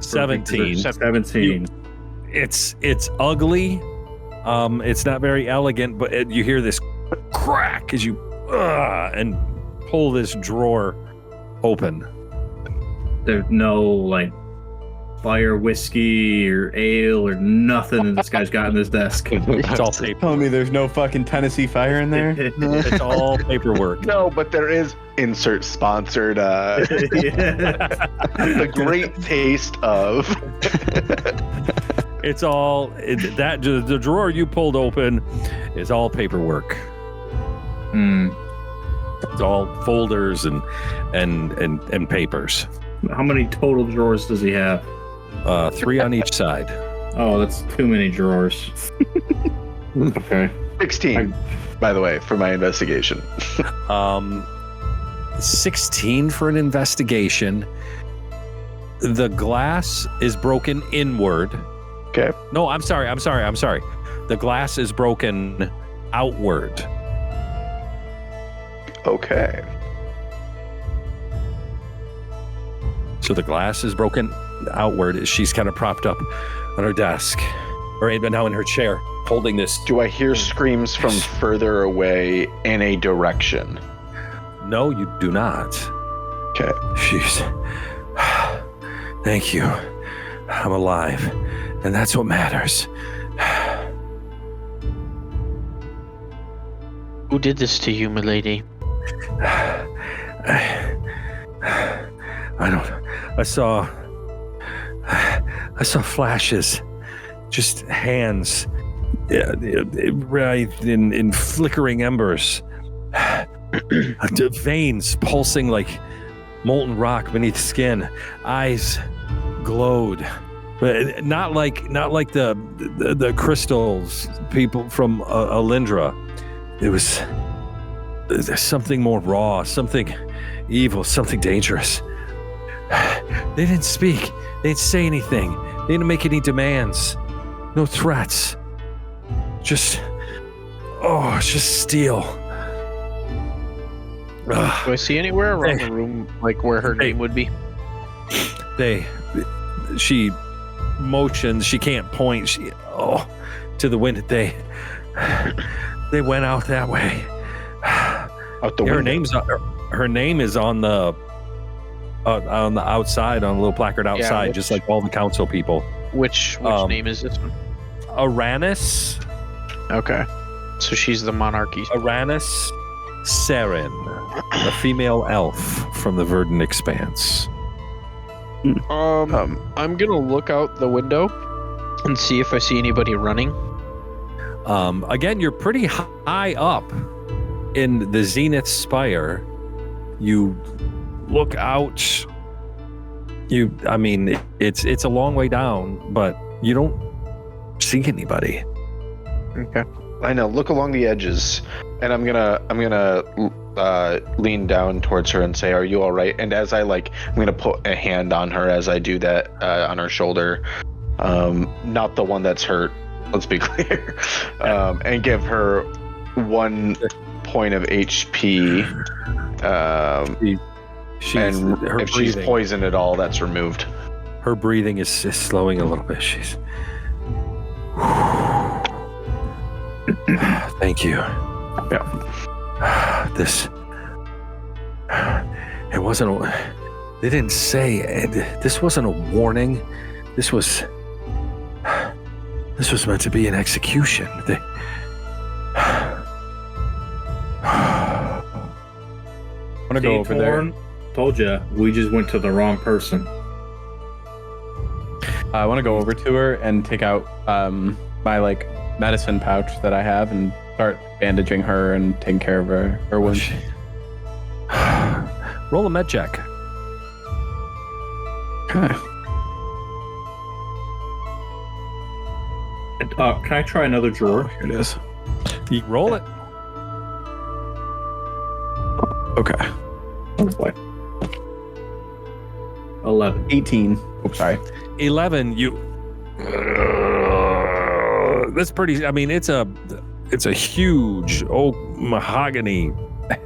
17. 17. It's ugly. It's not very elegant, but you hear this crack as you and pull this drawer open. There's no like fire whiskey or ale or nothing that this guy's got in this desk. It's all paper. Tell me there's no fucking Tennessee Fire in there? It's all paperwork. No, but there is insert sponsored. The great taste of. It's all the drawer you pulled open is all paperwork. It's all folders and papers. How many total drawers does he have? 3 on each side. Oh, that's too many drawers. Okay. 16, by the way, for my investigation. 16 for an investigation. The glass is broken inward. Okay. No, I'm sorry. The glass is broken outward. Okay. So the glass is broken outward. She's kind of propped up on her desk, or now in her chair, holding this. Do I hear screams from further away in a direction? No, you do not. Okay. She's. Thank you. I'm alive, and that's what matters. Who did this to you, milady? I don't. I saw flashes, just hands, writhed in flickering embers, veins pulsing like molten rock beneath skin. Eyes glowed, but not like the crystals people from Alindra. It was something more raw, something evil, something dangerous. They didn't speak. They didn't say anything. They didn't make any demands. No threats. Just steel. Do I see anywhere around the room, like where her name would be? She motions. She can't point. To the wind. They went out that way. Out the window. Her name is on the outside, on a little placard outside, just like all the council people. Which name is this one? Aranis. Okay. So she's the monarchy. Aranis Saren, a female elf from the Verdant Expanse. I'm gonna look out the window and see if I see anybody running. Again, you're pretty high up in the Zenith Spire. You look out. It's a long way down, but you don't see anybody. Okay. I know. Look along the edges, and I'm gonna lean down towards her and say, "Are you all right?" And as I'm gonna put a hand on her as I do that, on her shoulder, not the one that's hurt. Let's be clear, and give her 1 point of HP. If she's poisoned at all, that's removed. Her breathing is slowing a little bit. She's. Thank you. Yeah. It wasn't. They didn't say. This wasn't a warning. This was meant to be an execution. I'm gonna go over there. Told you, we just went to the wrong person. I want to go over to her and take out my medicine pouch that I have and start bandaging her and taking care of her wounds. Roll a med check. Okay. Can I try another drawer? Here it is. You roll it. Okay. Oh boy. 11. 18. Oops, sorry. 11. That's pretty. I mean, it's a huge oak mahogany,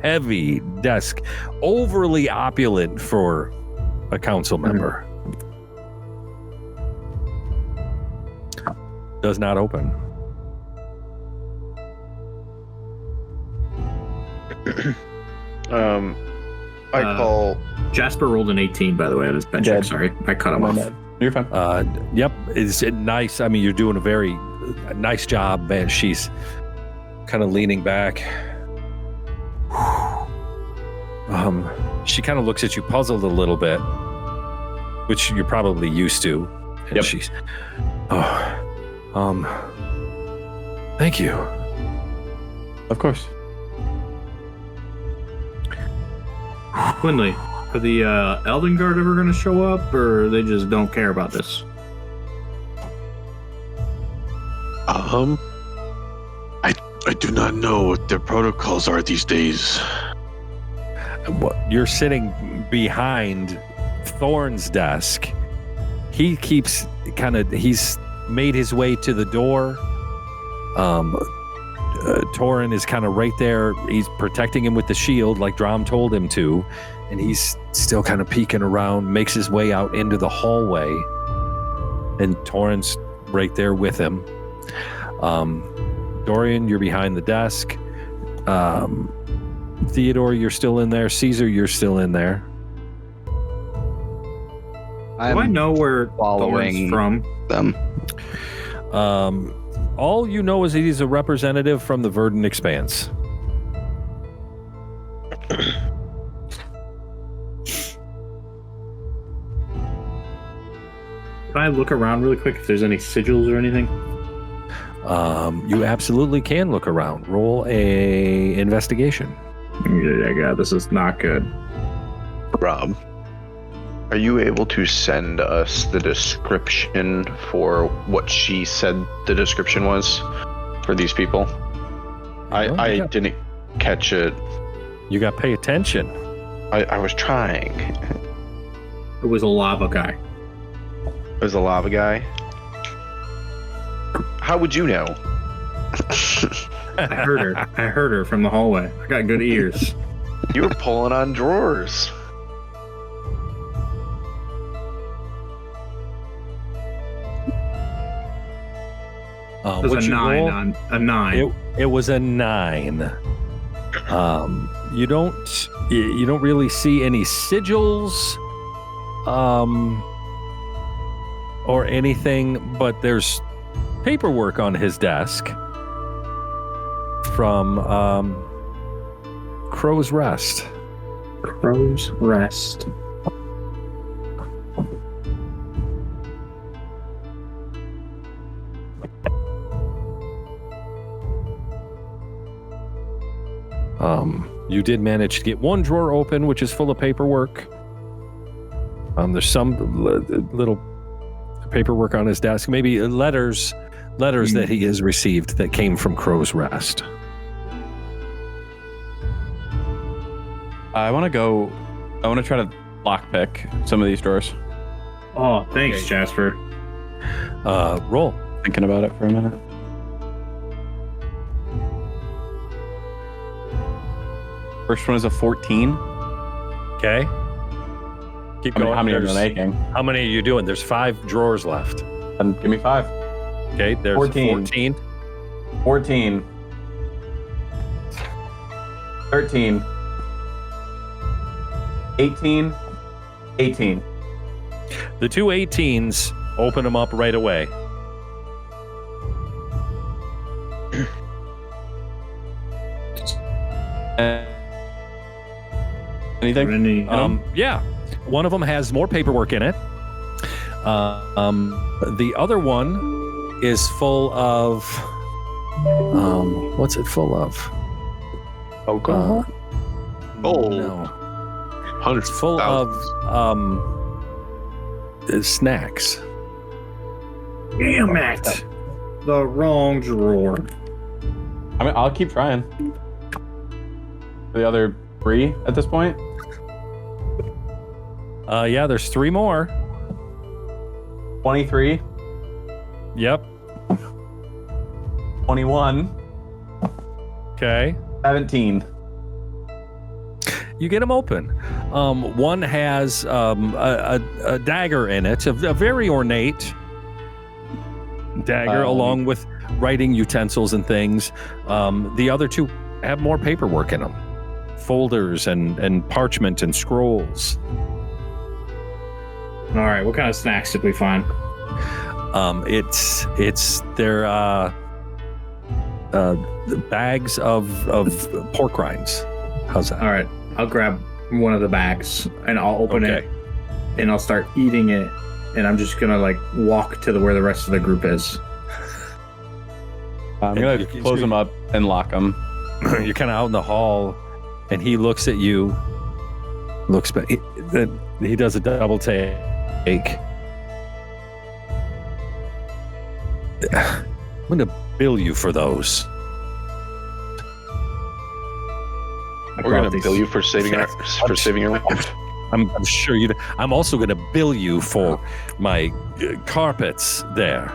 heavy desk, overly opulent for a council member. does not open. I call. Jasper rolled an 18, by the way, on his pen check. Dead. Sorry, I cut him off. You're fine. Yep, it's nice. I mean, you're doing a very nice job, man. She's kind of leaning back. She kind of looks at you, puzzled a little bit, which you're probably used to. And Yep. she's, thank you. Of course. Quinley, are the Elden Guard ever going to show up, or they just don't care about this? I do not know what their protocols are these days. You're sitting behind Thorn's desk. He keeps he's made his way to the door. Torin is kind of right there. He's protecting him with the shield like Drom told him to. And he's still kind of peeking around, makes his way out into the hallway. And Torin's right there with him. Dorian, you're behind the desk. Theodore, you're still in there. Caesar, you're still in there. Do I know where following Thorn's from? Them. All you know is that he's a representative from the Verdant Expanse. Can I look around really quick if there's any sigils or anything? You absolutely can look around. Roll a investigation. Yeah, this is not good. Rob, are you able to send us the description for what she said the description was for these people? I didn't catch it. You got to pay attention. I was trying. It was a lava guy. It was a lava guy. How would you know? I heard her. I heard her from the hallway. I got good ears. You were pulling on drawers. It was What'd a you nine roll? on a 9. It was a 9. You don't really see any sigils, or anything, but there's paperwork on his desk from Crow's Rest. Crow's Rest. You did manage to get one drawer open, which is full of paperwork. There's some little paperwork on his desk, maybe letters that he has received that came from Crow's Rest. I want to try to lockpick some of these drawers. Oh, thanks, Jasper. Roll. Thinking about it for a minute. First one is a 14. Okay. Keep going. How many are you There's- making? How many are you doing? There's 5 drawers left. And give me 5. Okay, there's 14. 14. 14. 13. 18. 18. The 2 18s, open them up right away. Anything? Any, Yeah, one of them has more paperwork in it. The other one is full of. What's it full of? Alcohol? No, Hundreds it's full of snacks. damn it! The wrong drawer. I mean, I'll keep trying. For the other 3 at this point. Yeah, there's 3 more. 23. Yep. 21. Okay. 17. You get them open. One has a dagger in it, a very ornate dagger along with writing utensils and things. The other two have more paperwork in them. Folders and parchment and scrolls. All right, what kind of snacks did we find? It's their bags of pork rinds. How's that? All right, I'll grab one of the bags and I'll open it and I'll start eating it, and I'm just gonna like walk to where the rest of the group is. I'm gonna close them up and lock them. You're kind of out in the hall, and he looks at you. Looks back. He does a double take. I'm going to bill you for those. We're gonna bill you for saving your life. I'm sure you. I'm also going to bill you for my carpets there.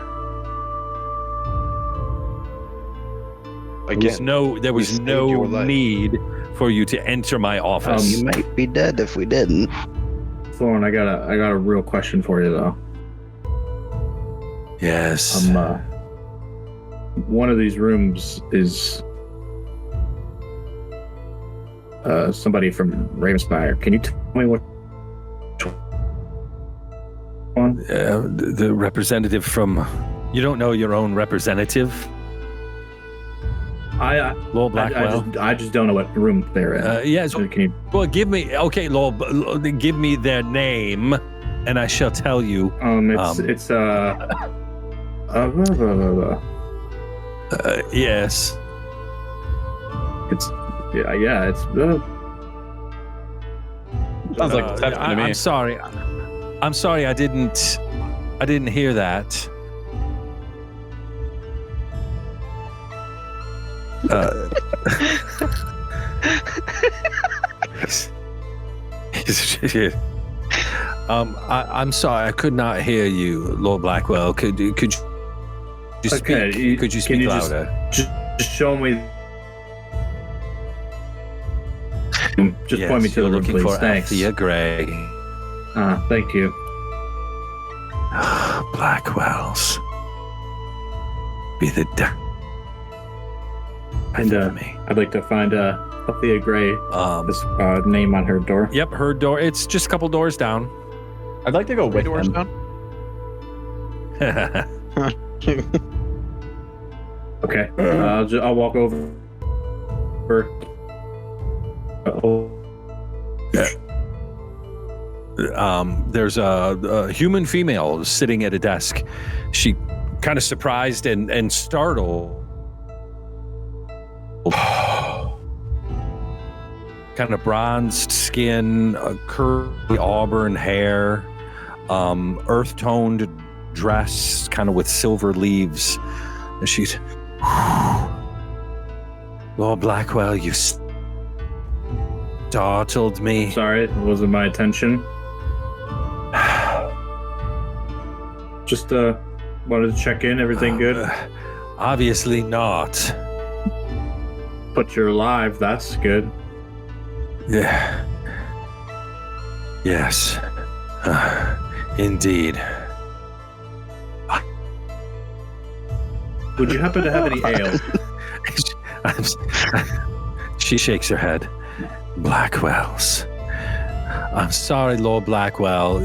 Again, There was no need for you to enter my office. You might be dead if we didn't. Thorn, I got a real question for you though. Yes. One of these rooms is somebody from Ravenspire. Can you tell me what one? The representative from. You don't know your own representative? Lord Blackwell. I just don't know what room they're in. Yes. Can you? Well, give me. Okay, Lord. Give me their name, and I shall tell you. It's Yes. It's it's. Sounds like deception to me. I'm sorry. I'm sorry. I didn't hear that. I'm sorry. I could not hear you, Lord Blackwell. Could you speak? Could you speak louder? Just show me. Just point me to the room, looking please. for Thanks. Althea Gray. Thank you. Blackwells. Be the death. And I'd like to find Althea Gray. This name on her door. Yep, her door. It's just a couple doors down. I'd like to go with doors him. down. Okay. I'll walk over. There's a human female sitting at a desk. She kind of surprised and startled. Kind of bronzed skin, curly auburn hair, earth-toned dress, kind of with silver leaves. And she's, Lord Blackwell, you startled me. Sorry, it wasn't my intention. Just wanted to check in. Everything good? Obviously not. But you're alive. That's good. Yeah. Yes. Indeed. Would you happen to have any ale? She shakes her head. Blackwell's. I'm sorry, Lord Blackwell.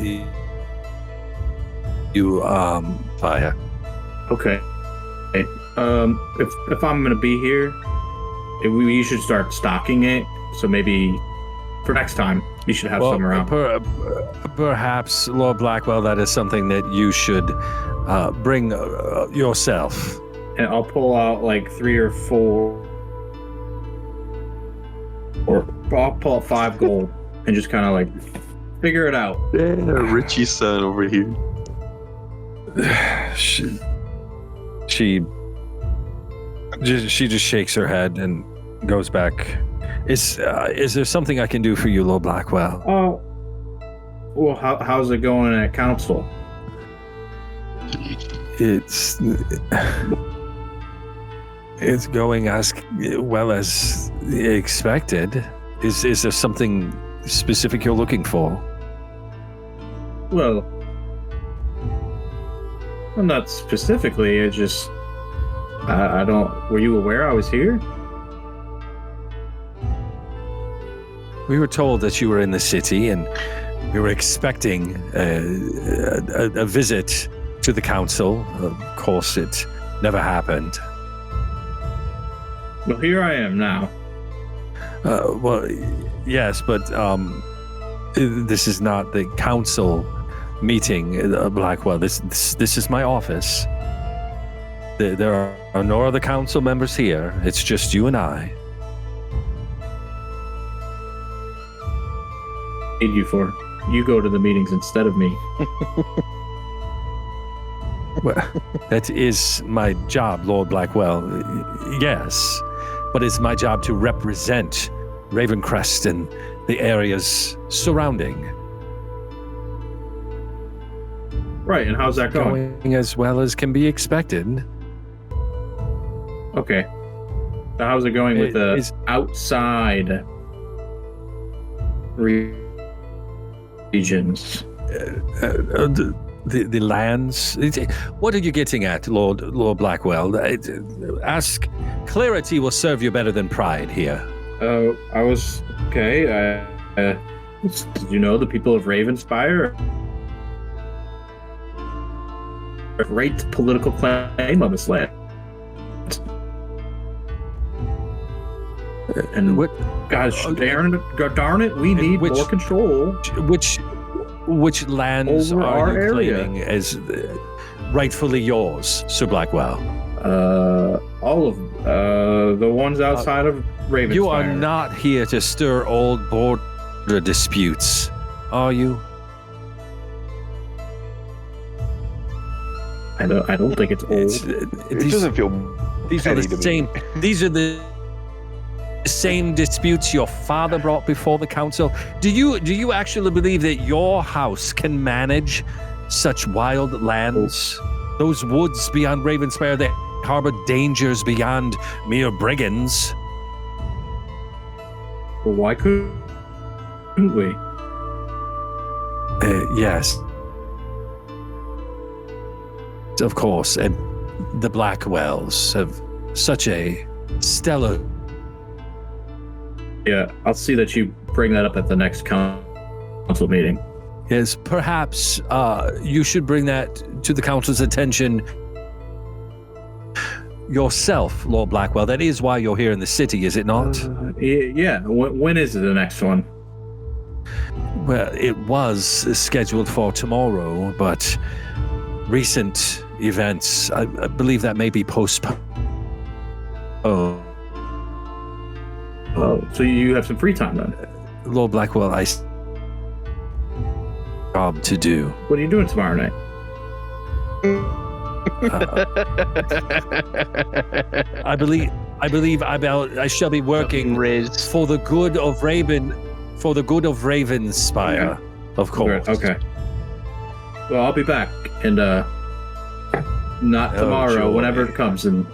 You fire. Okay. If I'm gonna be here, we should start stocking it. So maybe for next time, you should have some around. Perhaps, Lord Blackwell, that is something that you should bring yourself. And I'll pull out like 3 or 4, or I'll pull out 5 gold and just kind of like figure it out. Yeah, Richie's son over here. She just shakes her head and goes back. Is there something I can do for you, Lord Blackwell? Well, how's it going at council? It's going as well as expected. Is there something specific you're looking for? Well, Well, not specifically. It just I don't. Were you aware I was here? We were told that you were in the city, and we were expecting a visit to the council. Of course, it never happened. Well, here I am now. Well, yes, but this is not the council meeting, Blackwell. This is my office. There are no other council members here. It's just you and I. Need you for? You go to the meetings instead of me. Well, that is my job, Lord Blackwell. Yes, but it's my job to represent Ravencrest and the areas surrounding. Right, and how's that going? Going as well as can be expected. Okay. So how's it going with the outside regions? The lands. What are you getting at, Lord Blackwell? Ask. Clarity will serve you better than pride here. I was okay. Did you know the people of Ravenspire? A great political claim on this land. And what? Gosh, darn it, we need more control. Which lands over are our you area claiming as rightfully yours, Sir Blackwell? All of the ones outside of Ravenspire. You are not here to stir old border disputes, are you? I don't think it's old. It doesn't feel. These are petty the to same. me. These are the same disputes your father brought before the council. Do you actually believe that your house can manage such wild lands? Those woods beyond Ravenspire that harbor dangers beyond mere brigands. Well, why couldn't we? Yes. Of course, and the Blackwells have such a stellar. Yeah, I'll see that you bring that up at the next council meeting. Yes, perhaps you should bring that to the council's attention yourself, Lord Blackwell. That is why you're here in the city, is it not? Yeah. When is the next one? Well, it was scheduled for tomorrow, but recent events, I believe that may be postponed. Oh, so you have some free time then? Lord Blackwell, I job to do. What are you doing tomorrow night? I believe I shall be working for the good of Ravenspire, Okay. of course. Okay. Well, I'll be back, and not tomorrow, joy. whenever it comes, and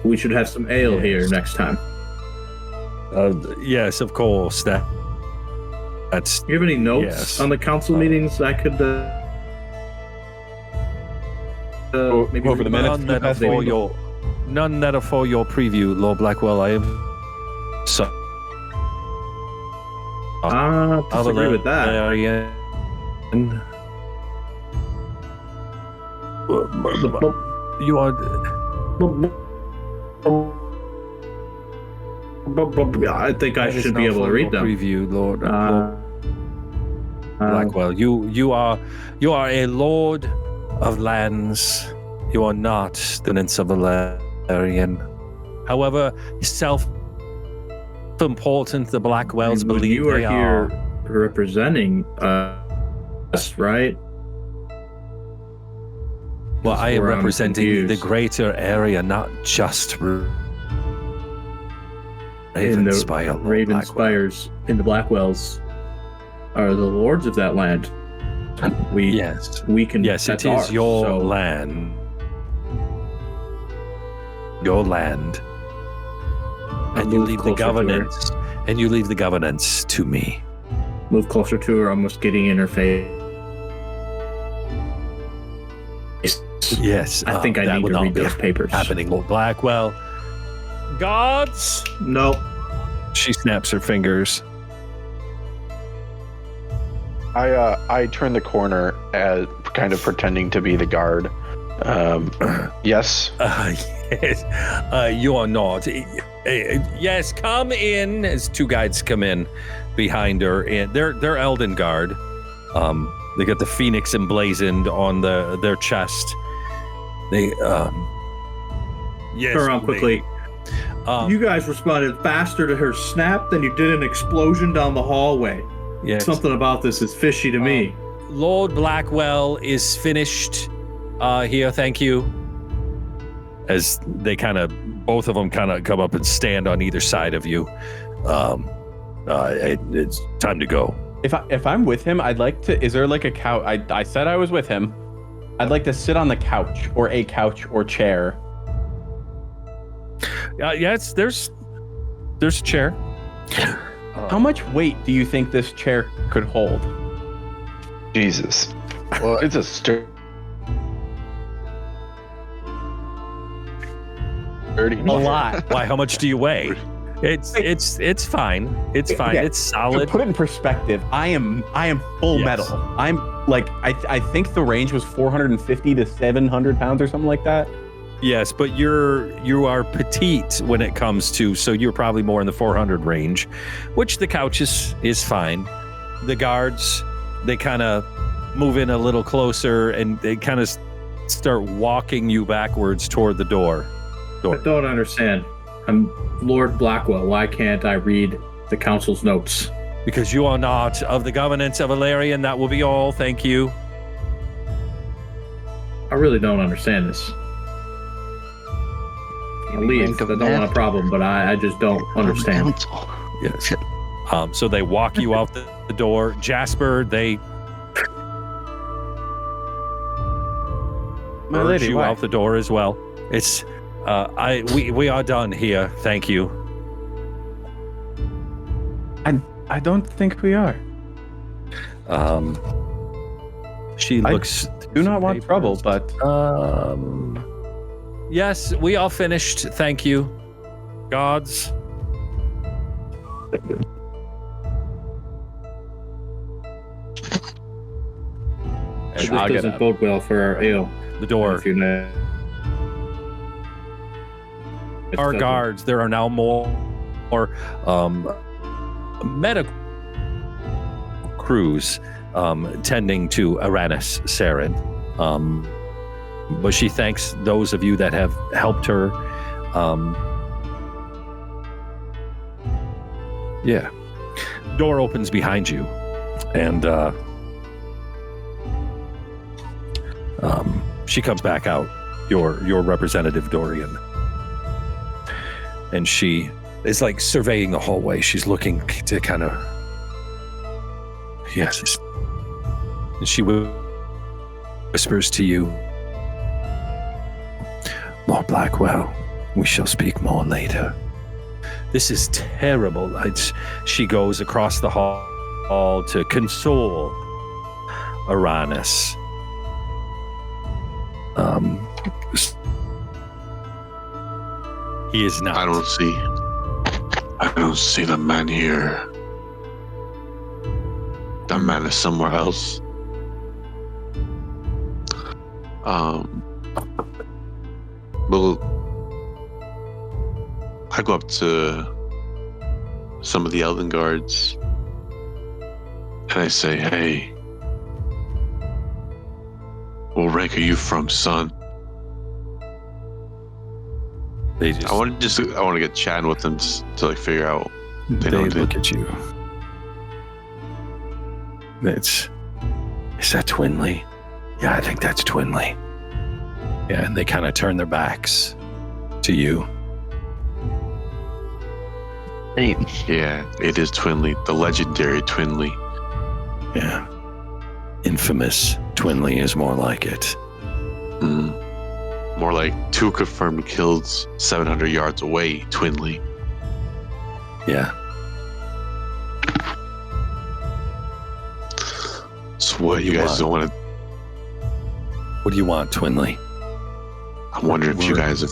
we should have some ale here next time. Yes, of course. That's. Do you have any notes Yes. on the council meetings I could maybe over the read? minutes. None that are for your preview, Lord Blackwell. I am so. Disagree with that. Elarion. You are. I think I should be able to read them. Preview, Lord Blackwell. You are a lord of lands. You are not the Prince of Elarion. However, self-important the Blackwells believe you are they here are. representing us, right? Well, I am where I'm representing the confused. greater area, not just In the Ravenspire. Lord Ravenspires in the Blackwells are the lords of that land. Yes. We can. Yes, that's it is ours, your so- land. Your land. And you move leave the closer to her. governance. And you leave the governance to me. Move closer to her, almost getting in her face. Yes. I think I that need would to not read be those papers. happening, Lord Blackwell. Guards! Nope. She snaps her fingers. I turn the corner as kind of pretending to be the guard. Yes. Yes. You are not. Yes, come in. As two guides come in behind her, and they're Elden Guard. They got the phoenix emblazoned on their chest. They yes. Turn around quickly. You guys responded faster to her snap than you did an explosion down the hallway. Yes. Something about this is fishy to me. Lord Blackwell is finished here. Thank you. As they both of them come up and stand on either side of you. It's time to go. If I'm with him, I'd like to. Is there like a couch? I said I was with him. I'd like to sit on the couch or a couch or chair. Yes, there's a chair. How much weight do you think this chair could hold? Jesus. Well, it's a sturdy. A lot. Why? How much do you weigh? It's fine. It's fine. Okay, It's solid. To put it in perspective, I am full Yes. metal. I'm like I think the range was 450 to 700 pounds or something like that. Yes, but you are petite when it comes to, so you're probably more in the 400 range, which the couch is fine. The guards, they kind of move in a little closer and they kind of start walking you backwards toward the door. I don't understand. I'm Lord Blackwell. Why can't I read the council's notes? Because you are not of the governance of Elarion. That will be all. Thank you. I really don't understand this. I'll leave. I don't want a problem, but I just don't understand. Yes. So they walk you out the door. Jasper, they My urge lady, you why? out the door as well. It's we are done here. Thank you. I don't think we are. She looks. Do not want trouble, but Yes, we are finished. Thank you. Gods. This I'll get doesn't up. bode well for our ale. The door. If you know. Our guards. There are now more medical crews tending to Aranis Saren. But she thanks those of you that have helped her. Yeah. Door opens behind you, and she comes back out, your representative Dorian. And she is like surveying the hallway. She's looking to kind of. Yes. And she whispers to you, Lord Blackwell, we shall speak more later. This is terrible. She goes across the hall to console Aranis. He is not. I don't see the man here. The man is somewhere else. Well, I go up to some of the Elden Guards and I say, hey, what rank are you from, son? They just. I want to get chatting with them to like figure out. They don't look at you. Is that Twinley? Yeah, I think that's Twinley. Yeah, and they kind of turn their backs to you. Hey, Yeah, it is Twinley, the legendary Twinley. Yeah. Infamous Twinley is more like it. More like 2 confirmed kills 700 yards away, Twinley. Yeah. So what, you guys don't want to... What do you want, Twinley? I'm wondering if you guys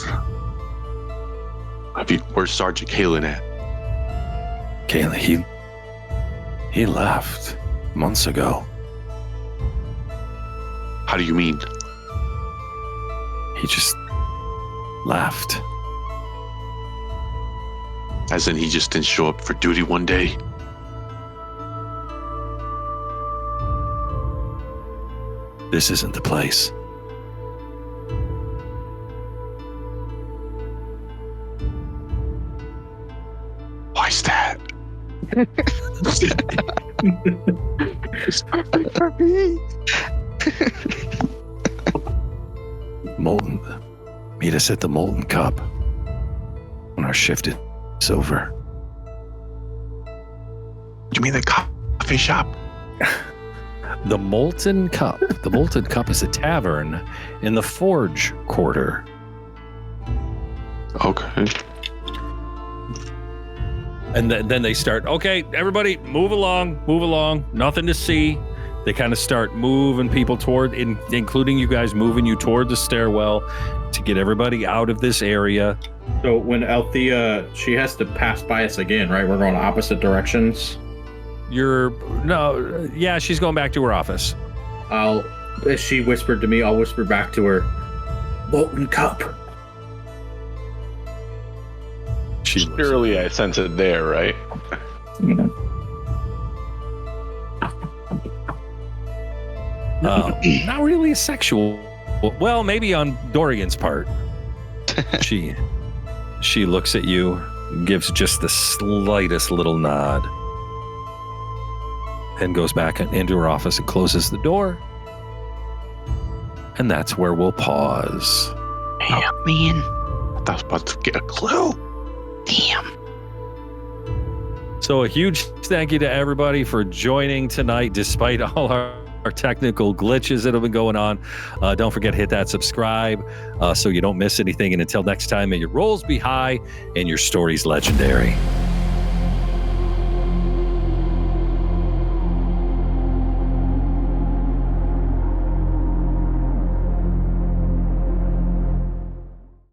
where's Sergeant Kalen at? Kayla, he left months ago. How do you mean? He just left. As in he just didn't show up for duty one day? This isn't the place. Why's that? It's perfect for me. Molten. Meet us at the Molten Cup when our shift is over. You mean the coffee shop? The Molten Cup. The Molten Cup is a tavern in the Forge Quarter. Okay. And then they start, okay, everybody move along, nothing to see. They kind of start moving people toward, including you guys, moving you toward the stairwell to get everybody out of this area. So when Althea, she has to pass by us again, right? We're going opposite directions. She's going back to her office. As she whispered to me, I'll whisper back to her, Molten Cup. Surely I sense it there, right? Not really a sexual. Well, maybe on Dorian's part. She looks at you, gives just the slightest little nod, and goes back into her office and closes the door. And that's where we'll pause. Damn, man. I was about to get a clue. Damn. So a huge thank you to everybody for joining tonight, despite all our technical glitches that have been going on. Don't forget to hit that subscribe so you don't miss anything. And until next time, may your rolls be high and your stories legendary.